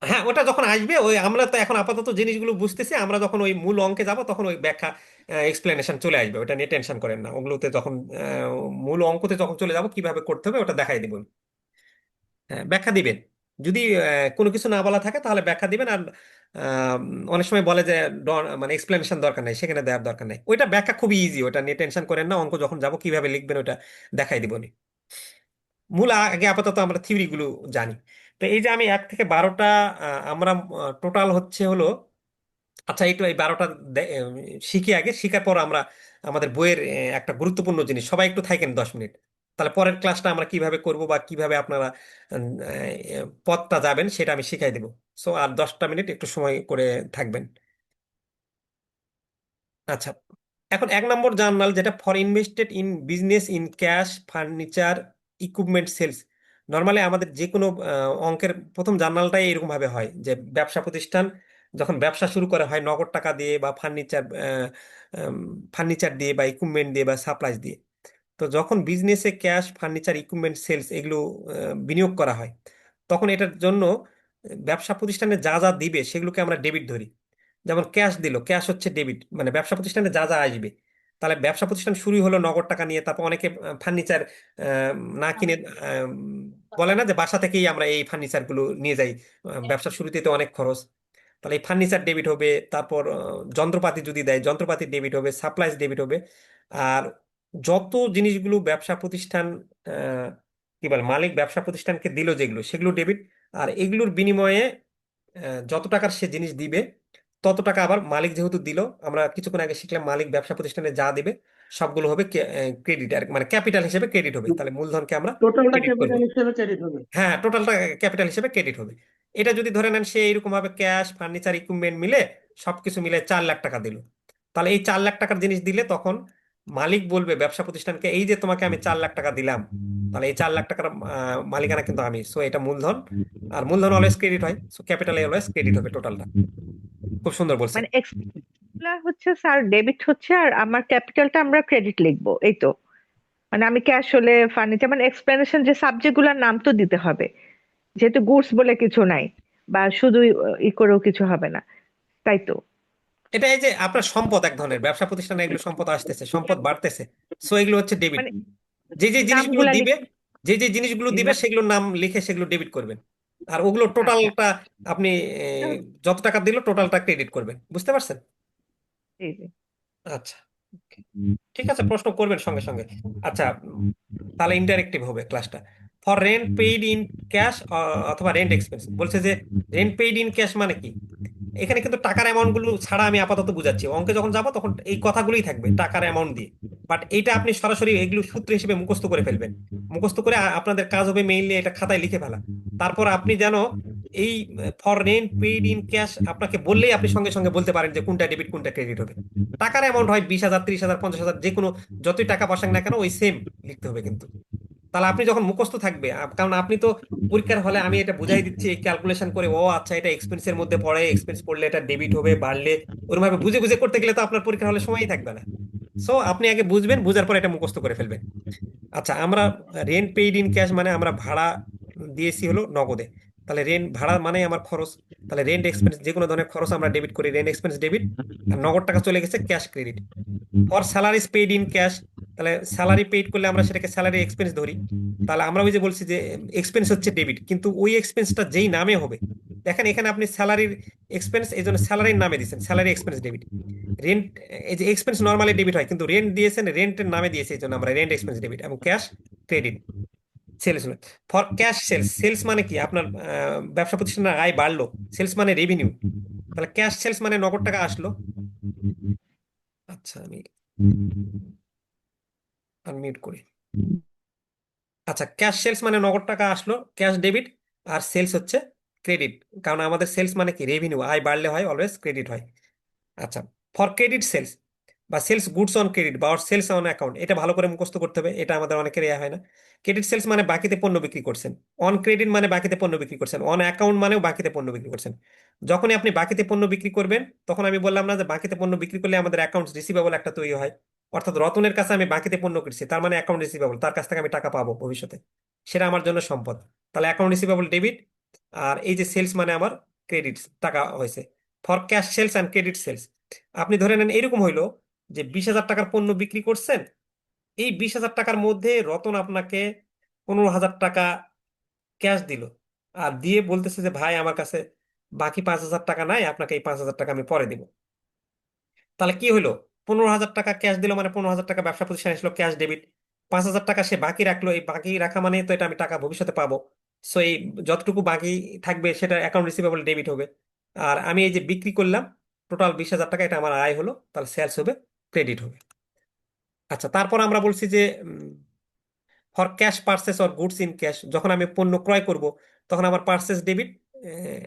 হ্যাঁ, ওটা যখন আসবে, ওই আমরা তো এখন আপাতত জিনিসগুলো বুঝতেছি, আমরা যখন ওই মূল অঙ্কে যাব তখন ওই ব্যাখ্যা এক্সপ্লেনেশন চলে আসবে, ওটা নিয়ে টেনশন করেন না। ওগুলোতে যখন মূল অঙ্কতে যখন চলে যাব কিভাবে করতে হবে ওটা দেখাই দিব। হ্যাঁ, ব্যাখ্যা দিবেন। যদি কোনো কিছু না বলা থাকে তাহলে ব্যাখ্যা দিবেন। আর আহ, অনেক সময় বলে যে মানে এক্সপ্লেনেশন দরকার নাই, সেখানে দেওয়ার দরকার নাই। ওইটা ব্যাখ্যা খুবই ইজি, ওটা নিয়ে টেনশন করেন না। অঙ্ক যখন যাব কিভাবে লিখবেন ওটা দেখাই দিব। মূল আগে আপাতত আমরা থিওরি গুলো জানি। তো এই যে আমি 1 থেকে 12টা আমরা টোটাল হচ্ছে হলো। আচ্ছা, একটু এই 12টা শিখি আগে, শিখার পর আমরা আমাদের বইয়ের একটা গুরুত্বপূর্ণ জিনিস, সবাই একটু থাকেন 10 মিনিট। তাহলে পরের ক্লাসটা আমরা কিভাবে করব বা কিভাবে আপনারা পথটা যাবেন সেটা আমি শিখাই দেবো। সো আর 10টা মিনিট একটু সময় করে থাকবেন। আচ্ছা, এখন 1 নম্বর জার্নাল, যেটা for invested in business in cash furniture equipment sales. Normally আমাদের যে কোনো অঙ্কের প্রথম জার্নালটাই এরকম ভাবে হয় যে ব্যবসা প্রতিষ্ঠান যখন ব্যবসা শুরু করে হয় নগদ টাকা দিয়ে বা ফার্নিচার দিয়ে বা ইকুইপমেন্ট দিয়ে বা সাপ্লাইজ দিয়ে। তো যখন বিজনেসে ক্যাশ ফার্নিচার ইকুইপমেন্ট সেলস এগুলো বিনিয়োগ করা হয়, তখন এটার জন্য ব্যবসা প্রতিষ্ঠানে যা যা দিবে সেগুলোকে আমরা ডেবিট ধরি। যেমন ক্যাশ দিল, ক্যাশ হচ্ছে ডেবিট, মানে ব্যবসা প্রতিষ্ঠানে যা যা আসবে তাহলে ব্যবসা প্রতিষ্ঠান শুরু হলো নগদ টাকা নিয়ে, তারপর অনেকে ফার্নিচার না কিনে বলে না যে বাসা থেকেই আমরা এই ফার্নিচার গুলো নিয়ে যাই, ব্যবসা শুরুতে তো অনেক খরচ। তাহলে এই ফার্নিচার ডেবিট হবে, তারপর যন্ত্রপাতি যদি দেয় যন্ত্রপাতি ডেবিট হবে, সাপ্লাইজ ডেবিট হবে। আর যত জিনিসগুলো ব্যবসা প্রতিষ্ঠান কি বলে মালিক ব্যবসা প্রতিষ্ঠানকে দিল যেগুলো সেগুলো ডেবিট। আর এগুলোর বিনিময়ে যত টাকার সে জিনিস দিবে তত টাকা আবার মালিক যেহেতু দিল, আমরা কিছুক্ষণ আগে শিখলাম মালিক ব্যবসা প্রতিষ্ঠানে যা দিবে সবগুলো হবে ক্রেডিট, আর মানে ক্যাপিটাল হিসেবে ক্রেডিট হবে। তাহলে মূলধনকে আমরা টোটালটা ক্রেডিট করবো। ক্যাপিটাল হিসেবে ক্রেডিট হবে। হ্যাঁ, টোটালটা ক্যাপিটাল হিসেবে ক্রেডিট হবে। এটা যদি ধরে নেন সে এরকম ভাবে ক্যাশ ফার্নিচার ইকুইপমেন্ট মিলে সবকিছু মিলে 4 লাখ টাকা দিল, তাহলে এই 4 লাখ টাকার জিনিস দিলে তখন মালিক বলবে ব্যবসা প্রতিষ্ঠানকে এই যে তোমাকে আমি 4 লাখ টাকা দিলাম, তাহলে এই 4 লাখ টাকার মালিকানা কিন্তু আমি, সো এটা মূলধন। আর মূলধন অলওয়েজ ক্রেডিট হয়, সো ক্যাপিটাল অলওয়েজ ক্রেডিট হবে টোটালটা। খুব সুন্দর বলছেন। মানে এক্সপেন্সগুলা হচ্ছে স্যার ডেবিট হচ্ছে, আর আমার ক্যাপিটালটা আমরা ক্রেডিট লিখবো, এই তো? মানে আমি ক্যাশ হলে ফার্নিচার, মানে এক্সপ্লেনেশন যে সাবজেক্ট গুলার নাম তো দিতে হবে, যেহেতু গুডস বলে কিছু নাই, বা শুধু ই করেও কিছু হবে না, তাই তো? এটা এই যে আপনার সম্পদ, এক ধরনের ব্যবসা প্রতিষ্ঠানে এগুলো সম্পদ আসতেছে, সম্পদ বাড়তেছে, সো এগুলো হচ্ছে ডেবিট। মানে যে যে জিনিসগুলো নামগুলা দিবে, লিখে যে যে জিনিসগুলো দিবে সেগুলোর নাম লিখে সেগুলো ডেবিট করবেন। আর ওগুলো আচ্ছা, টোটালটা আপনি যত টাকা দিল টোটালটা ক্রেডিট করবেন, বুঝতে পারছেন? জি জি। আচ্ছা, ঠিক আছে, প্রশ্ন করবেন সঙ্গে সঙ্গে। আচ্ছা, তাহলে ইন্টারেক্টিভ হবে ক্লাসটা। For rent paid in cash অথবা রেন্ট এক্সপেন্স, বলছে যে রেন্ট পেইড ইন ক্যাশ মানে কি? এখানে কিন্তু টাকার অ্যামাউন্ট গুলো ছাড়া আমি আপাতত বুঝাচ্ছি, অঙ্কে যখন যাবো তখন এই কথাগুলোই থাকবে টাকার অ্যামাউন্ট দিয়ে। বাট এইটা আপনি সরাসরি এগুলো সূত্র হিসেবে মুখস্থ করে ফেলবেন। মুখস্থ করে আপনাদের কাজ হবে মেইনলি এটা খাতায় লিখে ফেলা। তারপর আপনি যেন এই for rent paid in cash আপনাকে বললেই আপনি সঙ্গে সঙ্গে বলতে পারেন যে কোনটা ডেবিট কোনটা ক্রেডিট হবে। টাকার অ্যামাউন্ট হয় 20,000, 30,000, 50,000, যে কোনো যতই টাকা বসান না কেন ওই সেম লিখতে হবে কিন্তু। তাহলে আপনি যখন মুখস্থ থাকবে, কারণ আপনি তো পরীক্ষার হলে আমি এটা বুঝাই দিচ্ছি ক্যালকুলেশন করে, ও আচ্ছা এটা এক্সপেন্সের মধ্যে পড়ে, এক্সপেন্স পড়লে এটা ডেবিট হবে, বাড়লে ওরকম ভাবে বুঝে বুঝে করতে গেলে তো আপনার পরীক্ষার হলে সময়ই থাকবে না। সো আপনি আগে বুঝবেন, বুঝার পর এটা মুখস্থ করে ফেলবেন। আচ্ছা, আমরা রেন্ট পেইড ইন ক্যাশ মানে আমরা ভাড়া দিয়েছি হলো নগদে, তাহলে রেন্ট ভাড়া মানে আমার খরচ, তাহলে রেন্ট এক্সপেন্স যে কোনো ধরনের খরচ আমরা ডেবিট করি, রেন্ট এক্সপেন্স ডেবিট, আর নগদ টাকা চলে গেছে cash credit. For salaries paid in cash, তাহলে স্যালারি পেইড করলে আমরা সেটাকে স্যালারি এক্সপেন্স ধরি, তাহলে আমরা ওই যে বলছি যে এক্সপেন্স হচ্ছে ডেবিট, কিন্তু ওই এক্সপেন্সটা যেই নামে হবে, দেখেন এখানে আপনি স্যালারির এক্সপেন্স এই জন্য স্যালারির নামে দিয়েছেন স্যালারি এক্সপেন্স ডেবিট। রেন্ট, এই যে এক্সপেন্স নর্মালি ডেবিট হয় কিন্তু রেন্ট দিয়েছেন রেন্টের নামে দিয়েছে এই জন্য আমরা রেন্ট এক্সপেন্স ডেবিট, এবং cash credit. Sales, for cash sales, sales মানে কি আপনার ব্যবসা প্রতিষ্ঠানের আয় বাড়লো, সেলস মানে রেভিনিউ, তাহলে ক্যাশ সেলস মানে নগদ টাকা আসলো। আচ্ছা, আমি আনমিউট করি। আচ্ছা, ক্যাশ সেলস মানে নগদ টাকা আসলো, ক্যাশ ডেবিট, আর সেলস হচ্ছে ক্রেডিট, কারণ আমাদের সেলস মানে কি রেভিনিউ, আয় বাড়লে হয় অলওয়েজ ক্রেডিট হয়। আচ্ছা, ফর ক্রেডিট সেলস বা সেলস গুডস অন ক্রেডিট বা সেলস অন অ্যাকাউন্ট, এটা ভালো করে মুখস্থ করতে হবে, এটা আমাদের অনেকের ইয়া হয় না। ক্রেডিট সেলস মানে বাকিতে পণ্য বিক্রি করছেন, অন ক্রেডিট মানে বাকিতে পণ্য বিক্রি করছেন, অন অ্যাকাউন্ট মানেও বাকিতে পণ্য বিক্রি করছেন। যখনই আপনি বাকিতে পণ্য বিক্রি করবেন তখন আমি বললাম না যে বাকিতে পণ্য বিক্রি করলে আমাদের অ্যাকাউন্টস রিসিভেবল একটা তৈরি হয়, অর্থাৎ রতনের কাছে আমি বাকিতে পণ্য কিনছি, তার মানে অ্যাকাউন্ট রিসিভেবল, তার কাছ থেকে আমি টাকা পাবো ভবিষ্যতে, সেটা আমার জন্য সম্পদ, তাহলে অ্যাকাউন্ট রিসিভেবল ডেবিট। আর এই যে সেলস মানে আমার ক্রেডিট টাকা হয়েছে। For cash sales and credit sales, আপনি ধরে নেন এরকম হইলো যে 20,000 টাকার পণ্য বিক্রি করছেন, এই 20,000 টাকার মধ্যে রতন আপনাকে 15,000 টাকা ক্যাশ দিল, আর দিয়ে বলতেছে যে ভাই আমার কাছে বাকি 5,000 টাকা নাই, আপনাকে এই 5,000 টাকা আমি পরে দিব। তাহলে কি হলো, 15,000 টাকা ক্যাশ দিল মানে 15,000 টাকা ব্যবসা প্রতিষ্ঠান আসলো ক্যাশ ডেবিট, 5,000 টাকা সে বাকি রাখলো, এই বাকি রাখা মানে তো এটা আমি টাকা ভবিষ্যতে পাবো, সো এই যতটুকু বাকি থাকবে সেটা অ্যাকাউন্ট রিসিভেবল ডেবিট হবে। আর আমি এই যে বিক্রি করলাম টোটাল 20,000 টাকা, এটা আমার আয় হলো, তাহলে সেলস হবে ক্রেডিট হবে। আচ্ছা, তারপর আমরা বলছি যে for cash purchase or goods in cash, যখন আমি পণ্য ক্রয় করব তখন আমার পার্সেস ডেবিট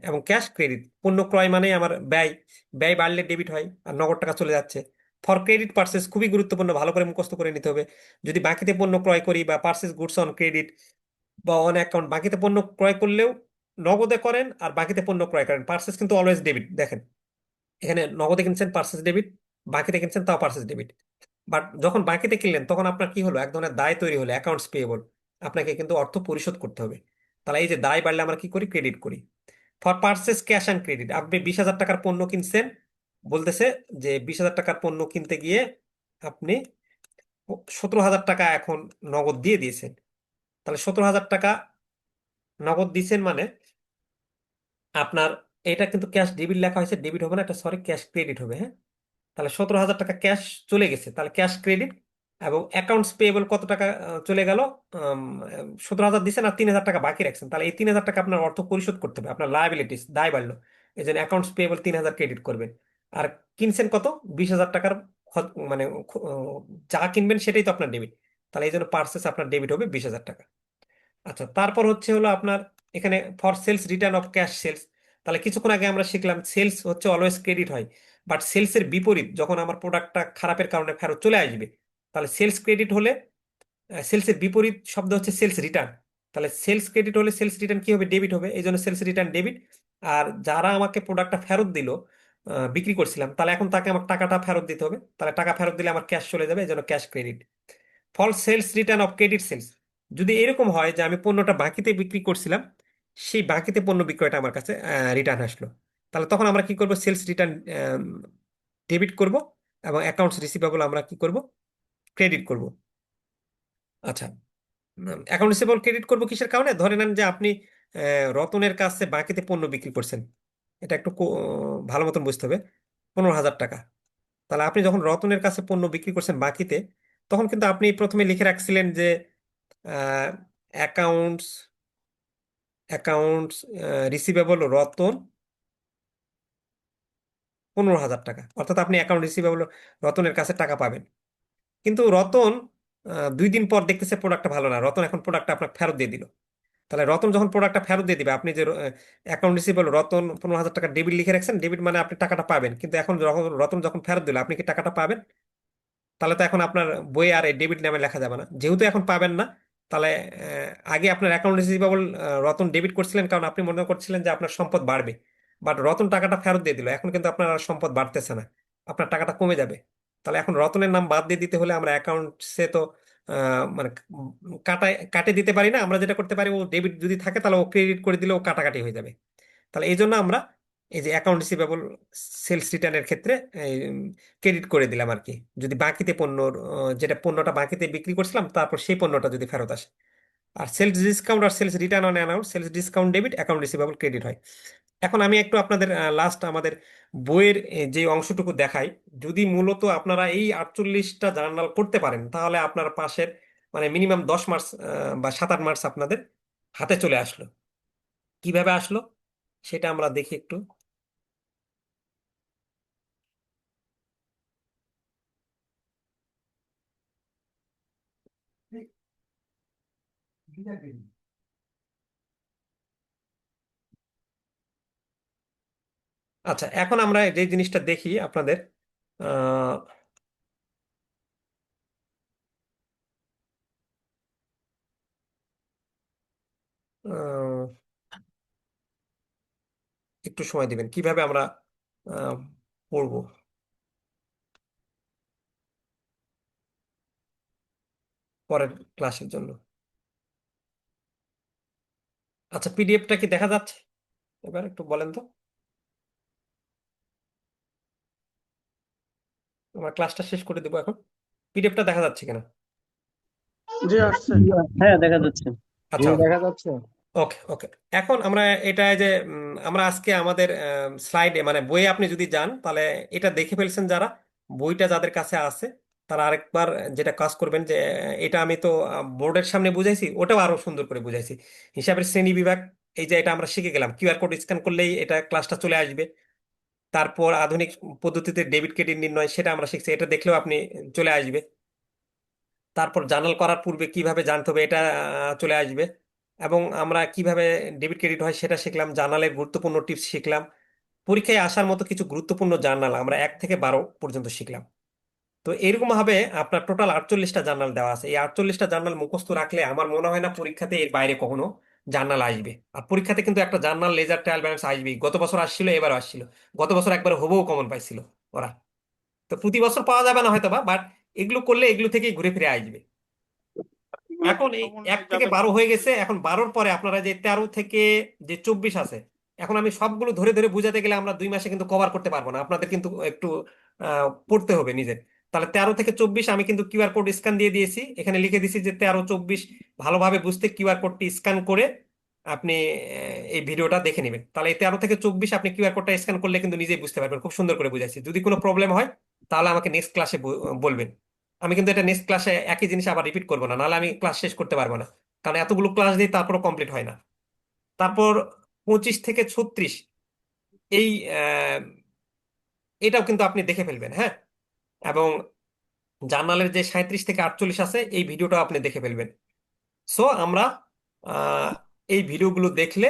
এবং ক্যাশ ক্রেডিট। পণ্য ক্রয় মানে আমার ব্যয়, ব্যয় বাড়লে ডেবিট হয় আর নগদ টাকা চলে যাচ্ছে। ফর ক্রেডিট পার্সেস খুবই গুরুত্বপূর্ণ, ভালো করে মুখস্থ করে নিতে হবে। যদি বাকিতে পণ্য ক্রয় করি বা পার্সেস গুডস অন ক্রেডিট বা অন অ্যাকাউন্ট, বাকিতে পণ্য ক্রয় করলেও নগদে করেন আর বাকিতে পণ্য ক্রয় করেন, পার্সেস কিন্তু অলওয়েজ ডেবিট। দেখেন এখানে নগদে কিনছেন পার্সেস ডেবিট, বাকিতে কিনছেন তাও পার্সেস ডেবিট। বাট যখন বাকিতে কিনলেন তখন আপনার কি হলো, এক ধরনের দায় তৈরি হলো, অ্যাকাউন্টস পেয়েবল, আপনাকে কিন্তু অর্থ পরিশোধ করতে হবে। তাহলে এই যে দায় বাড়লে আমরা কি করি, ক্রেডিট করি। For purchase cash and credit, আপনি 20,000 টাকার পণ্য কিনছেন, বলতেছে যে 20,000 টাকার পণ্য কিনতে গিয়ে আপনি 17,000 টাকা এখন নগদ দিয়ে দিয়েছেন। তাহলে 17,000 টাকা নগদ দিয়েছেন মানে আপনার এটা কিন্তু ক্যাশ ডেবিট লেখা হয়েছে, ডেবিট হবে না, এটা সরি ক্যাশ ক্রেডিট হবে। হ্যাঁ, তাহলে 17,000 টাকা ক্যাশ চলে গেছে, তাহলে ক্যাশ ক্রেডিট। এবং অ্যাকাউন্টস পেয়েবল কত টাকা চলে গেল? 17,000 দিচ্ছেন আর 3,000 টাকা বাকি রাখছেন, তাহলে এই 3,000 টাকা আপনার অর্থ পরিশোধ করতে হবে, আপনার লায়াবিলিটিস দায় বাড়লো, এই জন্য অ্যাকাউন্টস পেয়েবল 3,000 ক্রেডিট করবেন। আর কিনছেন কত? 20,000 টাকার মানে যা কিনবেন সেটাই তো আপনার ডেবিট, তাহলে এই জন্য পার্সেস আপনার ডেবিট হবে 20,000 টাকা। আচ্ছা, তারপর হচ্ছে হলো আপনার এখানে for sales return of cash sales. তাহলে কিছুক্ষণ আগে আমরা শিখলাম সেলস হচ্ছে অলওয়েজ ক্রেডিট হয়, বাট সেলসের বিপরীত যখন আমার প্রোডাক্টটা খারাপের কারণে ফেরত চলে আসবে, তাহলে সেলস ক্রেডিট হলে সেলসের বিপরীত শব্দ হচ্ছে সেলস রিটার্ন। তাহলে সেলস ক্রেডিট হলে সেলস রিটার্ন কি হবে? ডেবিট হবে, এই জন্য সেলস রিটার্ন ডেবিট। আর যারা আমাকে প্রোডাক্টটা ফেরত দিল, বিক্রি করছিলাম, তাহলে এখন তাকে আমার টাকাটা ফেরত দিতে হবে, তাহলে টাকা ফেরত দিলে আমার ক্যাশ চলে যাবে, এই জন্য cash credit. For sales return of credit sales, যদি এরকম হয় যে আমি পণ্যটা বাকিতে বিক্রি করছিলাম, সেই বাকিতে পণ্য বিক্রয়টা আমার কাছে রিটার্ন আসলো, তাহলে তখন আমরা কি করব? সেলস রিটার্ন ডেবিট করব, এবং অ্যাকাউন্টস রিসিভেবল আমরা কি করব? ক্রেডিট করব। আচ্ছা, অ্যাকাউন্ট রিসিভেবল ক্রেডিট করব কিসের কারণে? ধরে নেন যে আপনি রতনের কাছে বাকিতে পণ্য বিক্রি করছেন, এটা একটু ভালো মতন বুঝতে হবে। 15,000 টাকা, তাহলে আপনি যখন রতনের কাছে পণ্য বিক্রি করছেন বাকিতে, তখন কিন্তু আপনি প্রথমে লিখে রাখছিলেন যে অ্যাকাউন্টস অ্যাকাউন্টস রিসিভেবল রতন 15,000 টাকা, অর্থাৎ আপনি অ্যাকাউন্ট রিসিভেবল রতনের কাছে টাকা পাবেন। কিন্তু রতন 2 দিন পর দেখতেছে প্রোডাক্টটা ভালো না, রতন এখন প্রোডাক্টটা আপনাকে ফেরত দিয়ে দিল। তাহলে রতন যখন প্রোডাক্টটা ফেরত দিয়ে দিবে, আপনি যে অ্যাকাউন্ট রিসিভেবল রতন 15,000 টাকা ডেবিট লিখে রাখছেন, ডেবিট মানে আপনি টাকাটা পাবেন, কিন্তু এখন যখন রতন যখন ফেরত দিল, আপনি কি টাকাটা পাবেন? তাহলে তো এখন আপনার বই আর ডেবিট নামে লেখা যাবে না, যেহেতু এখন পাবেন না। তাহলে আগে আপনার অ্যাকাউন্ট রিসিভেবল রতন ডেবিট করছিলেন কারণ আপনি মনে করছিলেন যে আপনার সম্পদ বাড়বে, বাট রতন টাকাটা ফেরত দিয়ে দিল, এখন কিন্তু আপনার আর সম্পদ বাড়তেছে না, আপনার টাকাটা কমে যাবে। তাহলে এখন রতনের নাম বাদ দিয়ে দিতে হলে আমরা অ্যাকাউন্টসে তো মানে কাটে দিতে পারি না, আমরা যেটা করতে পারি, ও ডেবিট যদি থাকে তাহলে ও ক্রেডিট করে দিলে ও কাটাকাটি হয়ে যাবে। তাহলে এই জন্য আমরা এই যে অ্যাকাউন্ট রিসিভেবল সেলস রিটার্নের ক্ষেত্রে ক্রেডিট করে দিলাম আর কি, যদি বাকিতে পণ্যর যেটা পণ্যটা বাকিতে বিক্রি করছিলাম তারপর সেই পণ্যটা যদি ফেরত আসে। আর সেলস ডিসকাউন্ট আর sales return on account, sales discount debit, account receivable credit হয়। এখন আমি একটু আপনাদের লাস্ট আমাদের বইয়ের যে অংশটুকু দেখাই, যদি মূলত আপনারা এই 48টা জার্নাল করতে পারেন, তাহলে আপনার পাশের মানে মিনিমাম 10 মার্কস বা 7-8 মার্কস আপনাদের হাতে চলে আসলো। কিভাবে আসলো সেটা আমরা দেখি একটু। আচ্ছা, এখন আমরা যে জিনিসটা দেখি আপনাদের আহ, আহ, একটু সময় দিবেন কিভাবে আমরা আহ, পড়বো পরের ক্লাসের জন্য। আচ্ছা, পিডিএফটা কি দেখা যাচ্ছে? এবার একটু বলেন তো, আমরা ক্লাসটা শেষ করে দেবো এখন, পিডিএফটা দেখা যাচ্ছে কিনা? জি আসছে। হ্যাঁ, দেখা যাচ্ছে। আচ্ছা, দেখা যাচ্ছে। ওকে ওকে। এখন আমরা এটা যে আমরা আজকে আমাদের স্লাইডে মানে বইয়ে আপনি যদি যান, তাহলে এটা দেখে ফেলছেন যারা, বইটা যাদের কাছে আছে তারা আরেকবার যেটা কাজ করবেন যে এটা আমি তো বোর্ডের সামনে বুঝাইছি, ওটাও আরো সুন্দর করে বুঝাইছি। হিসাবের শ্রেণী বিভাগ, এই যে এটা আমরা শিখে গেলাম, কিউআর কোড স্ক্যান করলেই এটা ক্লাসটা চলে আসবে। তারপর আধুনিক পদ্ধতিতে ডেবিট ক্রেডিট নির্ণয়, সেটা আমরা শিখছি, এটা দেখলেও আপনি চলে আসবে। তারপর জার্নাল করার পূর্বে কিভাবে জানতে হবে এটা চলে আসবে। এবং আমরা কিভাবে ডেবিট ক্রেডিট হয় সেটা শিখলাম, জার্নালের গুরুত্বপূর্ণ টিপস শিখলাম। পরীক্ষায় আসার মতো কিছু গুরুত্বপূর্ণ জার্নাল আমরা 1 থেকে 12 পর্যন্ত শিখলাম। তো এরকম ভাবে আপনার টোটাল 48টা জার্নাল দেওয়া আছে, এই 48টা জার্নাল মুখস্থ রাখলে আমার মনে হয় না পরীক্ষাতে এর বাইরে কখনো জার্নাল আসবে। আর পরীক্ষাতে কিন্তু একটা জার্নাল লেজার ট্রায়াল ব্যালেন্স আসবেই, গত বছর আসছিল, এবারও আসছিল। গত বছর একবার হুবহু কমন পাইছিল ওরা, তো প্রতি বছর পাওয়া যাবে না হয়তো বা, বাট এগুলো করলে এগুলো থেকেই ঘুরে ফিরে আসবে। এগুলো এখন এই কমন 1 থেকে 12 হয়ে গেছে, এখন 12-র পরে আপনারা যে 13 থেকে যে 24 আছে, এখন আমি সবগুলো ধরে ধরে বুঝাতে গেলে আমরা 2 মাসে কিন্তু কভার করতে পারবো না, আপনাদের কিন্তু একটু পড়তে হবে নিজের। তাহলে 13 থেকে 24 আমি কিন্তু কিউআর কোড স্ক্যান দিয়ে দিয়েছি, এখানে লিখে দিয়েছি যে 13-24 ভালোভাবে বুঝতে কিউআর কোডটি স্ক্যান করে আপনি এই ভিডিওটা দেখে নেবেন। তাহলে এই 13 থেকে 24 আপনি কিউআর কোডটা স্ক্যান করলে কিন্তু নিজেই বুঝতে পারবেন, খুব সুন্দর করে বুঝাইছি। যদি কোনো প্রবলেম হয় তাহলে আমাকে নেক্সট ক্লাসে বলবেন। আমি কিন্তু এটা নেক্সট ক্লাসে একই জিনিস আবার রিপিট করবো না, নাহলে আমি ক্লাস শেষ করতে পারবো না, কারণ এতগুলো ক্লাস দিই তারপরও কমপ্লিট হয় না। তারপর 25 থেকে 36 এই এটাও কিন্তু আপনি দেখে ফেলবেন, হ্যাঁ। এবং জার্নালের যে 37 থেকে 48 আছে এই ভিডিওটাও আপনি দেখে ফেলবেন। সো আমরা আহ, এই ভিডিওগুলো দেখলে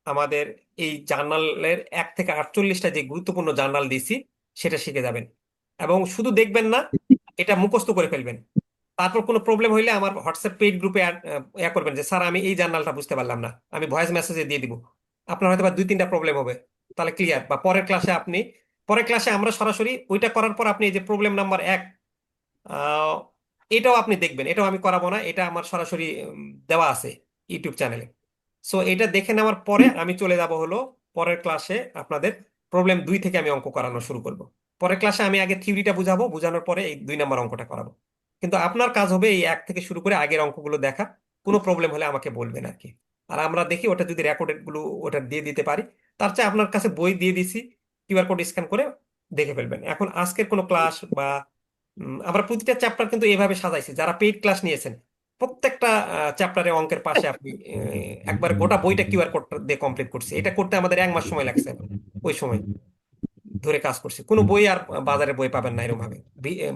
আমাদের এই জার্নালের 1 থেকে 48টা যে গুরুত্বপূর্ণ জার্নাল দিছি সেটা শিখে যাবেন। এবং শুধু দেখবেন না, এটা মুখস্থ করে ফেলবেন। তারপর কোনো প্রবলেম হইলে আমার হোয়াটসঅ্যাপ পেইড গ্রুপে করবেন যে স্যার আমি এই জার্নালটা বুঝতে পারলাম না, আমি ভয়েস মেসেজে দিয়ে দিব। আপনার হয়তো বা 2-3টা প্রবলেম হবে, তাহলে ক্লিয়ার। বা পরের ক্লাসে আমরা সরাসরি ওইটা করার পর আপনি এই যে প্রবলেম নাম্বার 1 এটাও আপনি দেখবেন। এটাও আমি করাবো না, এটা আমার সরাসরি দেওয়া আছে ইউটিউব চ্যানেলে। সো এটা দেখে নেওয়ার পরে আমি চলে যাব হলো পরের ক্লাসে আপনাদের প্রবলেম 2 থেকে আমি অঙ্ক করানো শুরু করব। পরের ক্লাসে আমি আগে থিওরিটা বুঝাবো, বুঝানোর পরে এই 2 নম্বর অঙ্কটা করাবো। কিন্তু আপনার কাজ হবে এই 1 থেকে শুরু করে আগের অঙ্কগুলো দেখা, কোনো প্রবলেম হলে আমাকে বলবেন আর কি। আর আমরা দেখি ওটা যদি রেকর্ডেড গুলো ওটা দিয়ে দিতে পারি, তার চেয়ে আপনার কাছে বই দিয়ে দিছি, কিউআর কোড স্ক্যান করে দেখে ফেলবেন। এখন আজকের কোনো ক্লাস বা আমরা প্রতিটা চ্যাপ্টার কিন্তু এভাবে সাজাইছি, যারা পেইড ক্লাস নিয়েছেন প্রত্যেকটা চ্যাপ্টারে অঙ্কের পাশে আপনি একবার গোটা বইটা কিউআর কোড দিয়ে কমপ্লিট করছি। এটা করতে আমাদের 1 মাস সময় লাগছে, ওই সময় ধরে কাজ করছি। কোনো বই আর বাজারে বই পাবেন না এরকম ভাবে।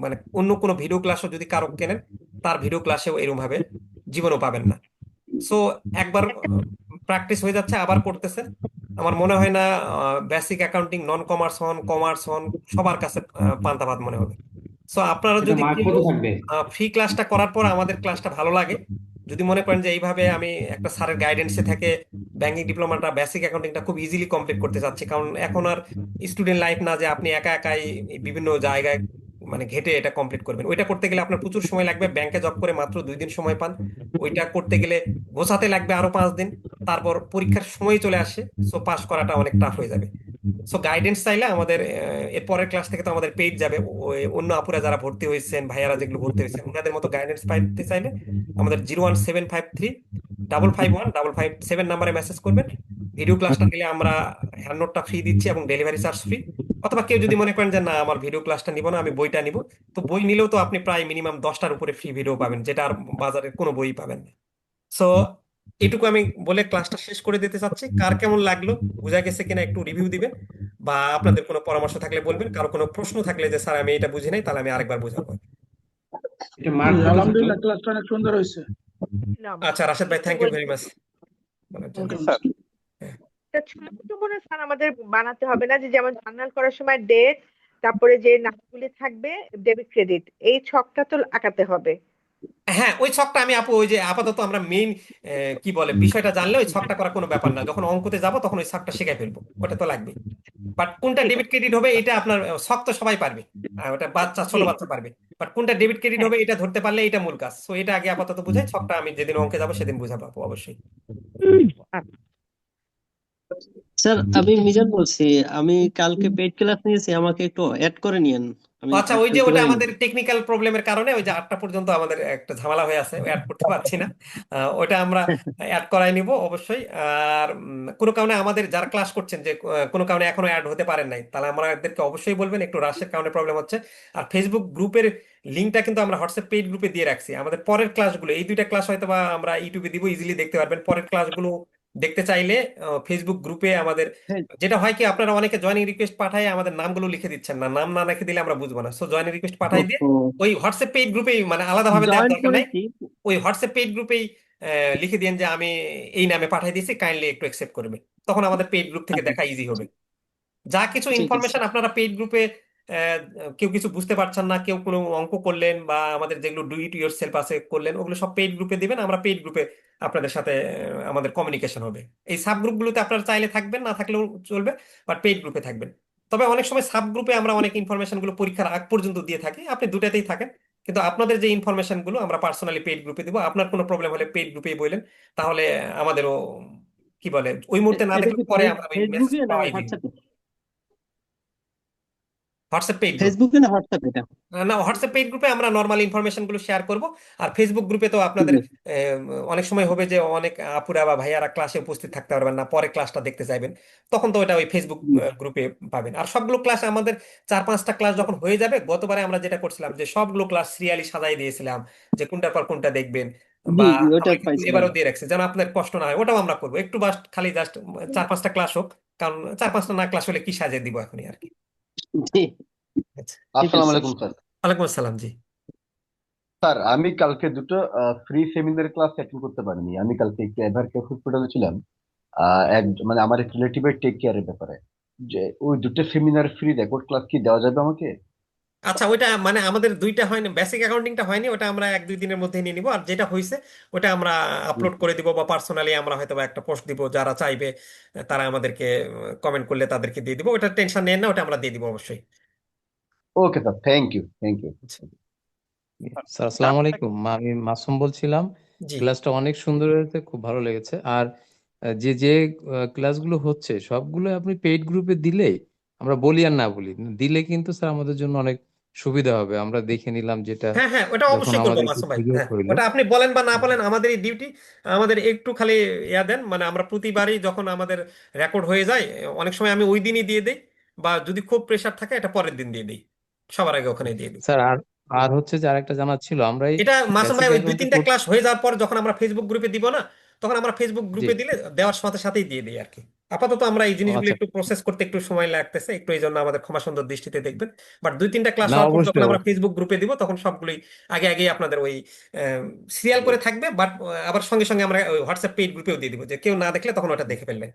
মানে অন্য কোনো ভিডিও ক্লাসও যদি কারো কেনেন, তার ভিডিও ক্লাসেও এরকম ভাবে জীবনও পাবেন না। সো একবার প্র্যাকটিস হয়ে যাচ্ছে, আবার করতেছেন। আমার মনে হয় না বেসিক অ্যাকাউন্টিং, নন কমার্স হন, কমার্স হন, সবার কাছে পান্তা ভাত মনে হবে। সো আপনারা এটা যদি মার্ক কেউ কত থাকবে? ফ্রি ক্লাসটা করার পর আমাদের ক্লাসটা ভালো লাগে, যদি মনে করেন যে এইভাবে আমি একটা স্যারের গাইডেন্সে থেকে ব্যাংকিং ডিপ্লোমাটা, বেসিক অ্যাকাউন্টিংটা খুব ইজিলি কমপ্লিট করতে চাচ্ছি, কারণ এখন আর স্টুডেন্ট লাইফ না যে আপনি একা একাই বিভিন্ন জায়গায় মানে ঘেটে এটা কমপ্লিট করবেন। ওইটা করতে গেলে আপনার প্রচুর সময় লাগবে, ব্যাংকে জব করে মাত্র 2 দিন সময় পান। ওইটা করতে গেলে গোছাতে লাগবে আরো 5 দিন, তারপর পরীক্ষার সময় চলে আসে, সো পাস করাটা অনেক টাফ হয়ে যাবে। সো গাইডেন্স চাইলে আমাদের এর পরের ক্লাস থেকে তো আমাদের পেইড যাবে, ওই অন্য আপুরা যারা ভর্তি হয়েছেন, ভাইয়ারা যেগুলো ভর্তি হয়েছেন, ওনাদের মতো গাইডেন্স পাইতে চাইলে আমাদের 01753 551 557 নাম্বারে মেসেজ করবেন। ভিডিও ক্লাসটা নিলে আমরা হ্যান্ড নোটটা ফ্রি দিচ্ছি এবং ডেলিভারি চার্জ ফ্রি। অথবা কেউ যদি মনে করেন যে না আমার ভিডিও ক্লাসটা নিব না, আমি বইটা নিব, তো বই নিলেও তো আপনি প্রায় মিনিমাম 10টার উপরে ফ্রি ভিডিও পাবেন, যেটা আর বাজারে কোনো বই পাবেন না। সো এটুকু আমি বলে ক্লাসটা শেষ করে দিতে চাচ্ছি। কার কেমন লাগলো, বোঝা গেছে কিনা একটু রিভিউ দিবেন, বা আপনাদের কোনো পরামর্শ থাকলে বলবেন। কারো কোনো প্রশ্ন থাকলে যে স্যার আমি এটা বুঝি নাই, তাহলে আমি আরেকবার বোঝাবো। এটা মার্ক কত থাকবে? আলহামদুলিল্লাহ, ক্লাসটা অনেক সুন্দর হয়েছে। আচ্ছা রাশেদ ভাই, একটু থ্যাংক ইউ ভেরি মাচ বলার জন্য। ওকে স্যার একটা ছোট্ট করে স্যার আমাদের বানাতে হবে না, যে যেমন জার্নাল করার সময় ডেট, তারপরে যে নামগুলি থাকবে, ডেবিট ক্রেডিট, এই ছকটা তো আঁকাতে হবে। হ্যাঁ, ওই ছকটা আমি আপু ওই যে আপাতত আমরা মেইন কি বলে বিষয়টা জানলে ওই ছকটা করা কোনো ব্যাপার না, যখন অঙ্কতে যাব তখন ওই ছকটা শিখাই ফেলবো, ওটা তো লাগবে। বাট কোনটা ঠিক ডেবিট আছে। ক্রেডিট হবে এটা আপনার ছক তো সবাই পারবে, ওটা বাচ্চা, ছোট জি। বাচ্চা পারবে। বাট কোনটা ডেবিট ক্রেডিট হ্যাঁ। হবে এটা ধরতে পারলে এটা মূল কাজ। তো এটা আগে আপাতত বুঝাই, ছকটা আমি যেদিন অঙ্কে যাবো সেদিন বুঝাবো আপু, অবশ্যই। আচ্ছা। স্যার আমি মিজান বলছি। আমি কালকে পেইড ক্লাস নিয়েছি, আমাকে একটু অ্যাড করে নিয়েন। আমি আচ্ছা, অ্যাড ওই যে ওটা কিভাবে নিব? আমাদের টেকনিক্যাল প্রবলেমের কারণে ওই যে 8টা পর্যন্ত আমাদের একটা ঝামেলা হয়ে আছে, অ্যাড করতে পারছি না। ওটা আমরা অ্যাড করাই নিব অবশ্যই। আর কোনো কারণে আমাদের যারা ক্লাস করছেন যে কোনো কারণে এখনো অ্যাড হতে পারেন নাই, তাহলে আমাদেরকে অবশ্যই বলবেন, একটু রাশের কারণে প্রবলেম হচ্ছে। আর ফেসবুক গ্রুপের লিঙ্কটা কিন্তু আমরা হোয়াটসঅ্যাপ পেইড গ্রুপে দিয়ে রাখছি। আমাদের পরের ক্লাসগুলো, এই 2টা ক্লাস হয়তো বা আমরা ইউটিউবে দিব, ইজিলি দেখতে পারবেন। পরের ক্লাসগুলো দেখতে চাইলে ফেসবুক গ্রুপে আমাদের হ্যাঁ। যেটা হয় কি, আপনারা অনেকে জয়েনিং রিকোয়েস্ট পাঠায় আমাদের নামগুলো লিখে দিচ্ছেন না, নাম না লিখে দিলে আমরা বুঝবো না। সো জয়েনিং রিকোয়েস্ট পাঠাই দিয়ে ওই হোয়াটসঅ্যাপ পেইড গ্রুপেই, মানে আলাদাভাবে দেওয়ার জয়েন দরকার নাই, করেছি। ওই হোয়াটসঅ্যাপ পেইড গ্রুপেই লিখে দিন যে আমি এই নামে পাঠিয়ে দিয়েছি, কাইন্ডলি একটু অ্যাকসেপ্ট করবে। তখন আমাদের পেইড গ্রুপ থেকে আচ্ছা, দেখা ইজি হবে। যা কিছু ঠিক আছে। ইনফরমেশন আপনারা পেইড গ্রুপে, কেউ কিছু বুঝতে পারছেন না, কেউ কোনো অঙ্ক করলেন বা আমাদের যেগুলো ডু ইট ইয়োর সেলফ আছে করলেন, ওগুলো সব পেইড গ্রুপে দিবেন। আমরা পেইড গ্রুপে আপনাদের সাথে আমাদের কমিউনিকেশন হবে। এই সাব গ্রুপগুলোতে আপনারা চাইলে থাকবেন, না থাকলেও চলবে, বাট পেইড গ্রুপে থাকবেন। তবে অনেক সময় সাব গ্রুপে আমরা অনেক ইনফরমেশন গুলো পরীক্ষার আগ পর্যন্ত দিয়ে থাকি, আপনি দুটাতেই থাকেন। কিন্তু আপনাদের যে ইনফরমেশন গুলো আমরা পার্সোনালি পেইড গ্রুপে দিব। আপনার কোনো প্রবলেম হলে পেইড গ্রুপেই বললেন, তাহলে আমাদেরও কি বলে ওই মুহূর্তে না এটা দেখলে কি পরে আমরা ওই মেসেজ ফেসবুকে না পাওয়াই দিই। হোয়াটসঅ্যাপে? WhatsApp paid group. ফেসবুকে না হোয়াটসঅ্যাপ এটা? না, হোয়াটসঅ্যাপ পেইড গ্রুপে আমরা নর্মাল ইনফরমেশন গুলো শেয়ার করব। আর ফেসবুক গ্রুপে তো ঠিক আপনাদের আছে। অনেক সময় হবে যে অনেক আপুরা বা ভাইয়ারা ক্লাসে উপস্থিত থাকতে পারবেন না, পরে ক্লাসটা দেখতে চাইবেন, তখন তো ওটা ওই ফেসবুক হুম। গ্রুপে পাবেন। আর সবগুলো ক্লাস আমাদের 4-5টা ক্লাস যখন হয়ে যাবে, গতবারে আমরা যেটা করছিলাম যে সবগুলো ক্লাস সিরিয়ালি সাজাই দিয়েছিলাম যে কোনটার পর কোনটা দেখবেন, জি বা জি, ওটা আমরা কিন্তু পাইছিলাম। এবারও দিয়ে রাখছি যেন আপনার কষ্ট না হয়। ওটাও আমরা করবো, একটু খালি জাস্ট 4-5টা ক্লাস হোক, কারণ 4-5টা না ক্লাস হলে কি সাজিয়ে দিব এখনই আর কি। জি, আচ্ছা, ঠিক আসসালামু আছে। আলাইকুম স্যার। ওয়ালাইকুম আসসালাম। জি স্যার আমি কালকে দুটো ফ্রি সেমিনার ক্লাস অ্যাটেন্ড করতে পারিনি। আমি কালকে একটু এভার কেয়ার হসপিটালে ছিলাম, মানে আমার এক রিলেটিভের টেক কেয়ারের ব্যাপারে। যে ওই দুটো সেমিনার ফ্রি রেকর্ড ক্লাস কি দেওয়া যাবে আমাকে? আচ্ছা, ওইটা মানে আমাদের দুইটা হয়নি, বেসিক অ্যাকাউন্টিংটা হয়নি, ওটা আমরা 1-2 দিনের মধ্যে নিয়ে নিব। আর যেটা হয়েছে ওটা আমরা আপলোড করে দিব, বা পার্সোনালি আমরা হয়তো বা একটা পোস্ট দিব, যারা চাইবে তারা আমাদেরকে কমেন্ট করলে তাদেরকে দিয়ে দিব। ওটা টেনশন নেন না, ওটা আমরা দিয়ে দিব অবশ্যই। Okay sir, thank you, thank you. আচ্ছা, স্যার আসসালামু আলাইকুম, আমি মাসুম বলছিলাম। জি ক্লাসটা অনেক সুন্দর হয়েছে, খুব ভালো লেগেছে। আর যে যে ক্লাসগুলো হচ্ছে সবগুলো আপনি পেইড গ্রুপে দিলে, আমরা বলি আর না বলি, দিলে কিন্তু স্যার আমাদের জন্য অনেক সুবিধা হবে। আমরা দেখে নিলাম যেটা হ্যাঁ হ্যাঁ, ওটা যখন অবশ্যই করবো আমাদের একটু মাসুম ভাই। সুযোগ হ্যাঁ, হইলো। ওটা আপনি বলেন বা না বলেন, আমাদের এই ডিউটি। আমাদের একটু খালি ইয়া দেন, মানে আমরা প্রতিবারই যখন আমাদের রেকর্ড হয়ে যায়, অনেক সময় আমি ওই দিনই দিয়ে দিই, বা যদি খুব প্রেসার থাকে এটা পরের দিন দিয়ে দিই, সবার আগে ওখানে দিয়ে দিই। স্যার আর আর হচ্ছে যে আরেকটা জানার ছিল, আমরা এই এটা মাসুম বেসিক ভাই ওই অ্যাকাউন্টে 2-3টা ক্লাস হয়ে যাওয়ার পর যখন আমরা ফেসবুক গ্রুপে দিব না, তখন আমরা ফেসবুক জি, গ্রুপে দিলে দেওয়ার সাথে সাথেই দিয়ে দিই আর কি। আপাতত আমরা এই ও জিনিসগুলো আচ্ছা, একটু প্রসেস করতে একটু সময় লাগতেছে, একটু এই জন্য আমাদের ক্ষমা সুন্দর দৃষ্টিতে দেখবেন। বাট 2-3টা ক্লাস না হওয়ার পর যখন অবশ্যই আমরা অবশ্যই। ফেসবুক গ্রুপে দিব, তখন সবগুলোই আগে আগে আপনাদের ওই সিরিয়াল করে থাকবে। বাট আবার সঙ্গে সঙ্গে আমরা ওই হোয়াটসঅ্যাপ পেইড গ্রুপেও দিয়ে দিব, যে কেউ না দেখলে তখন ওটা দেখে ফেলবেন।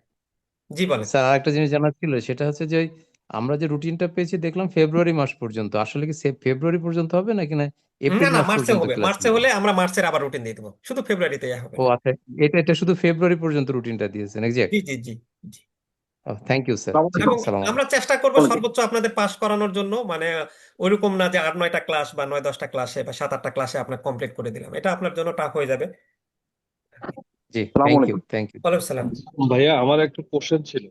জি বলেন। স্যার আরেকটা জিনিস জানার ছিল, সেটা হচ্ছে যে আমরা যে রুটিনটা পেয়েছি দেখলাম ফেব্রুয়ারি মাস পর্যন্ত, আসলে কি ফেব্রুয়ারি পর্যন্ত হবে নাকি না না এপ্রিল না, মাস মার্চে পর্যন্ত হবে, ক্লাস মার্চে নেবে? হলে আমরা মার্চের আবার রুটিন দিয়ে দেবো, শুধু ফেব্রুয়ারিতে হবে ও না। আচ্ছা, এটা এটা শুধু ফেব্রুয়ারি পর্যন্ত রুটিনটা দিয়েছেন জি এক্সাক্ট? জি জি জি। থ্যাংক ইউ স্যার, জি এবং আসসালামু আমরা আলাইকুম। চেষ্টা করব সর্বোচ্চ আপনাদের পাস করানোর জন্য, মানে ওইরকম না যে 8-9টা ক্লাস বা 9-10টা ক্লাসে বা 7-8টা ক্লাসে আপনার কমপ্লিট করে দিলাম, এটা আপনার জন্য টাফ হয়ে যাবে। জি সালাম থ্যাংক ইউ, আলাইকুম। Thank you. ওয়ালাইকুম সালাম। ভাইয়া আমার একটা কোশ্চেন ছিল।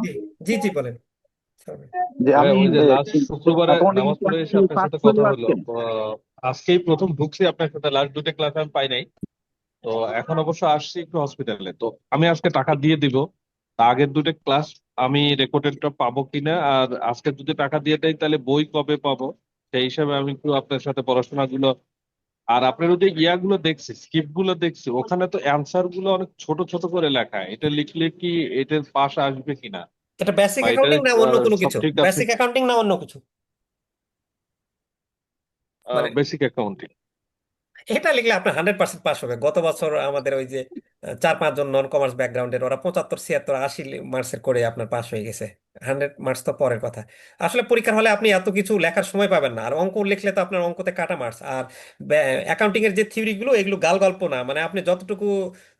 জি জি জি বলেন। যে ভাইয়া আমি ওই যে লাস্ট শুক্রবারে অ্যাকাউন্টিং নামাজ পড়ে এসে আপনার সাথে কথা হলো, আজকেই প্রথম ঢুকছি আপনার সাথে, লাস্ট দুটো ক্লাস আমি পাই নাই। তো এখন অবশ্য আসছি একটু হসপিটালে, তো আমি আজকে টাকা দিয়ে দিব। তা আগের দুটো ক্লাস আমি রেকর্ডেডটা পাবো কিনা, আর আজকে যদি টাকা দিয়ে দেয় তাহলে বই কবে পাবো, সেই হিসাবে আমি একটু আপনার সাথে পড়াশোনাগুলো। আর আপনার ওই যে ইয়াগুলো দেখছি, স্ক্রিপ্ট গুলো দেখছি, ওখানে তো অ্যান্সার গুলো অনেক ছোট ছোট করে লেখা, এটা লিখলে কি এটার পাশ আসবে কিনা, এটা বেসিক বা এটা অ্যাকাউন্টিং না অন্য কোনো সব কিছু? ঠিক আছে? বেসিক অ্যাকাউন্টিং না অন্য কিছু? মানে বেসিক অ্যাকাউন্টিং। এটা লিখলে আপনার 100% পাস হবে। গত বছর আমাদের ওই যে 4-5 জন নন কমার্স ব্যাকগ্রাউন্ডের, ওরা 75-76-80 মার্কসের করে আপনার পাস হয়ে গেছে। 100 মার্কস তো পরের কথা। আসলে পরীক্ষার হলে আপনি এত কিছু লেখার সময় পাবেন না, আর অঙ্ক লিখলে তো আপনার অঙ্কতে কাটা মার্কস। আর অ্যাকাউন্টিং এর যে থিওরি গুলো, এগুলো গাল গল্প না, মানে আপনি যতটুকু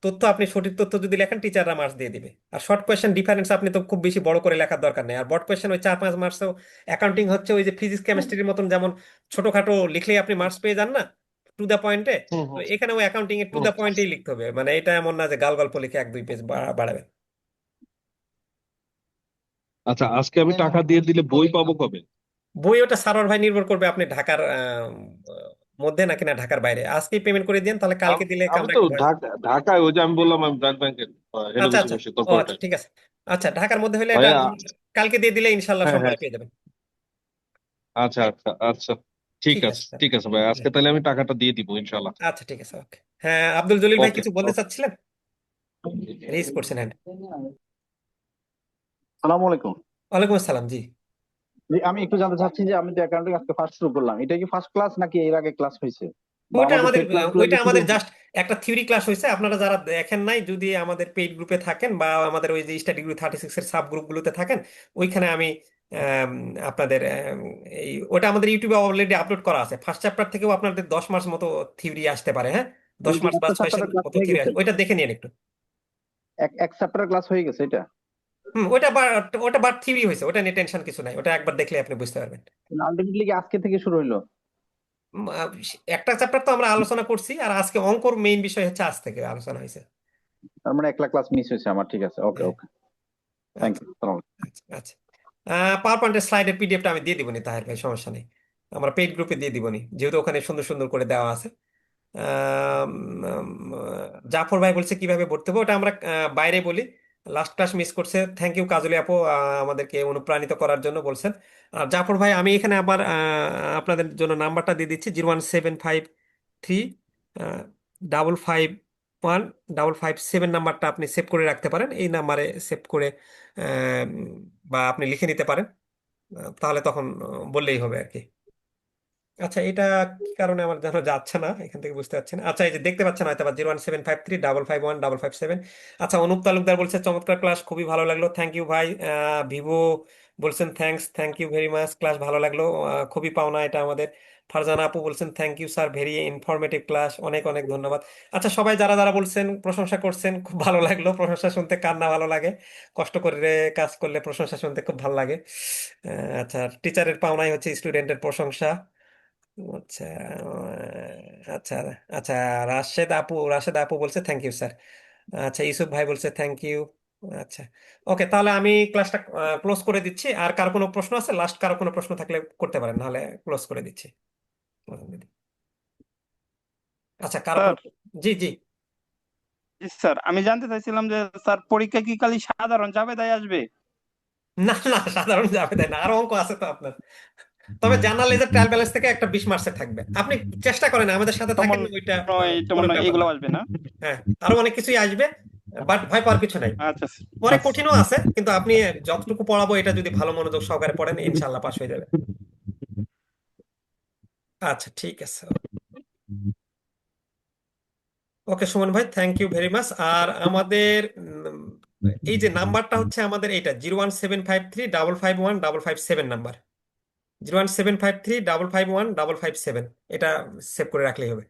তথ্য, আপনি সঠিক তথ্য যদি লেখেন, টিচাররা মার্কস দিয়ে দিবে। আর শর্ট কোয়েশ্চেন ডিফারেন্স আপনি তো খুব বেশি বড় করে লেখার দরকার নেই। আর বড় কোয়েশ্চেন ওই 4-5 মার্কসও। অ্যাকাউন্টিং হচ্ছে ওই যে ফিজিক্স কেমিস্ট্রির মতন, যেমন ছোটখাটো লিখলেই আপনি মার্কস পেয়ে যান না, টু দা পয়েন্টে। হুম তো হুম এখানেও অ্যাকাউন্টিং এ টু হুম। দা পয়েন্টেই লিখতে হবে, মানে এটা এমন না যে গাল গল্প লিখে 1-2 পেজ বাড়াবে। আচ্ছা, আজকে আমি টাকা দিয়ে দিলে বই পাবো কবে? বই ওটা সার্ভার ভাই নির্ভর করবে, আপনি ঢাকার মধ্যে নাকি না ঢাকার বাইরে। আজকেই পেমেন্ট করে দিন, তাহলে কালকে দিলে আমি আমরা তো একটা ভয়েস। ঢাকায়, ওই যে আমি বললাম আমি ব্র্যাক ব্যাংকের হেড আচ্ছা অফিসে আচ্ছা। বসে, ও আচ্ছা, কর্পোরেটর। ঠিক আছে। আচ্ছা, ঢাকার মধ্যে হলে এটা ভাইয়া, কালকে দিয়ে দিলে ইনশাল্লাহ হ্যাঁ হ্যাঁ, সোমবারে পেয়ে যাবেন। আচ্ছা আচ্ছা আচ্ছা, ঠিক ঠিক আছে আছে স্যার। ঠিক আছে ভাই, আজকে তাহলে আমি টাকাটা দিয়ে দিব ইনশাল্লাহ। আচ্ছা ঠিক আছে, ওকে। হ্যাঁ, আব্দুল জলিল ভাই ওকে কিছু বলতে ওকে। চাচ্ছিলেন? রেজ করছেন হ্যান্ড। সালাম আলাইকুম। ওয়ালাইকুম আসসালাম। জি জি, আমি একটু জানতে চাচ্ছি যে আমি তো অ্যাকাউন্টিং আজকে ফার্স্ট শুরু করলাম, এটা কি ফার্স্ট ক্লাস নাকি এর আগে ক্লাস হয়েছে, বা ওইটা আমাদের আমাদের পেড ক্লাসগুলো ওইটা কি শুধু? আমাদের জাস্ট একটা থিওরি ক্লাস হয়েছে। আপনারা যারা দেখেন নাই, যদি আমাদের পেইড গ্রুপে থাকেন বা আমাদের ওই যে স্টাডি গ্রুপ 36-এর সাব গ্রুপগুলোতে থাকেন, ওইখানে আমি আম, আপনাদের এই ওটা আমাদের ইউটিউবে অলরেডি আপলোড করা আছে। ফার্স্ট চ্যাপ্টার থেকেও আপনাদের 10 মাস মতো থিওরি আসতে পারে। হ্যাঁ, ওই 10 যে মাস বা একটা 6 চ্যাপ্টারের ক্লাস মতো হয়ে থিওরি গেছে, আসে, ওইটা দেখে নিন একটু। এক চ্যাপ্টারের ক্লাস হয়ে গেছে এটা? ওইটা ওটা বার থিওরি হয়েছে, ওটা নিয়ে টেনশন কিছু নাই, ওটা একবার দেখলে আপনি বুঝতে পারবেন। আলটিমেটলি কি আজকে থেকে শুরু হইলো? উম, আহ, একটা চ্যাপ্টার তো আমরা আলোচনা করছি, আর আজকে অঙ্কর মেইন বিষয় হচ্ছে আজ থেকে আলোচনা হয়েছে। তার মানে একটা ক্লাস মিস হয়েছে আমার, ঠিক আছে, ওকে হ্যাঁ, ওকে, থ্যাংক আচ্ছা ইউ। আচ্ছা আচ্ছা। পাওয়ার পয়েন্টের স্লাইডের পিডিএফটা আমি দিয়ে দিবনি তাহের ভাই, সমস্যা নেই। আমরা পেইড গ্রুপে দিয়ে দিবনি, যেহেতু ওখানে সুন্দর সুন্দর করে দেওয়া আছে। আম, আম, জাফর ভাই বলছে কিভাবে ভর্তি হবে, ওটা আমরা বাইরে বলি। লাস্ট ক্লাস মিস করছে, থ্যাংক ইউ কাজলি আপু, আমাদেরকে অনুপ্রাণিত করার জন্য বলছেন। আর জাফর ভাই, আমি এখানে আবার আপনাদের জন্য নাম্বারটা দিয়ে দিচ্ছি, 01753 551 557 নাম্বারটা আপনি সেভ করে রাখতে পারেন। এই নাম্বারে সেভ করে আহ, বা আপনি লিখে নিতে পারেন। তাহলে তখন বললেই হবে আর কি। আচ্ছা, এটা কি কারণে আমার যেন যাচ্ছে না এখান থেকে, বুঝতে পারছি না। আচ্ছা, এই যে দেখতে পাচ্ছেন হয়তো বা 01753 551 557। আচ্ছা, অনুপ তালুকদার বলছে চমৎকার ক্লাস, খুবই ভালো লাগলো, থ্যাংক ইউ ভাই। ভিভো বলছেন thank you very much, class ভালো লাগলো, খুবই পাওনা এটা আমাদের। ফারজানা আপু বলছেন thank you sir, very informative class, অনেক অনেক ধন্যবাদ। আচ্ছা, সবাই যারা যারা বলছেন, প্রশংসা করছেন, খুব ভালো লাগলো। প্রশংসা শুনতে কার না ভালো লাগে, কষ্ট করে কাজ করলে প্রশংসা শুনতে খুব ভালো লাগে। আচ্ছা, টিচারের পাওনাই হচ্ছে স্টুডেন্টের প্রশংসা। আচ্ছা, আচ্ছা, আচ্ছা, রাশেদ আপু বলছে থ্যাংক ইউ স্যার। আচ্ছা, ইউসুফ ভাই বলছে থ্যাংক ইউ। আচ্ছা, ওকে, তাহলে আমি ক্লাসটা ক্লোজ করে দিচ্ছি। আর কার কোনো প্রশ্ন আছে, লাস্ট কারো কোনো প্রশ্ন থাকলে করতে পারেন, নাহলে ক্লোজ করে দিচ্ছি। আচ্ছা, কারো স্যার, কোনো, জি জি। জি স্যার, আমি জানতে চাইছিলাম যে স্যার পরীক্ষা কি খালি সাধারণ জাবেদায় আসবে? না না, সাধারণ যাবে তাই না, আরো অঙ্ক আছে তো আপনার। তবে জার্নাল এই যে ট্রায়াল ব্যালেন্স থেকে একটা 20 মার্কসের থাকবে, আপনি চেষ্টা করেন আমাদের সাথে থাকেন না, ওইটা এটা কোনো মনে হয় ব্যাপার এগুলো না। আসবে না? হ্যাঁ, আরো অনেক কিছুই আসবে, বাট ভয় পাওয়ার কিছু নাই। আচ্ছা পরে আচ্ছা কঠিনও আছে, কিন্তু আপনি যতটুকু পড়াবো এটা যদি ভালো মনোযোগ সহকারে পড়েন, ইনশাল্লাহ পাস হয়ে যাবে। আচ্ছা, ঠিক আছে। ওকে সুমন ভাই, থ্যাংক ইউ ভেরি মাচ। আর আমাদের এই যে নাম্বারটা হচ্ছে আমাদের এইটা 01753 551 557 নাম্বার, 01753 551 557, এটা সেভ করে রাখলেই হবে।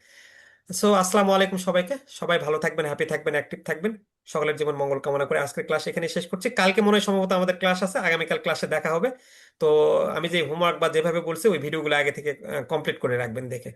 সো আসসালামু আলাইকুম সবাইকে, সবাই ভালো থাকবেন, হ্যাপি থাকবেন, অ্যাক্টিভ থাকবেন। সকলের জীবন মঙ্গল কামনা করে আজকের ক্লাস এখানে শেষ করছি। কালকে মনে হয় সম্ভবত আমাদের ক্লাস আছে, আগামীকাল ক্লাসে দেখা হবে। তো আমি যে হোমওয়ার্ক বা যেভাবে বলছি ওই ভিডিওগুলো আগে থেকে কমপ্লিট করে রাখবেন দেখে।